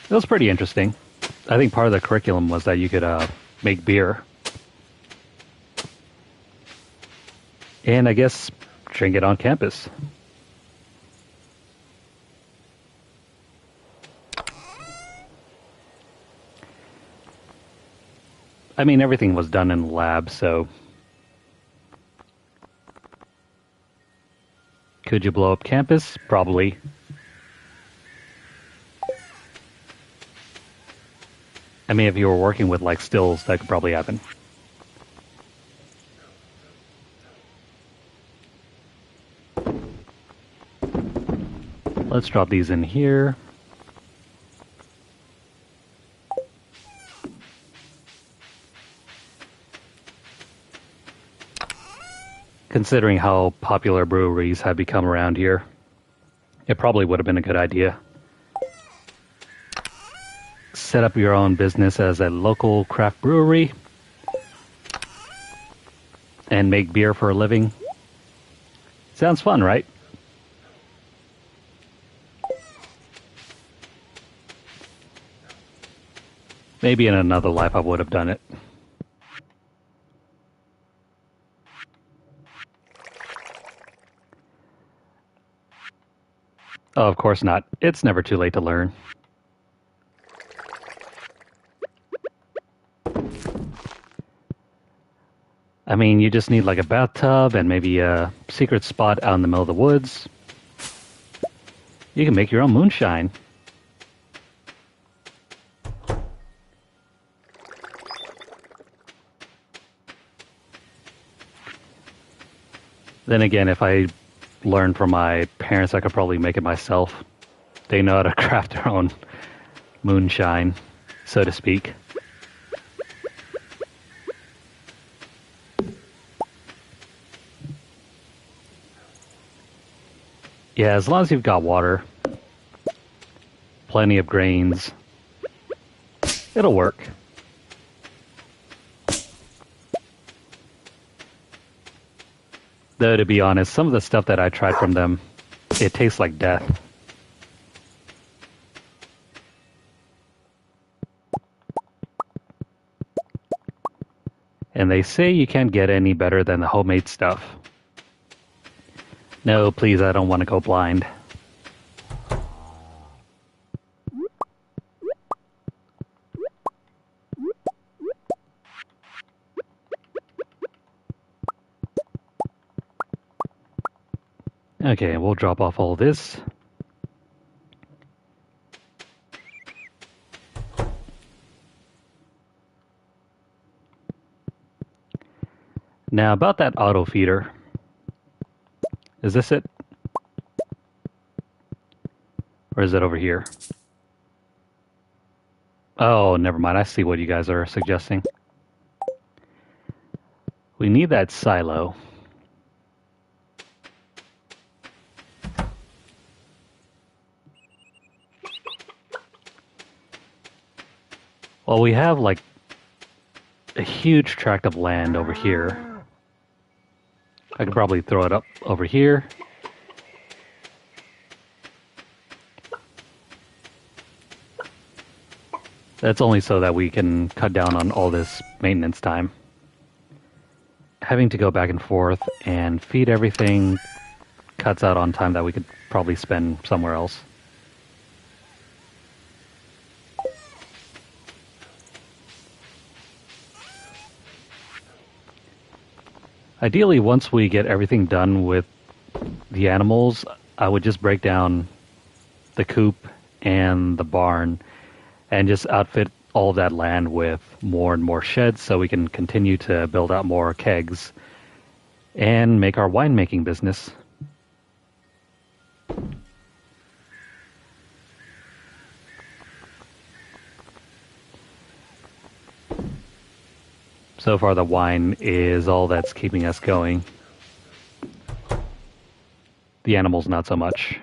It was pretty interesting. I think part of the curriculum was that you could make beer. And I guess drink it on campus. I mean, everything was done in the lab, so... Could you blow up campus? Probably. I mean, if you were working with, like, stills, that could probably happen. Let's drop these in here. Considering how popular breweries have become around here, it probably would have been a good idea. Set up your own business as a local craft brewery and make beer for a living. Sounds fun, right? Maybe in another life I would have done it. Oh, of course not. It's never too late to learn. I mean, you just need like a bathtub and maybe a secret spot out in the middle of the woods. You can make your own moonshine. Then again, if I learned from my parents, I could probably make it myself. They know how to craft their own moonshine, so to speak. Yeah, as long as you've got water, plenty of grains, it'll work. Though, to be honest, some of the stuff that I tried from them, it tastes like death. And they say you can't get any better than the homemade stuff. No, please, I don't want to go blind. Okay, we'll drop off all this. Now, about that auto feeder. Is this it? Or is it over here? Oh, never mind. I see what you guys are suggesting. We need that silo. Well, we have like a huge tract of land over here. I could probably throw it up over here. That's only so that we can cut down on all this maintenance time. Having to go back and forth and feed everything cuts out on time that we could probably spend somewhere else. Ideally, once we get everything done with the animals, I would just break down the coop and the barn and just outfit all of that land with more and more sheds so we can continue to build out more kegs and make our winemaking business. So far, the wine is all that's keeping us going. The animals, not so much.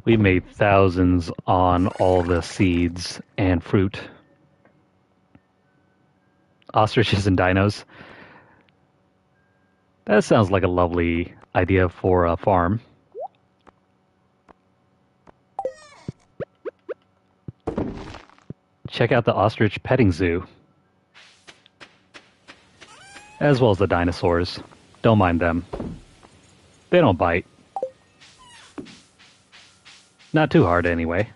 We made thousands on all the seeds and fruit. Ostriches and dinos. That sounds like a lovely idea for a farm. Check out the ostrich petting zoo. As well as the dinosaurs. Don't mind them. They don't bite. Not too hard, anyway.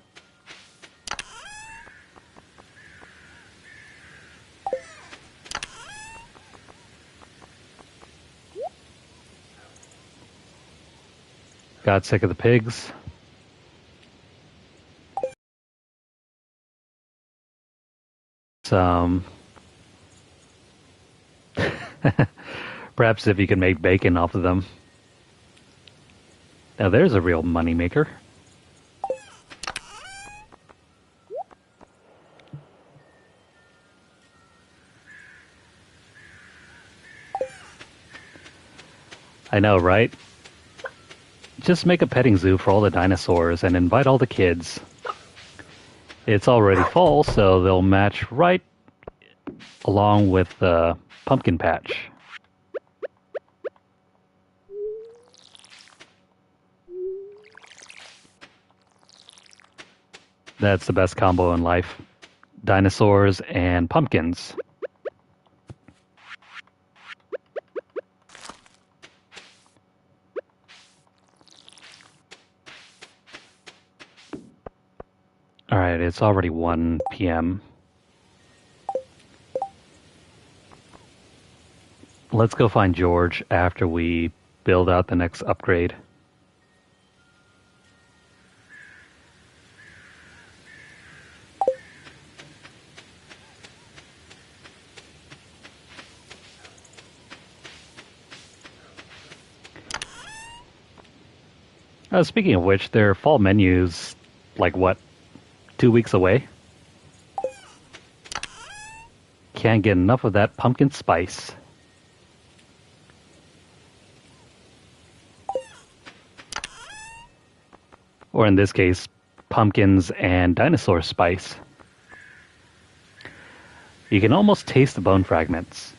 Got sick of the pigs. Perhaps if you can make bacon off of them. Now there's a real moneymaker. I know, right? Just make a petting zoo for all the dinosaurs and invite all the kids. It's already fall, so they'll match right along with the pumpkin patch. That's the best combo in life. Dinosaurs and pumpkins. Alright, it's already 1 p.m. Let's go find George after we build out the next upgrade. Speaking of which, their fall menu's like what, 2 weeks away? Can't get enough of that pumpkin spice. Or in this case, pumpkins and dinosaur spice. You can almost taste the bone fragments.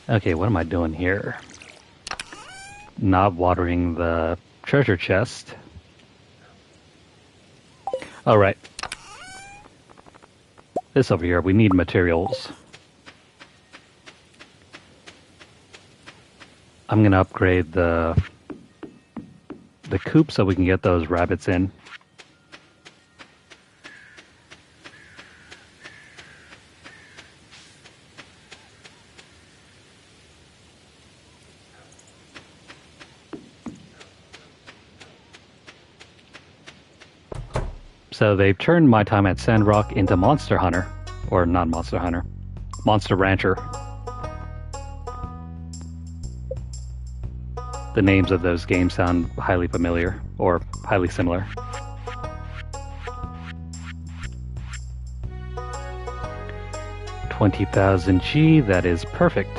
Okay, what am I doing here? Not watering the treasure chest. All right. This over here, we need materials. I'm gonna upgrade the coop so we can get those rabbits in. So they've turned my time at Sandrock into Monster Hunter. Or not Monster Hunter. Monster Rancher. The names of those games sound highly familiar, or highly similar. $20,000 G, that is perfect.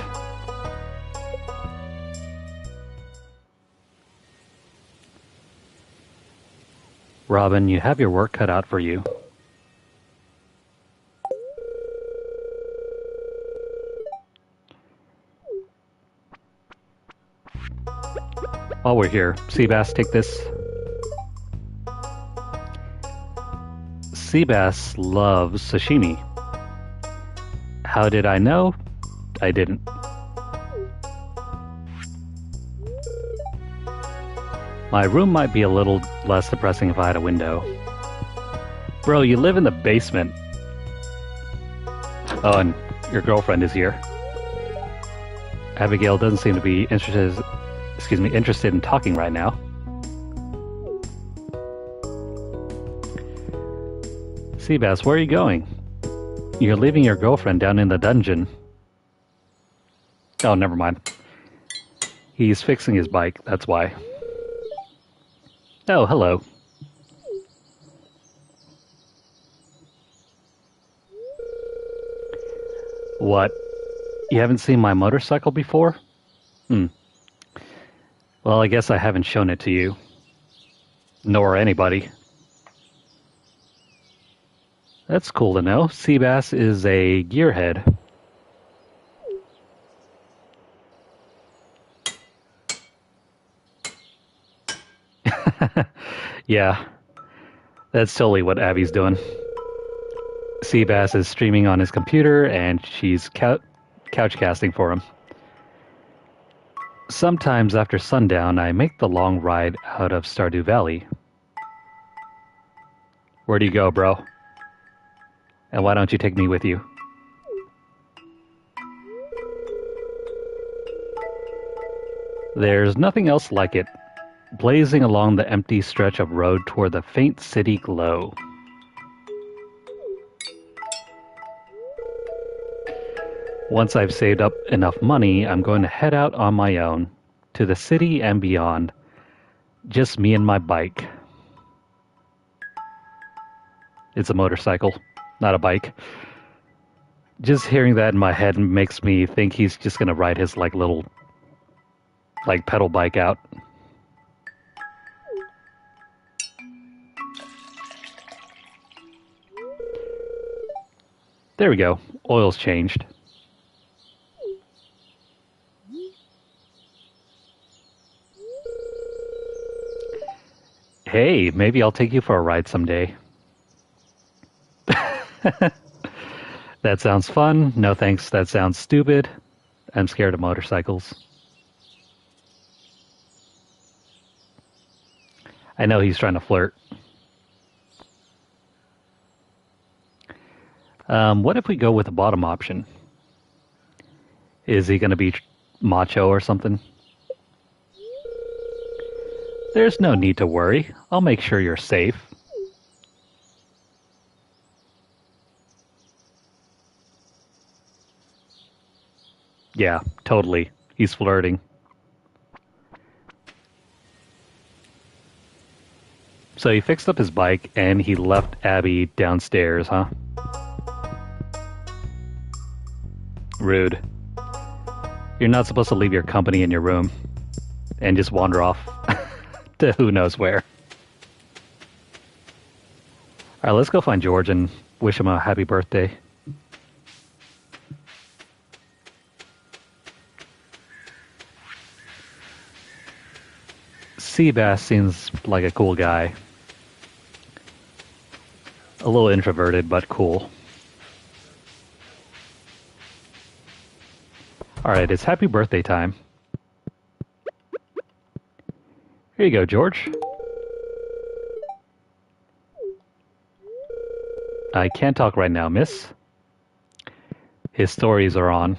Robin, you have your work cut out for you. While we're here, Seabass, take this. Seabass loves sashimi. How did I know? I didn't. My room might be a little less depressing if I had a window. Bro, you live in the basement. Oh, and your girlfriend is here. Abigail doesn't seem to be interested in talking right now. Seabass, where are you going? You're leaving your girlfriend down in the dungeon. Oh, never mind. He's fixing his bike, that's why. Oh, hello. What? You haven't seen my motorcycle before? Well, I guess I haven't shown it to you. Nor anybody. That's cool to know. Seabass is a gearhead. Yeah, that's totally what Abby's doing. Seabass is streaming on his computer, and she's couch casting for him. Sometimes after sundown, I make the long ride out of Stardew Valley. Where do you go, bro? And why don't you take me with you? There's nothing else like it. Blazing along the empty stretch of road toward the faint city glow. Once I've saved up enough money, I'm going to head out on my own, to the city and beyond. Just me and my bike. It's a motorcycle, not a bike. Just hearing that in my head makes me think he's just gonna ride his little pedal bike out. There we go. Oil's changed. Hey, maybe I'll take you for a ride someday. That sounds fun. No thanks, that sounds stupid. I'm scared of motorcycles. I know he's trying to flirt. What if we go with the bottom option? Is he going to be macho or something? There's no need to worry. I'll make sure you're safe. Yeah, totally. He's flirting. So he fixed up his bike and he left Abby downstairs, huh? Rude. You're not supposed to leave your company in your room and just wander off to who knows where. Alright, let's go find George and wish him a happy birthday. Seabass seems like a cool guy. A little introverted, but cool. Alright, it's happy birthday time. Here you go, George. I can't talk right now, miss. His stories are on.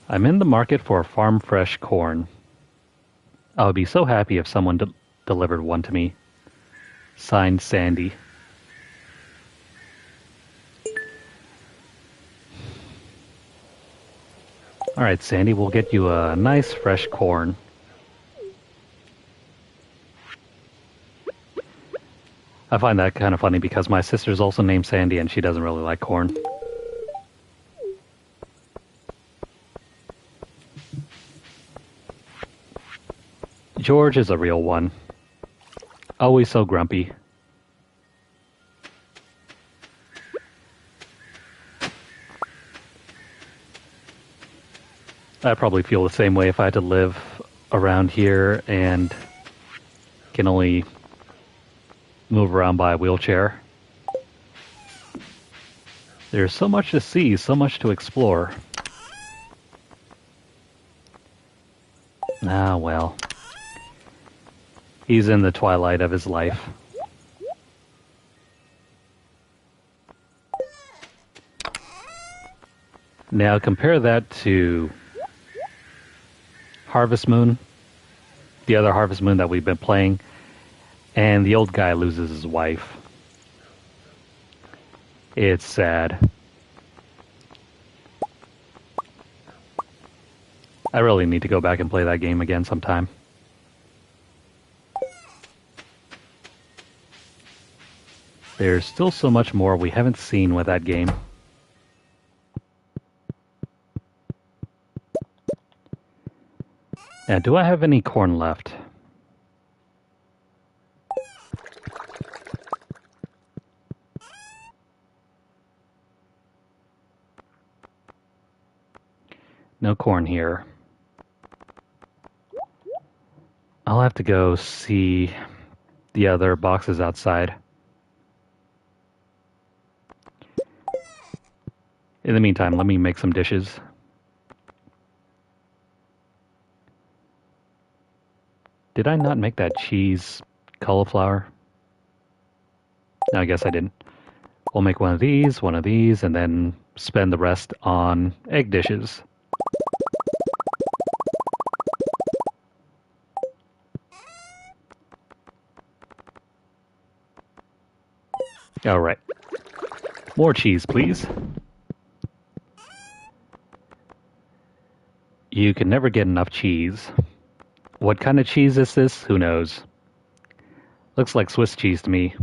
I'm in the market for farm fresh corn. I would be so happy if someone delivered one to me. Signed, Sandy. Alright, Sandy, we'll get you a nice fresh corn. I find that kind of funny because my sister's also named Sandy and she doesn't really like corn. George is a real one. Always so grumpy. I'd probably feel the same way if I had to live around here and can only move around by a wheelchair. There's so much to see, so much to explore. Ah, well. He's in the twilight of his life. Now compare that to Harvest Moon, the other Harvest Moon that we've been playing, and the old guy loses his wife. It's sad. I really need to go back and play that game again sometime. There's still so much more we haven't seen with that game. Now, do I have any corn left? No corn here. I'll have to go see the other boxes outside. In the meantime, let me make some dishes. Did I not make that cheese cauliflower? No, I guess I didn't. We'll make one of these, and then spend the rest on egg dishes. All right. More cheese, please. You can never get enough cheese. What kind of cheese is this? Who knows? Looks like Swiss cheese to me.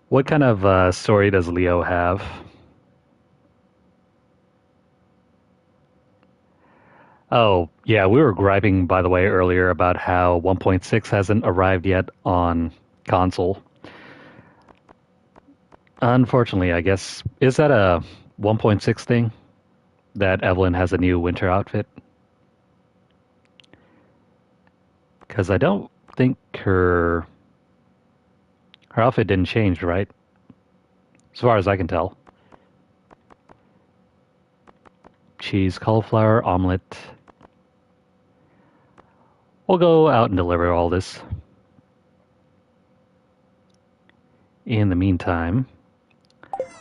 What kind of story does Leo have? Oh, yeah, we were griping, by the way, earlier about how 1.6 hasn't arrived yet on console. Unfortunately, I guess, is that a 1.6 thing? That Evelyn has a new winter outfit? Because I don't think her outfit didn't change, right? As far as I can tell. Cheese, cauliflower, omelet. We'll go out and deliver all this. In the meantime,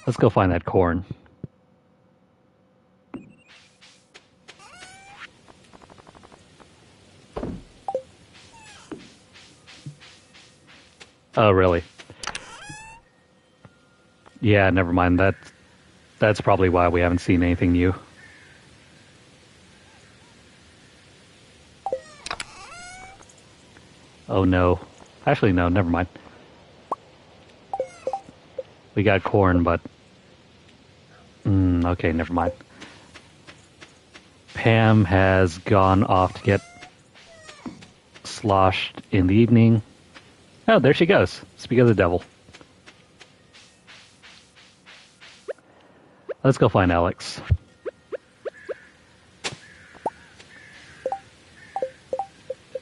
let's go find that corn. Oh, really? Yeah, never mind. That's probably why we haven't seen anything new. Oh no. Actually, no, never mind. We got corn, but... okay, never mind. Pam has gone off to get sloshed in the evening. Oh, there she goes. Speak of the devil. Let's go find Alex.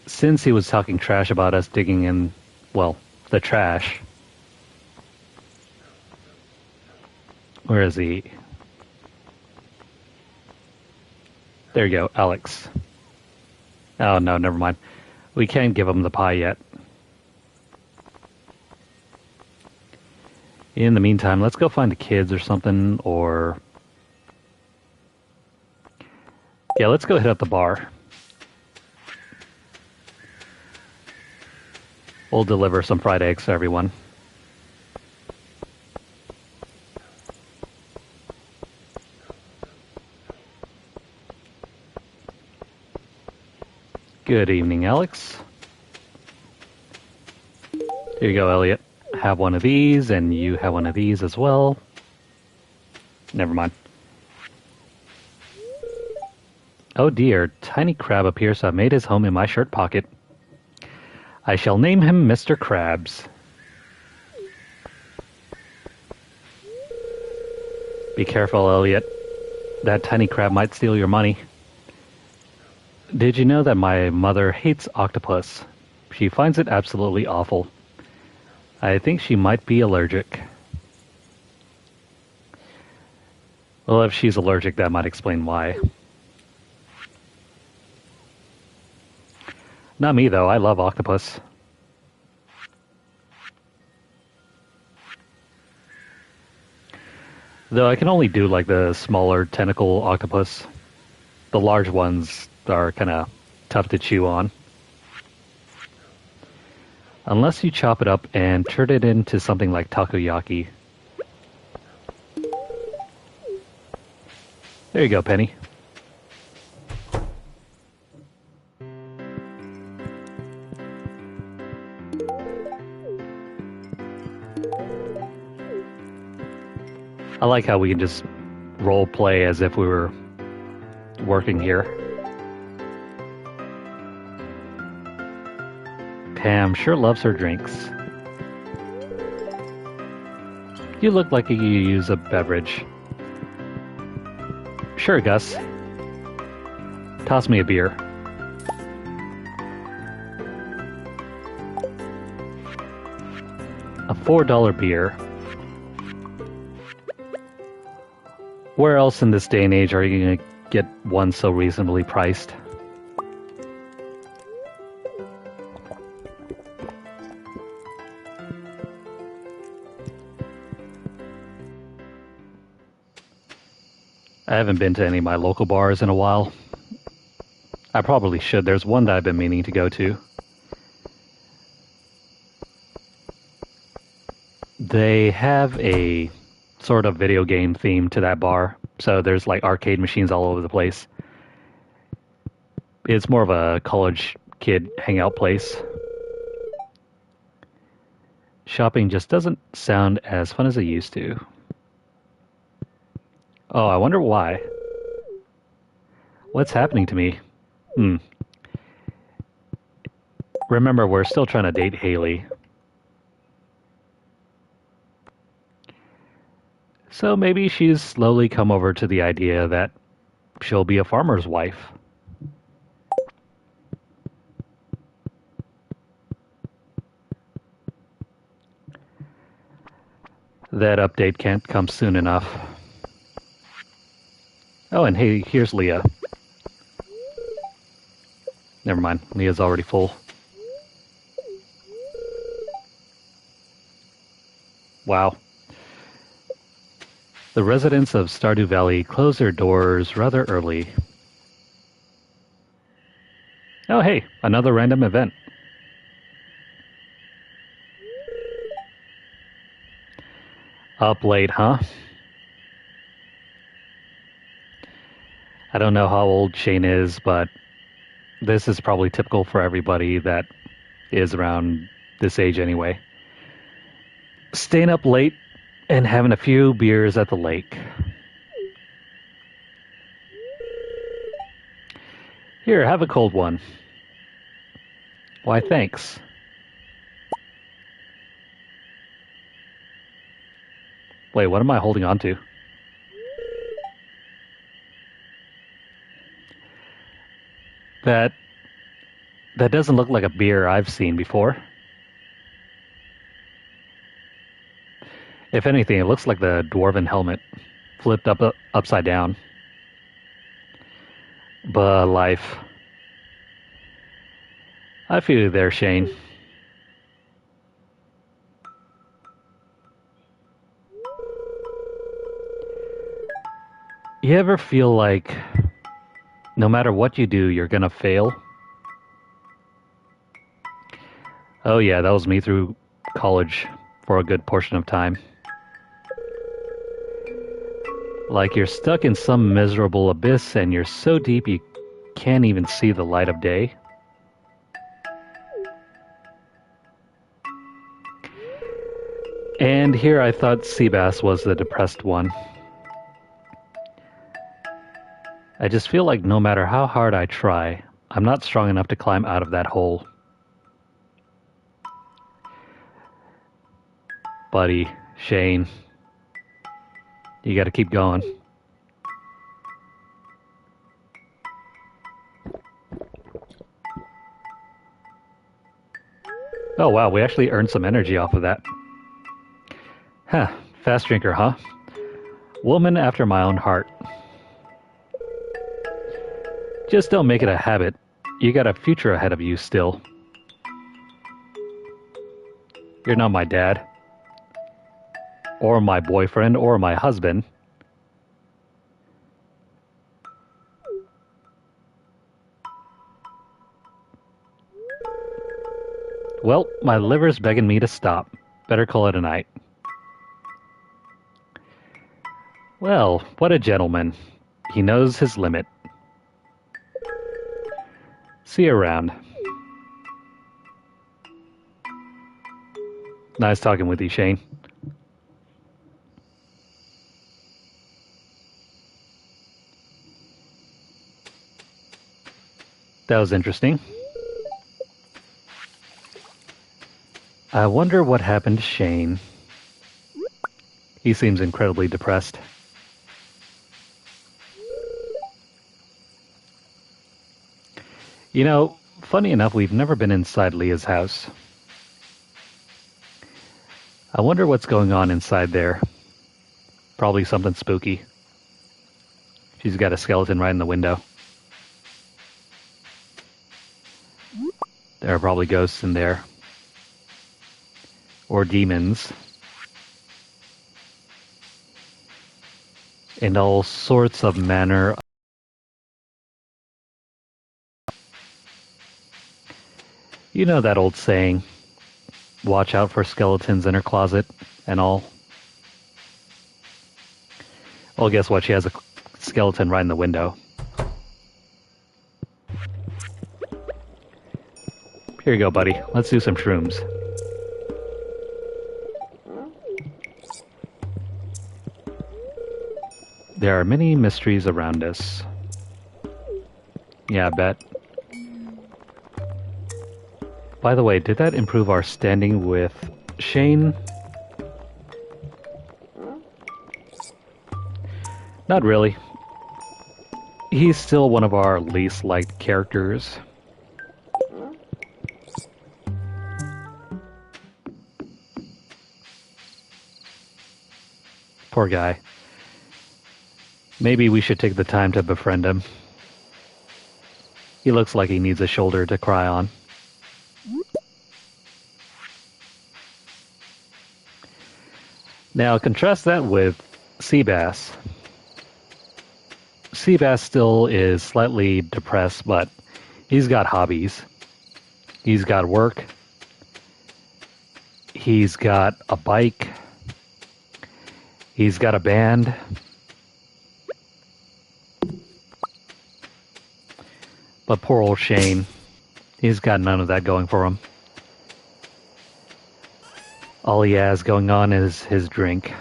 Since he was talking trash about us digging in, well, the trash. Where is he? There you go, Alex. Oh, no, never mind. We can't give him the pie yet. In the meantime, let's go find the kids or something, or Yeah, let's go hit up the bar. We'll deliver some fried eggs to everyone. Good evening, Alex. Here you go, Elliot. Have one of these, and you have one of these as well. Never mind. Oh dear, tiny crab appears to have made his home in my shirt pocket. I shall name him Mr. Krabs. Be careful, Elliot. That tiny crab might steal your money. Did you know that my mother hates octopus? She finds it absolutely awful. I think she might be allergic. Well, if she's allergic, that might explain why. Not me, though. I love octopus. Though I can only do, like, the smaller tentacle octopus. The large ones are kind of tough to chew on. Unless you chop it up and turn it into something like takoyaki. There you go, Penny. I like how we can just role play as if we were working here. Pam sure loves her drinks. You look like you use a beverage. Sure, Gus. Toss me a beer. A $4 beer. Where else in this day and age are you going to get one so reasonably priced? I haven't been to any of my local bars in a while. I probably should. There's one that I've been meaning to go to. They have a sort of video game theme to that bar. So there's like arcade machines all over the place. It's more of a college kid hangout place. Shopping just doesn't sound as fun as it used to. Oh, I wonder why. What's happening to me? Remember, we're still trying to date Haley. So maybe she's slowly come over to the idea that she'll be a farmer's wife. That update can't come soon enough. Oh, and hey, here's Leah. Never mind, Leah's already full. Wow. The residents of Stardew Valley close their doors rather early. Oh, hey, another random event. Up late, huh? I don't know how old Shane is, but this is probably typical for everybody that is around this age anyway. Staying up late and having a few beers at the lake. Here, have a cold one. Why, thanks. Wait, what am I holding on to? That doesn't look like a beer I've seen before. If anything, it looks like the dwarven helmet flipped upside down. But life. I feel you there, Shane. You ever feel like no matter what you do, you're gonna fail. Oh yeah, that was me through college for a good portion of time. Like you're stuck in some miserable abyss and you're so deep you can't even see the light of day. And here I thought Seabass was the depressed one. I just feel like no matter how hard I try, I'm not strong enough to climb out of that hole. Buddy, Shane, you gotta keep going. Oh wow, we actually earned some energy off of that. Huh, fast drinker, huh? Woman after my own heart. Just don't make it a habit. You got a future ahead of you still. You're not my dad. Or my boyfriend, or my husband. Well, my liver's begging me to stop. Better call it a night. Well, what a gentleman. He knows his limit. See you around. Nice talking with you, Shane. That was interesting. I wonder what happened to Shane. He seems incredibly depressed. You know, funny enough, we've never been inside Leah's house. I wonder what's going on inside there. Probably something spooky. She's got a skeleton right in the window. There are probably ghosts in there. Or demons. In all sorts of manner. You know that old saying, watch out for skeletons in her closet and all. Well, guess what? She has a skeleton right in the window. Here you go, buddy. Let's do some shrooms. There are many mysteries around us. Yeah, I bet. By the way, did that improve our standing with Shane? Not really. He's still one of our least liked characters. Poor guy. Maybe we should take the time to befriend him. He looks like he needs a shoulder to cry on. Now contrast that with Seabass. Seabass still is slightly depressed, but he's got hobbies. He's got work. He's got a bike. He's got a band. But poor old Shane, he's got none of that going for him. All he has going on is his drink.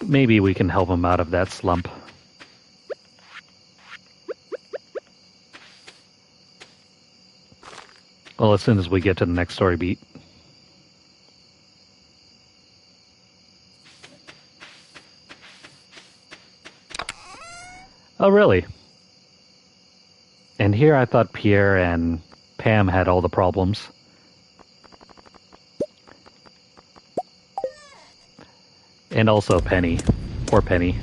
Maybe we can help him out of that slump. Well, as soon as we get to the next story beat. Oh, really? And here I thought Pierre and Pam had all the problems. And also Penny. Poor Penny.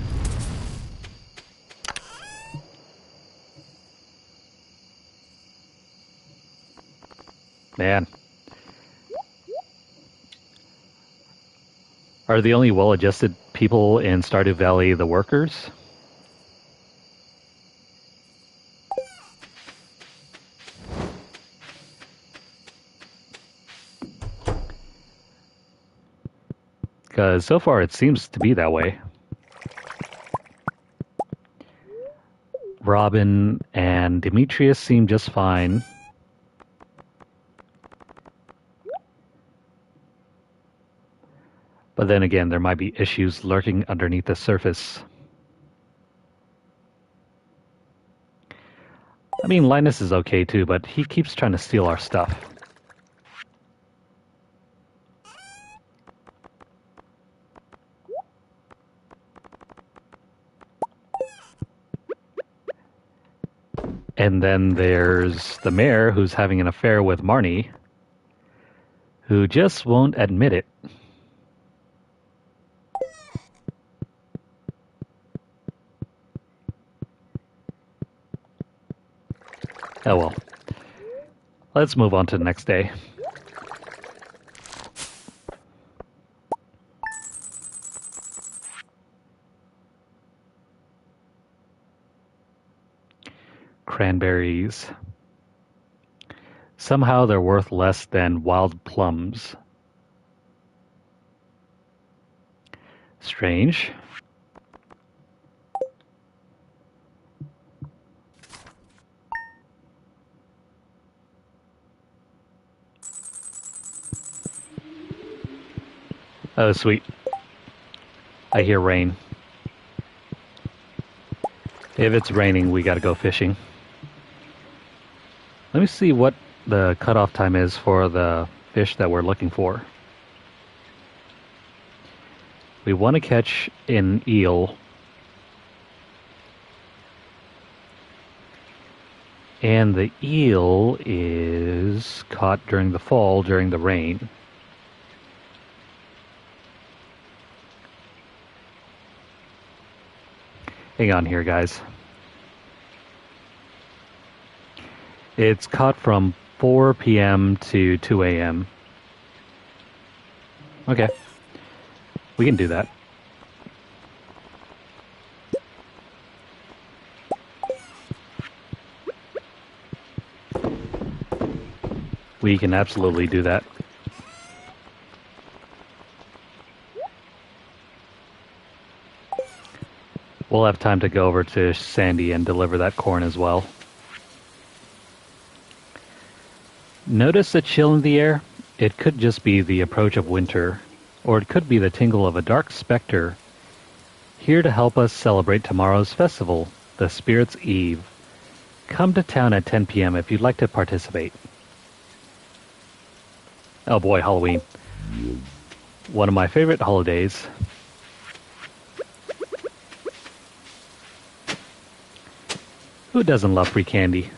Man. Are the only well-adjusted people in Stardew Valley the workers? Because so far it seems to be that way. Robin and Demetrius seem just fine. But then again, there might be issues lurking underneath the surface. I mean, Linus is okay too, but he keeps trying to steal our stuff. And then there's the mayor who's having an affair with Marnie, who just won't admit it. Oh well. Let's move on to the next day. Cranberries. Somehow they're worth less than wild plums. Strange. Oh, sweet. I hear rain. If it's raining, we gotta go fishing. Let me see what the cutoff time is for the fish that we're looking for. We want to catch an eel. And the eel is caught during the fall, during the rain. Hang on here, guys. It's caught from 4 p.m. to 2 a.m. Okay. We can do that. We can absolutely do that. We'll have time to go over to Sandy and deliver that corn as well. Notice the chill in the air? It could just be the approach of winter, or it could be the tingle of a dark specter, here to help us celebrate tomorrow's festival, the Spirit's Eve. Come to town at 10 p.m. if you'd like to participate. Oh boy, Halloween. One of my favorite holidays. Who doesn't love free candy?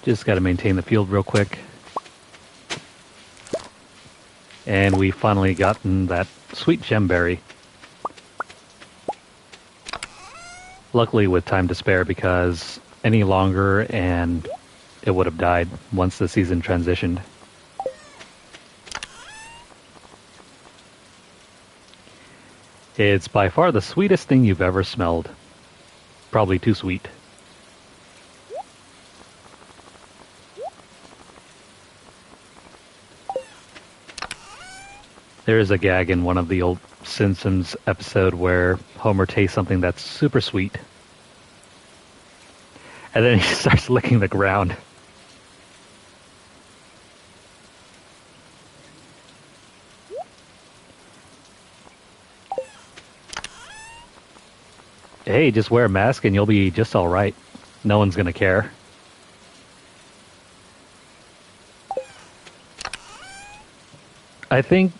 Just got to maintain the field real quick. And we finally gotten that sweet gemberry. Luckily with time to spare, because any longer and it would have died once the season transitioned. It's by far the sweetest thing you've ever smelled. Probably too sweet. There is a gag in one of the old Simpsons episode where Homer tastes something that's super sweet. And then he starts licking the ground. Hey, just wear a mask and you'll be just alright. No one's gonna care. I think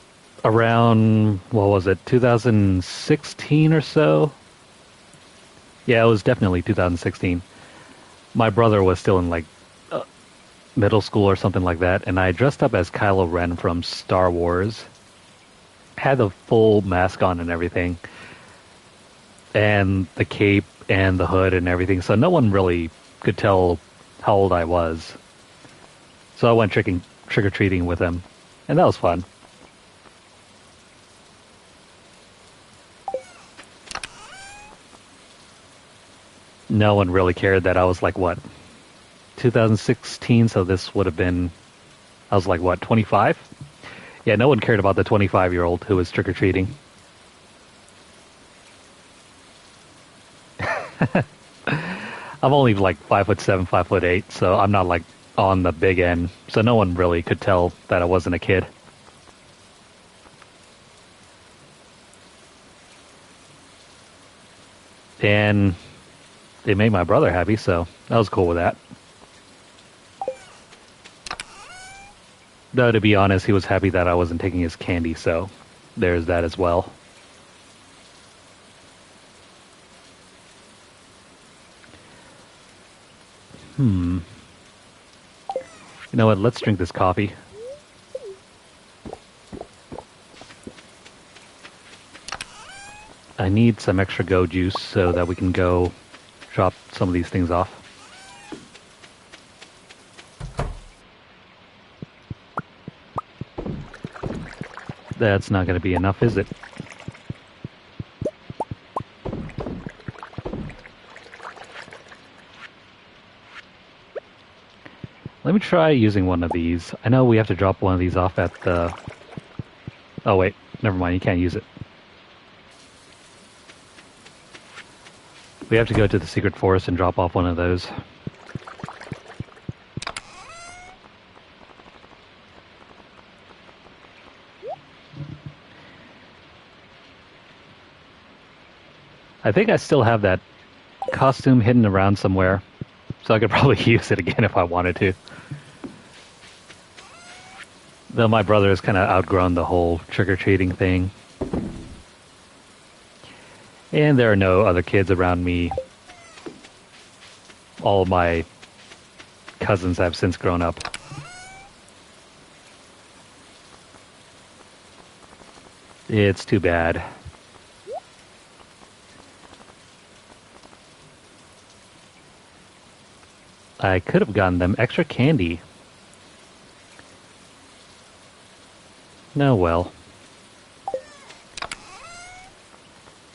around, what was it, 2016 or so? Yeah, it was definitely 2016. My brother was still in middle school or something like that, and I dressed up as Kylo Ren from Star Wars. Had the full mask on and everything. And the cape and the hood and everything, so no one really could tell how old I was. So I went trick-or-treating with him, and that was fun. No one really cared that I was like, what, 2016, so this would have been, I was like, what, 25? Yeah, no one cared about the 25-year-old who was trick-or-treating. I'm only like 5'7", 5'8", so I'm not like on the big end, so no one really could tell that I wasn't a kid. And it made my brother happy, so I was cool with that. Though, to be honest, he was happy that I wasn't taking his candy, so there's that as well. You know what? Let's drink this coffee. I need some extra go juice so that we can go drop some of these things off. That's not going to be enough, is it? Let me try using one of these. I know we have to drop one of these off at the... Oh wait, never mind, you can't use it. We have to go to the secret forest and drop off one of those. I think I still have that costume hidden around somewhere, so I could probably use it again if I wanted to. Though my brother has kind of outgrown the whole trick-or-treating thing. And there are no other kids around me. All of my cousins have since grown up. It's too bad. I could have gotten them extra candy. No, well.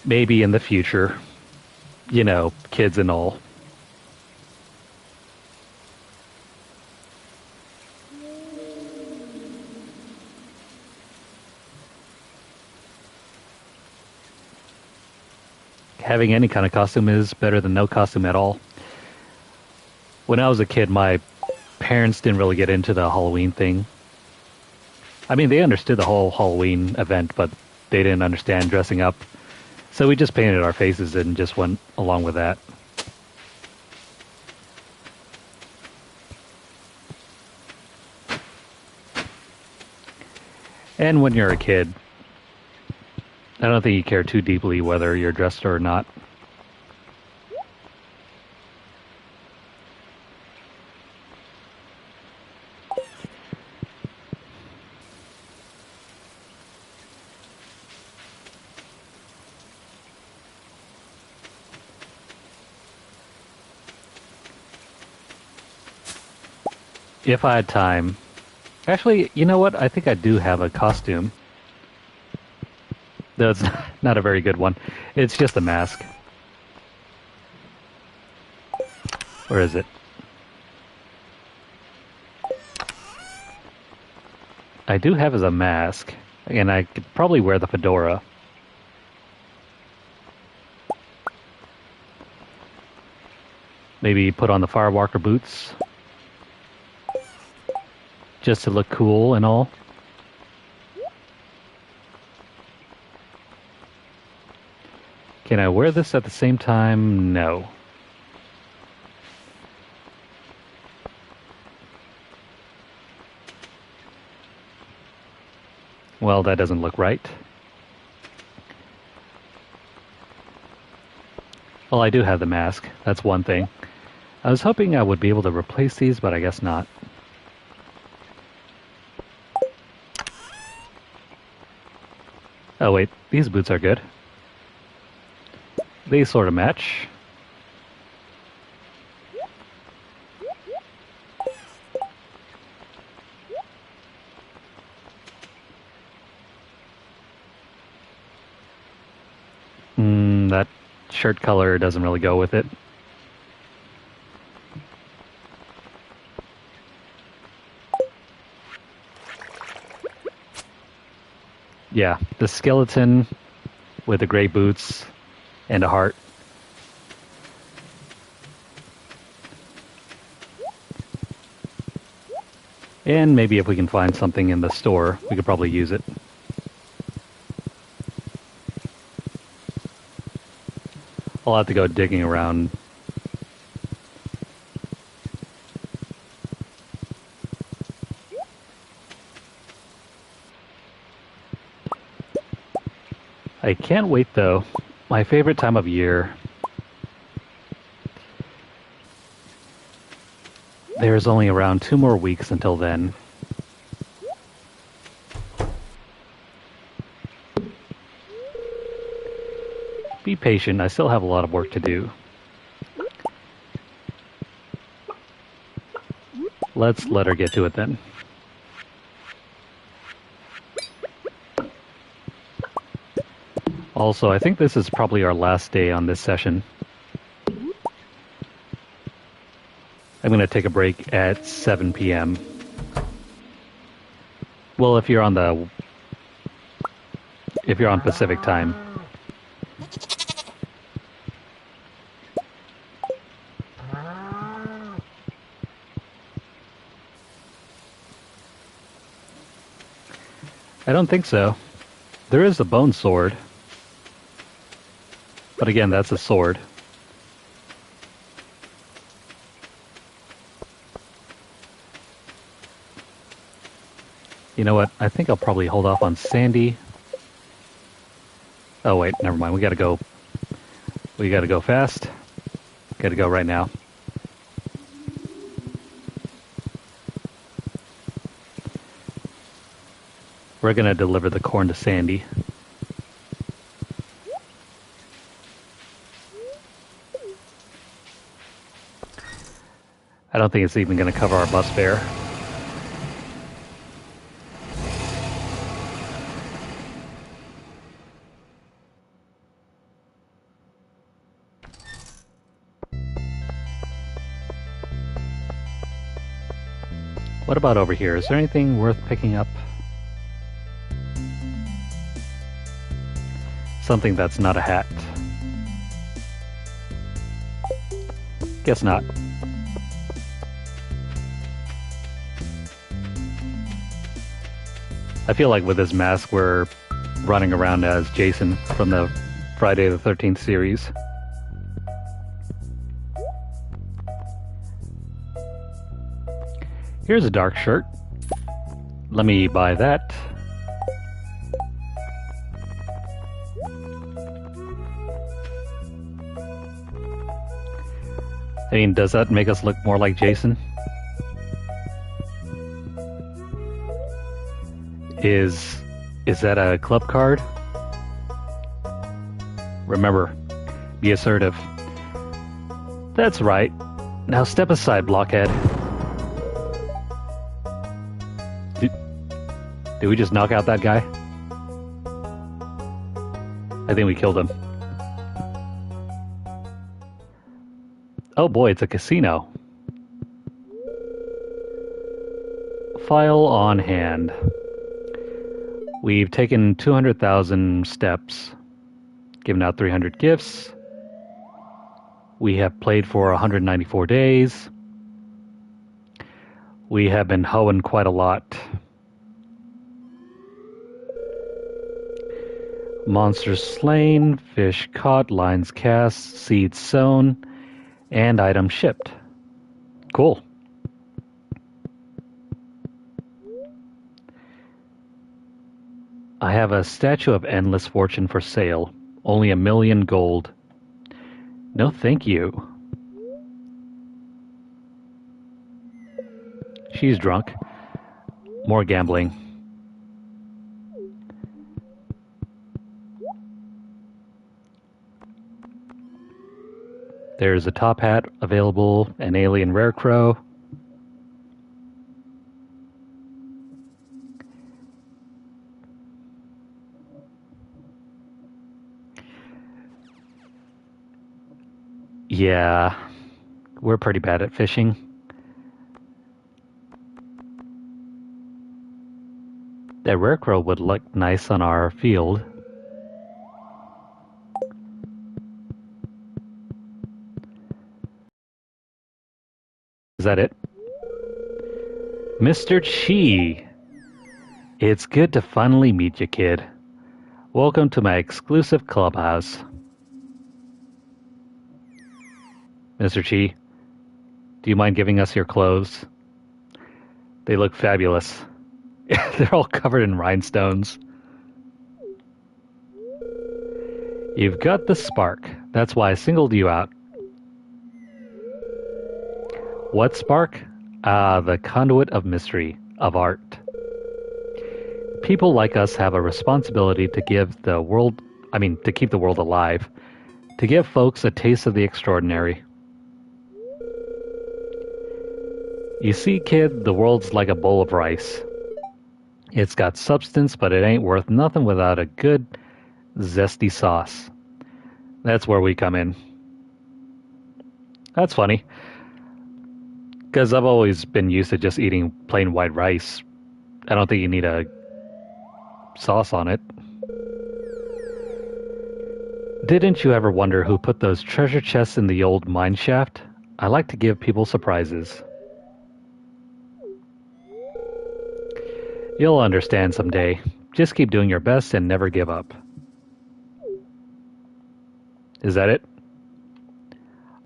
Maybe in the future. You know, kids and all. Having any kind of costume is better than no costume at all. When I was a kid, my parents didn't really get into the Halloween thing. I mean, they understood the whole Halloween event, but they didn't understand dressing up. So we just painted our faces and just went along with that. And when you're a kid, I don't think you care too deeply whether you're dressed or not. If I had time. Actually, you know what? I think I do have a costume. Though it's not a very good one. It's just a mask. Where is it? I do have as a mask. And I could probably wear the fedora. Maybe put on the firewalker boots. Just to look cool and all. Can I wear this at the same time? No. Well, that doesn't look right. Well, I do have the mask. That's one thing. I was hoping I would be able to replace these, but I guess not. Oh wait, these boots are good. They sort of match. shirt color doesn't really go with it. Yeah, the skeleton with the gray boots and a heart. And maybe if we can find something in the store, we could probably use it. I'll have to go digging around. I can't wait though. My favorite time of year. There's only around 2 more weeks until then. Be patient, I still have a lot of work to do. Let's let her get to it then. Also, I think this is probably our last day on this session. I'm going to take a break at 7 p.m. Well, if you're on Pacific time. I don't think so. There is a bone sword. But again, that's a sword. You know what? I think I'll probably hold off on Sandy. Oh wait, never mind. We gotta go. We gotta go fast. Gotta go right now. We're gonna deliver the corn to Sandy. I don't think it's even gonna cover our bus fare. What about over here? Is there anything worth picking up? Something that's not a hat. Guess not. I feel like with this mask we're running around as Jason from the Friday the 13th series. Here's a dark shirt. Let me buy that. I mean, does that make us look more like Jason? Is that a club card? Remember, be assertive. That's right. Now step aside, blockhead. Did we just knock out that guy? I think we killed him. Oh boy, it's a casino. File on hand. We've taken 200,000 steps, given out 300 gifts. We have played for 194 days. We have been hoeing quite a lot. Monsters slain, fish caught, lines cast, seeds sown, and items shipped. Cool. I have a statue of endless fortune for sale. Only 1 million gold. No thank you. She's drunk. More gambling. There's a top hat available, an alien rare crow. Yeah, we're pretty bad at fishing. That rare crow would look nice on our field. Is that it? Mr. Chi! It's good to finally meet you, kid. Welcome to my exclusive clubhouse. Mr. Chi, do you mind giving us your clothes? They look fabulous. They're all covered in rhinestones. You've got the spark. That's why I singled you out. What spark? The conduit of mystery, of art. People like us have a responsibility to keep the world alive, to give folks a taste of the extraordinary. You see, kid, the world's like a bowl of rice. It's got substance, but it ain't worth nothing without a good, zesty sauce. That's where we come in. That's funny, because I've always been used to just eating plain white rice. I don't think you need a sauce on it. Didn't you ever wonder who put those treasure chests in the old mine shaft? I like to give people surprises. You'll understand someday. Just keep doing your best and never give up. Is that it?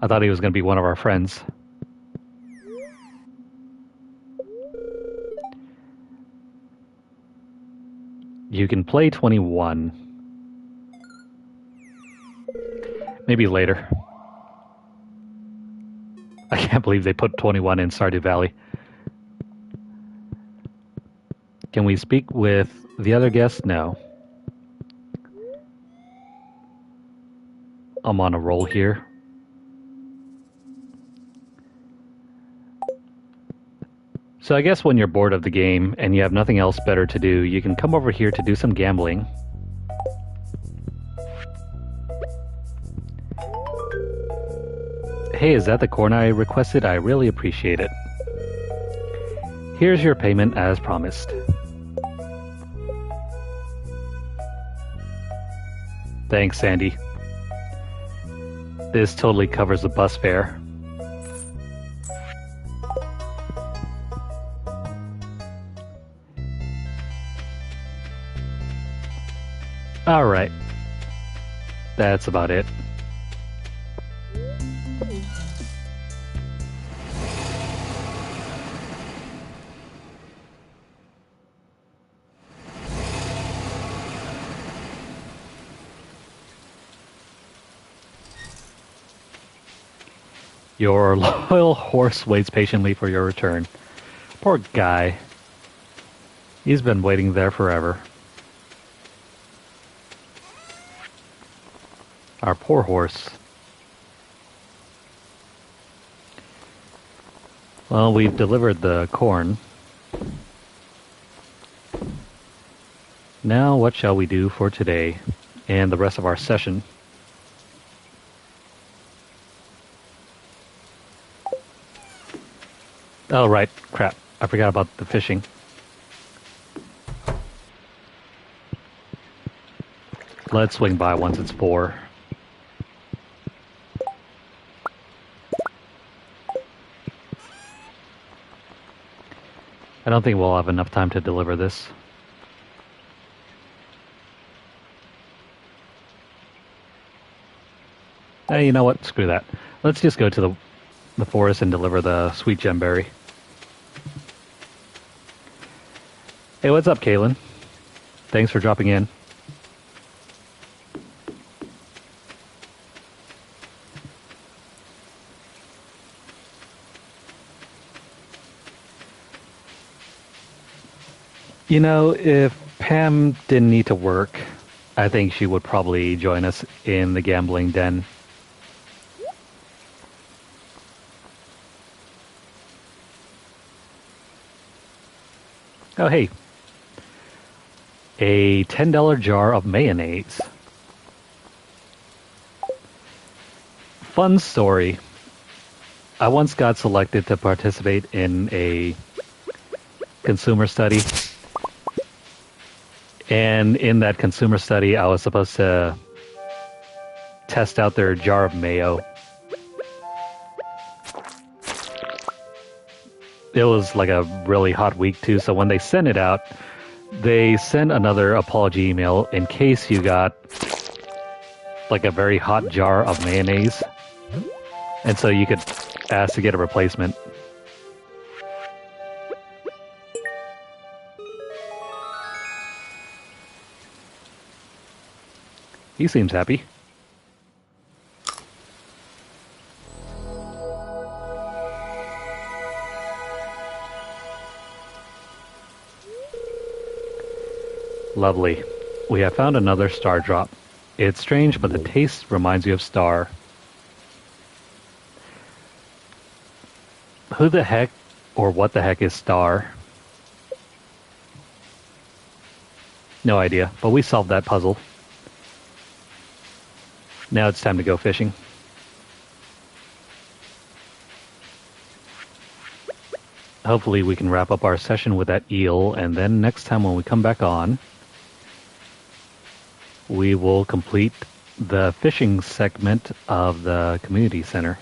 I thought he was going to be one of our friends. You can play 21. Maybe later. I can't believe they put 21 in Stardew Valley. Can we speak with the other guests? No. I'm on a roll here. So I guess when you're bored of the game and you have nothing else better to do, you can come over here to do some gambling. Hey, is that the corn I requested? I really appreciate it. Here's your payment as promised. Thanks, Sandy. This totally covers the bus fare. Alright. That's about it. Your loyal horse waits patiently for your return. Poor guy. He's been waiting there forever. Our poor horse. Well, we've delivered the corn. Now, what shall we do for today and the rest of our session? Oh, right. Crap. I forgot about the fishing. Let's swing by once it's 4. I don't think we'll have enough time to deliver this. You know what? Screw that. Let's just go to the forest and deliver the sweet gemberry. Hey, what's up, Kaylin? Thanks for dropping in. You know, if Pam didn't need to work, I think she would probably join us in the gambling den. Oh, hey. A $10 jar of mayonnaise. Fun story. I once got selected to participate in a consumer study. And in that consumer study, I was supposed to test out their jar of mayo. It was like a really hot week too, so when they sent it out, they sent another apology email in case you got like a very hot jar of mayonnaise. And so you could ask to get a replacement. He seems happy. Lovely. We have found another star drop. It's strange, but the taste reminds you of star. Who the heck or what the heck is star? No idea, but we solved that puzzle. Now it's time to go fishing. Hopefully we can wrap up our session with that eel, and then next time when we come back on, we will complete the fishing segment of the community center.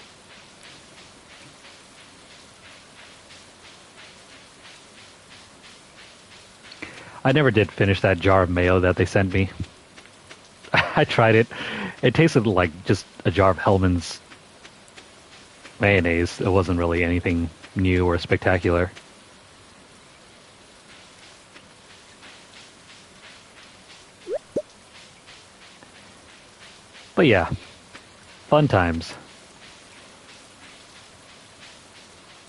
I never did finish that jar of mayo that they sent me. I tried it. It tasted like just a jar of Hellman's mayonnaise. It wasn't really anything new or spectacular. But yeah, fun times.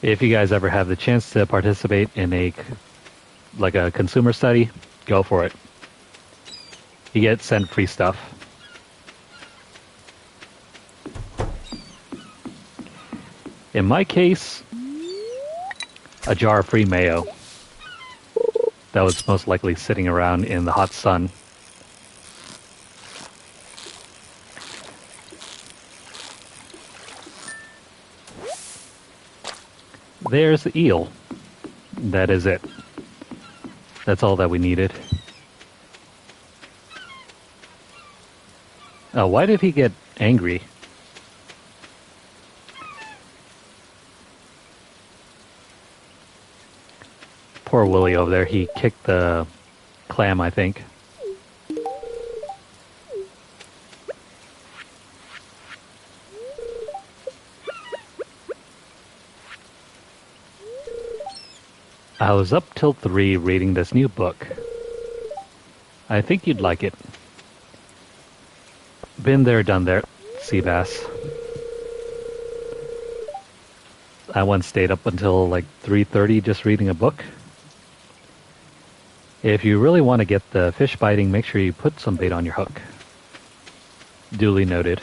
If you guys ever have the chance to participate in a consumer study, go for it. You get sent free stuff. In my case, a jar of free mayo that was most likely sitting around in the hot sun. There's the eel. That is it. That's all that we needed. Oh, why did he get angry? Poor Willie over there. He kicked the clam, I think. I was up till 3 reading this new book. I think you'd like it. Been there, done there, Seabass. I once stayed up until like 3:30 just reading a book. If you really want to get the fish biting, make sure you put some bait on your hook. Duly noted.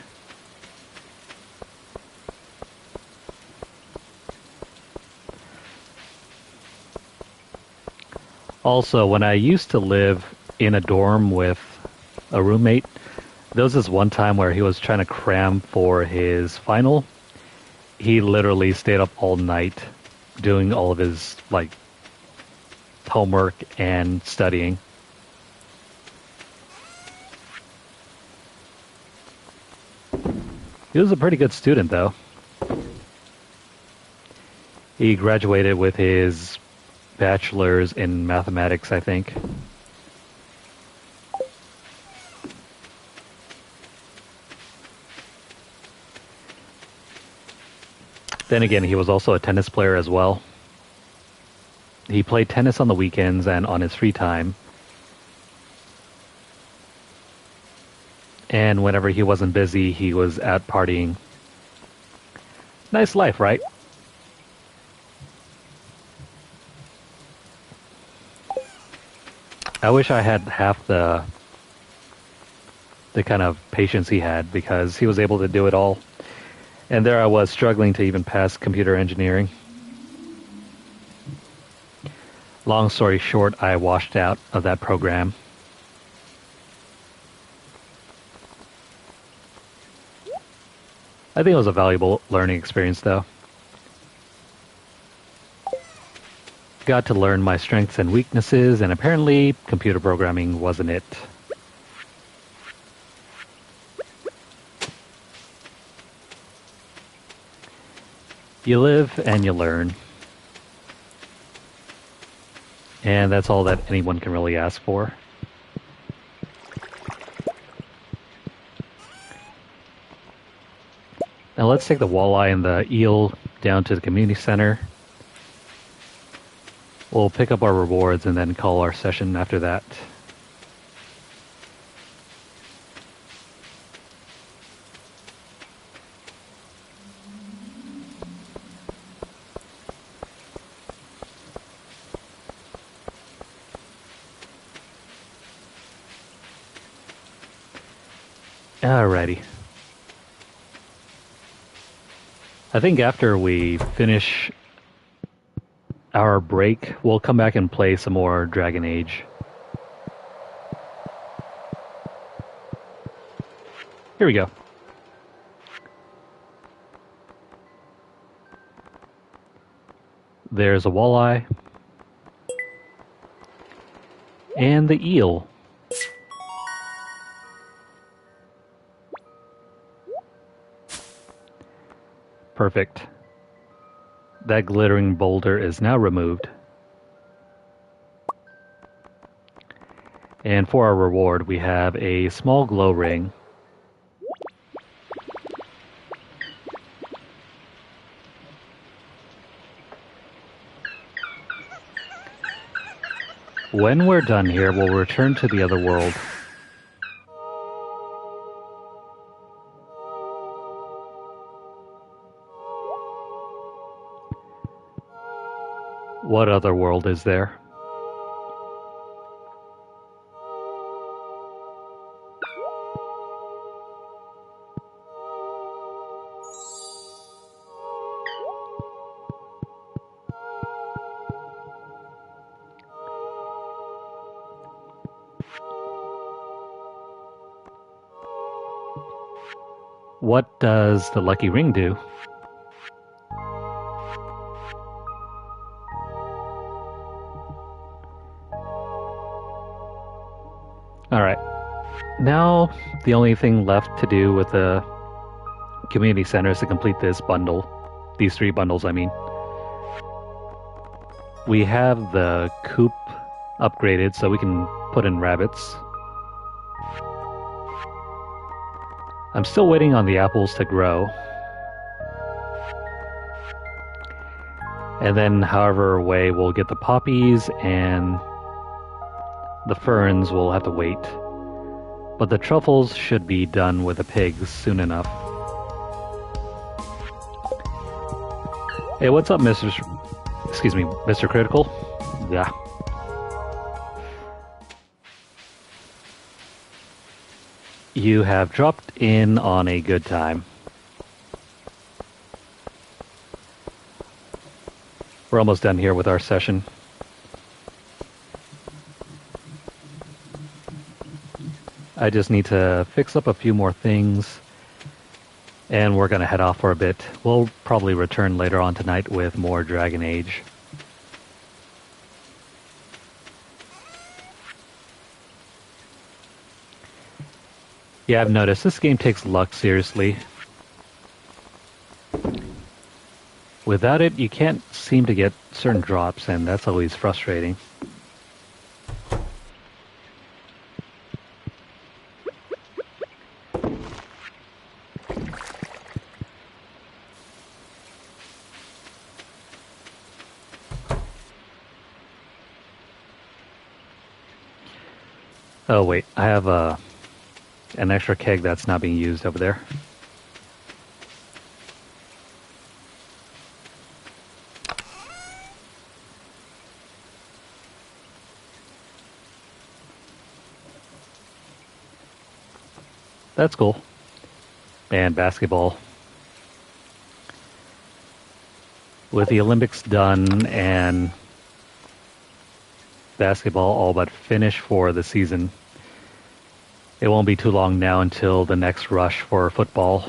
Also, when I used to live in a dorm with a roommate, there was this one time where he was trying to cram for his final. He literally stayed up all night doing all of his, homework and studying. He was a pretty good student, though. He graduated with his bachelor's in mathematics, I think. Then again, he was also a tennis player as well. He played tennis on the weekends and on his free time. And whenever he wasn't busy, he was out partying. Nice life, right? I wish I had half the kind of patience he had, because he was able to do it all. And there I was struggling to even pass computer engineering. Long story short, I washed out of that program. I think it was a valuable learning experience, though. Got to learn my strengths and weaknesses, and apparently computer programming wasn't it. You live and you learn. And that's all that anyone can really ask for. Now let's take the walleye and the eel down to the community center. We'll pick up our rewards and then call our session after that. Alrighty. I think after we finish our break, we'll come back and play some more Dragon Age. Here we go. There's a walleye. And the eel. Perfect. That glittering boulder is now removed. And for our reward, we have a small glow ring. When we're done here, we'll return to the other world. What other world is there? What does the lucky ring do? Alright. Now, the only thing left to do with the community center is to complete this bundle. These 3 bundles, I mean. We have the coop upgraded so we can put in rabbits. I'm still waiting on the apples to grow. And then, however way, we'll get the poppies, and the ferns will have to wait. But the truffles should be done with the pigs soon enough. Hey, what's up, Mr. Critical? Yeah. You have dropped in on a good time. We're almost done here with our session. I just need to fix up a few more things, and we're going to head off for a bit. We'll probably return later on tonight with more Dragon Age. Yeah, I've noticed this game takes luck seriously. Without it, you can't seem to get certain drops, and that's always frustrating. Oh wait, I have an extra keg that's not being used over there. That's cool. And basketball. With the Olympics done and basketball all but finished for the season, it won't be too long now until the next rush for football.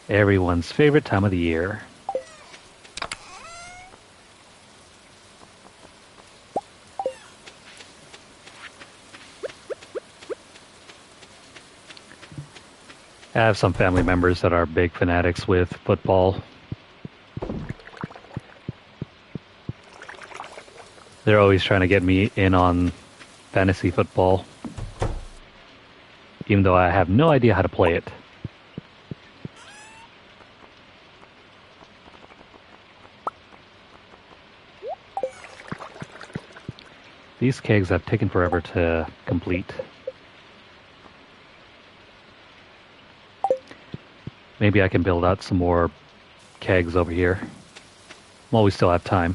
Everyone's favorite time of the year. I have some family members that are big fanatics with football. They're always trying to get me in on fantasy football, even though I have no idea how to play it. These kegs have taken forever to complete. Maybe I can build out some more kegs over here while we still have time.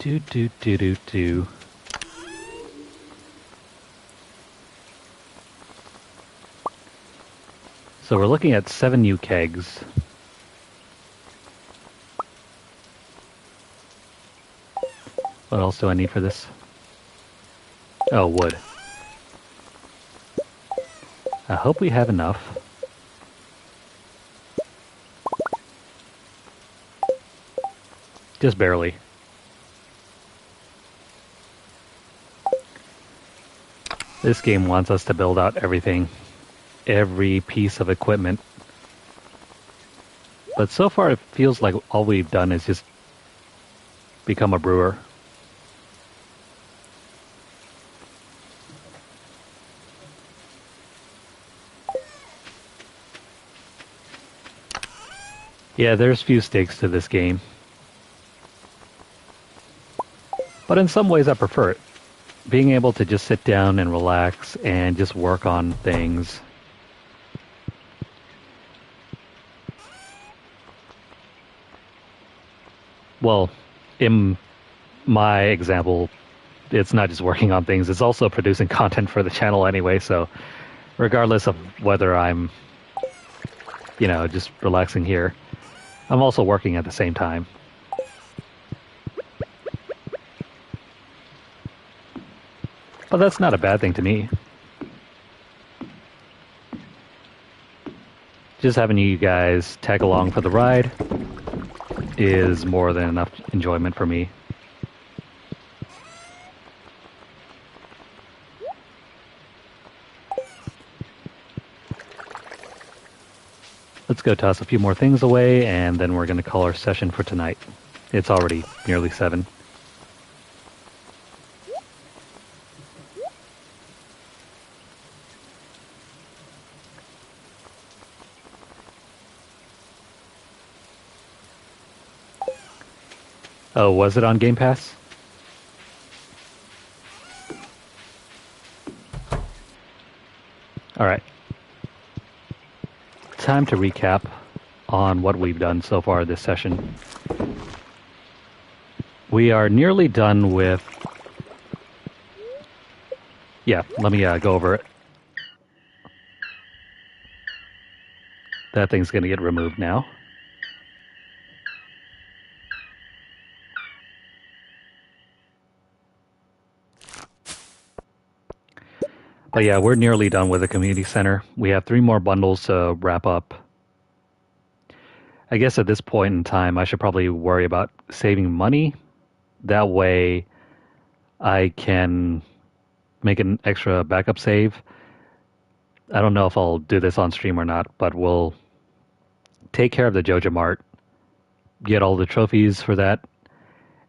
Do. So we're looking at 7 new kegs. What else do I need for this? Oh, wood. I hope we have enough. Just barely. This game wants us to build out everything. Every piece of equipment. But so far it feels like all we've done is just become a brewer. Yeah, there's few stakes to this game. But in some ways I prefer it. Being able to just sit down and relax and just work on things. Well, in my example, it's not just working on things, it's also producing content for the channel anyway, so regardless of whether I'm, just relaxing here, I'm also working at the same time. But that's not a bad thing to me. Just having you guys tag along for the ride is more than enough enjoyment for me. Let's go toss a few more things away, and then we're going to call our session for tonight. It's already nearly 7. Oh, was it on Game Pass? Alright. Time to recap on what we've done so far this session. We are nearly done with... Yeah, let me go over it. That thing's going to get removed now. But yeah, we're nearly done with the community center. We have 3 more bundles to wrap up. I guess at this point in time, I should probably worry about saving money. That way, I can make an extra backup save. I don't know if I'll do this on stream or not, but we'll take care of the Joja Mart, get all the trophies for that,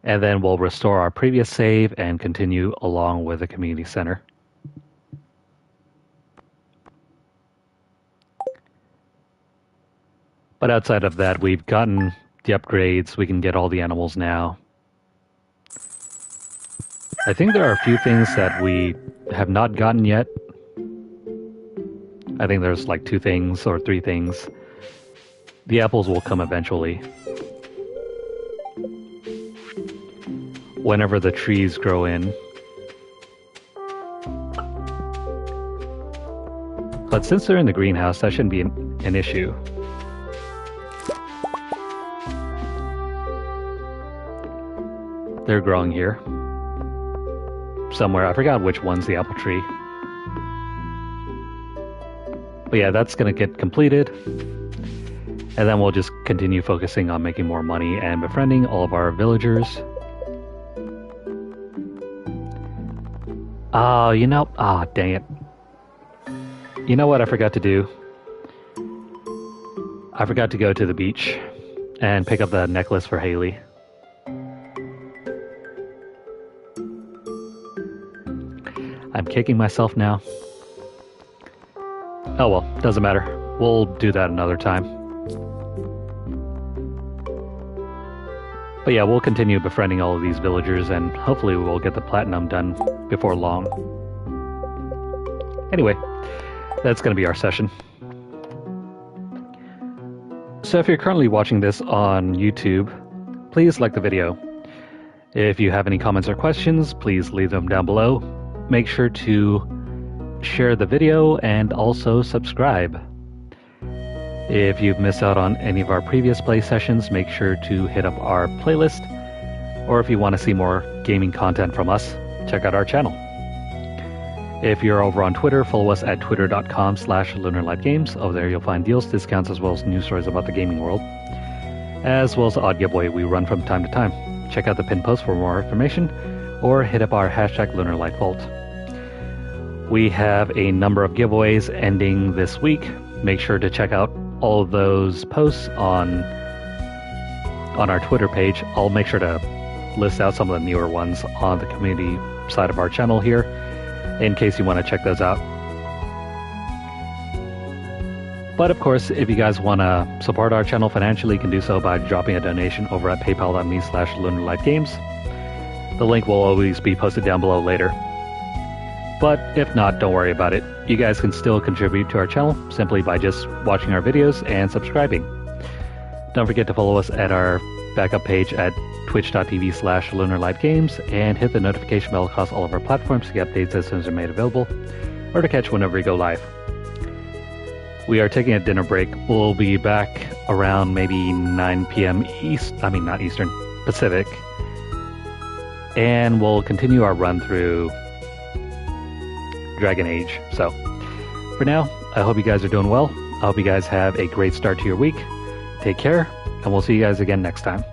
and then we'll restore our previous save and continue along with the community center. But outside of that, we've gotten the upgrades. We can get all the animals now. I think there are a few things that we have not gotten yet. I think there's like 2 things or 3 things. The apples will come eventually. Whenever the trees grow in. But since they're in the greenhouse, that shouldn't be an issue. They're growing here. Somewhere, I forgot which one's the apple tree. But yeah, that's going to get completed. And then we'll just continue focusing on making more money and befriending all of our villagers. Dang it. You know what I forgot to do? I forgot to go to the beach and pick up the necklace for Haley. I'm kicking myself now. Oh well, doesn't matter. We'll do that another time. But yeah, we'll continue befriending all of these villagers and hopefully we'll get the platinum done before long. Anyway, that's going to be our session. So if you're currently watching this on YouTube, please like the video. If you have any comments or questions, please leave them down below. Make sure to share the video and also subscribe. If you've missed out on any of our previous play sessions, make sure to hit up our playlist. Or if you want to see more gaming content from us, check out our channel. If you're over on Twitter, follow us at twitter.com/LunarlightGames. Over there you'll find deals, discounts, as well as news stories about the gaming world, as well as the odd giveaway we run from time to time. Check out the pinned post for more information, or hit up our hashtag LunarlightVault. We have a number of giveaways ending this week. Make sure to check out all of those posts on our Twitter page. I'll make sure to list out some of the newer ones on the community side of our channel here, in case you want to check those out. But of course, if you guys want to support our channel financially, you can do so by dropping a donation over at paypal.me/LunarlightGames. The link will always be posted down below later. But if not, don't worry about it. You guys can still contribute to our channel simply by just watching our videos and subscribing. Don't forget to follow us at our backup page at twitch.tv/LunarlightGames and hit the notification bell across all of our platforms to get updates as soon as they're made available, or to catch whenever we go live. We are taking a dinner break. We'll be back around maybe 9 p.m. Pacific. And we'll continue our run through Dragon Age. So, for now, I hope you guys are doing well. I hope you guys have a great start to your week. Take care, and we'll see you guys again next time.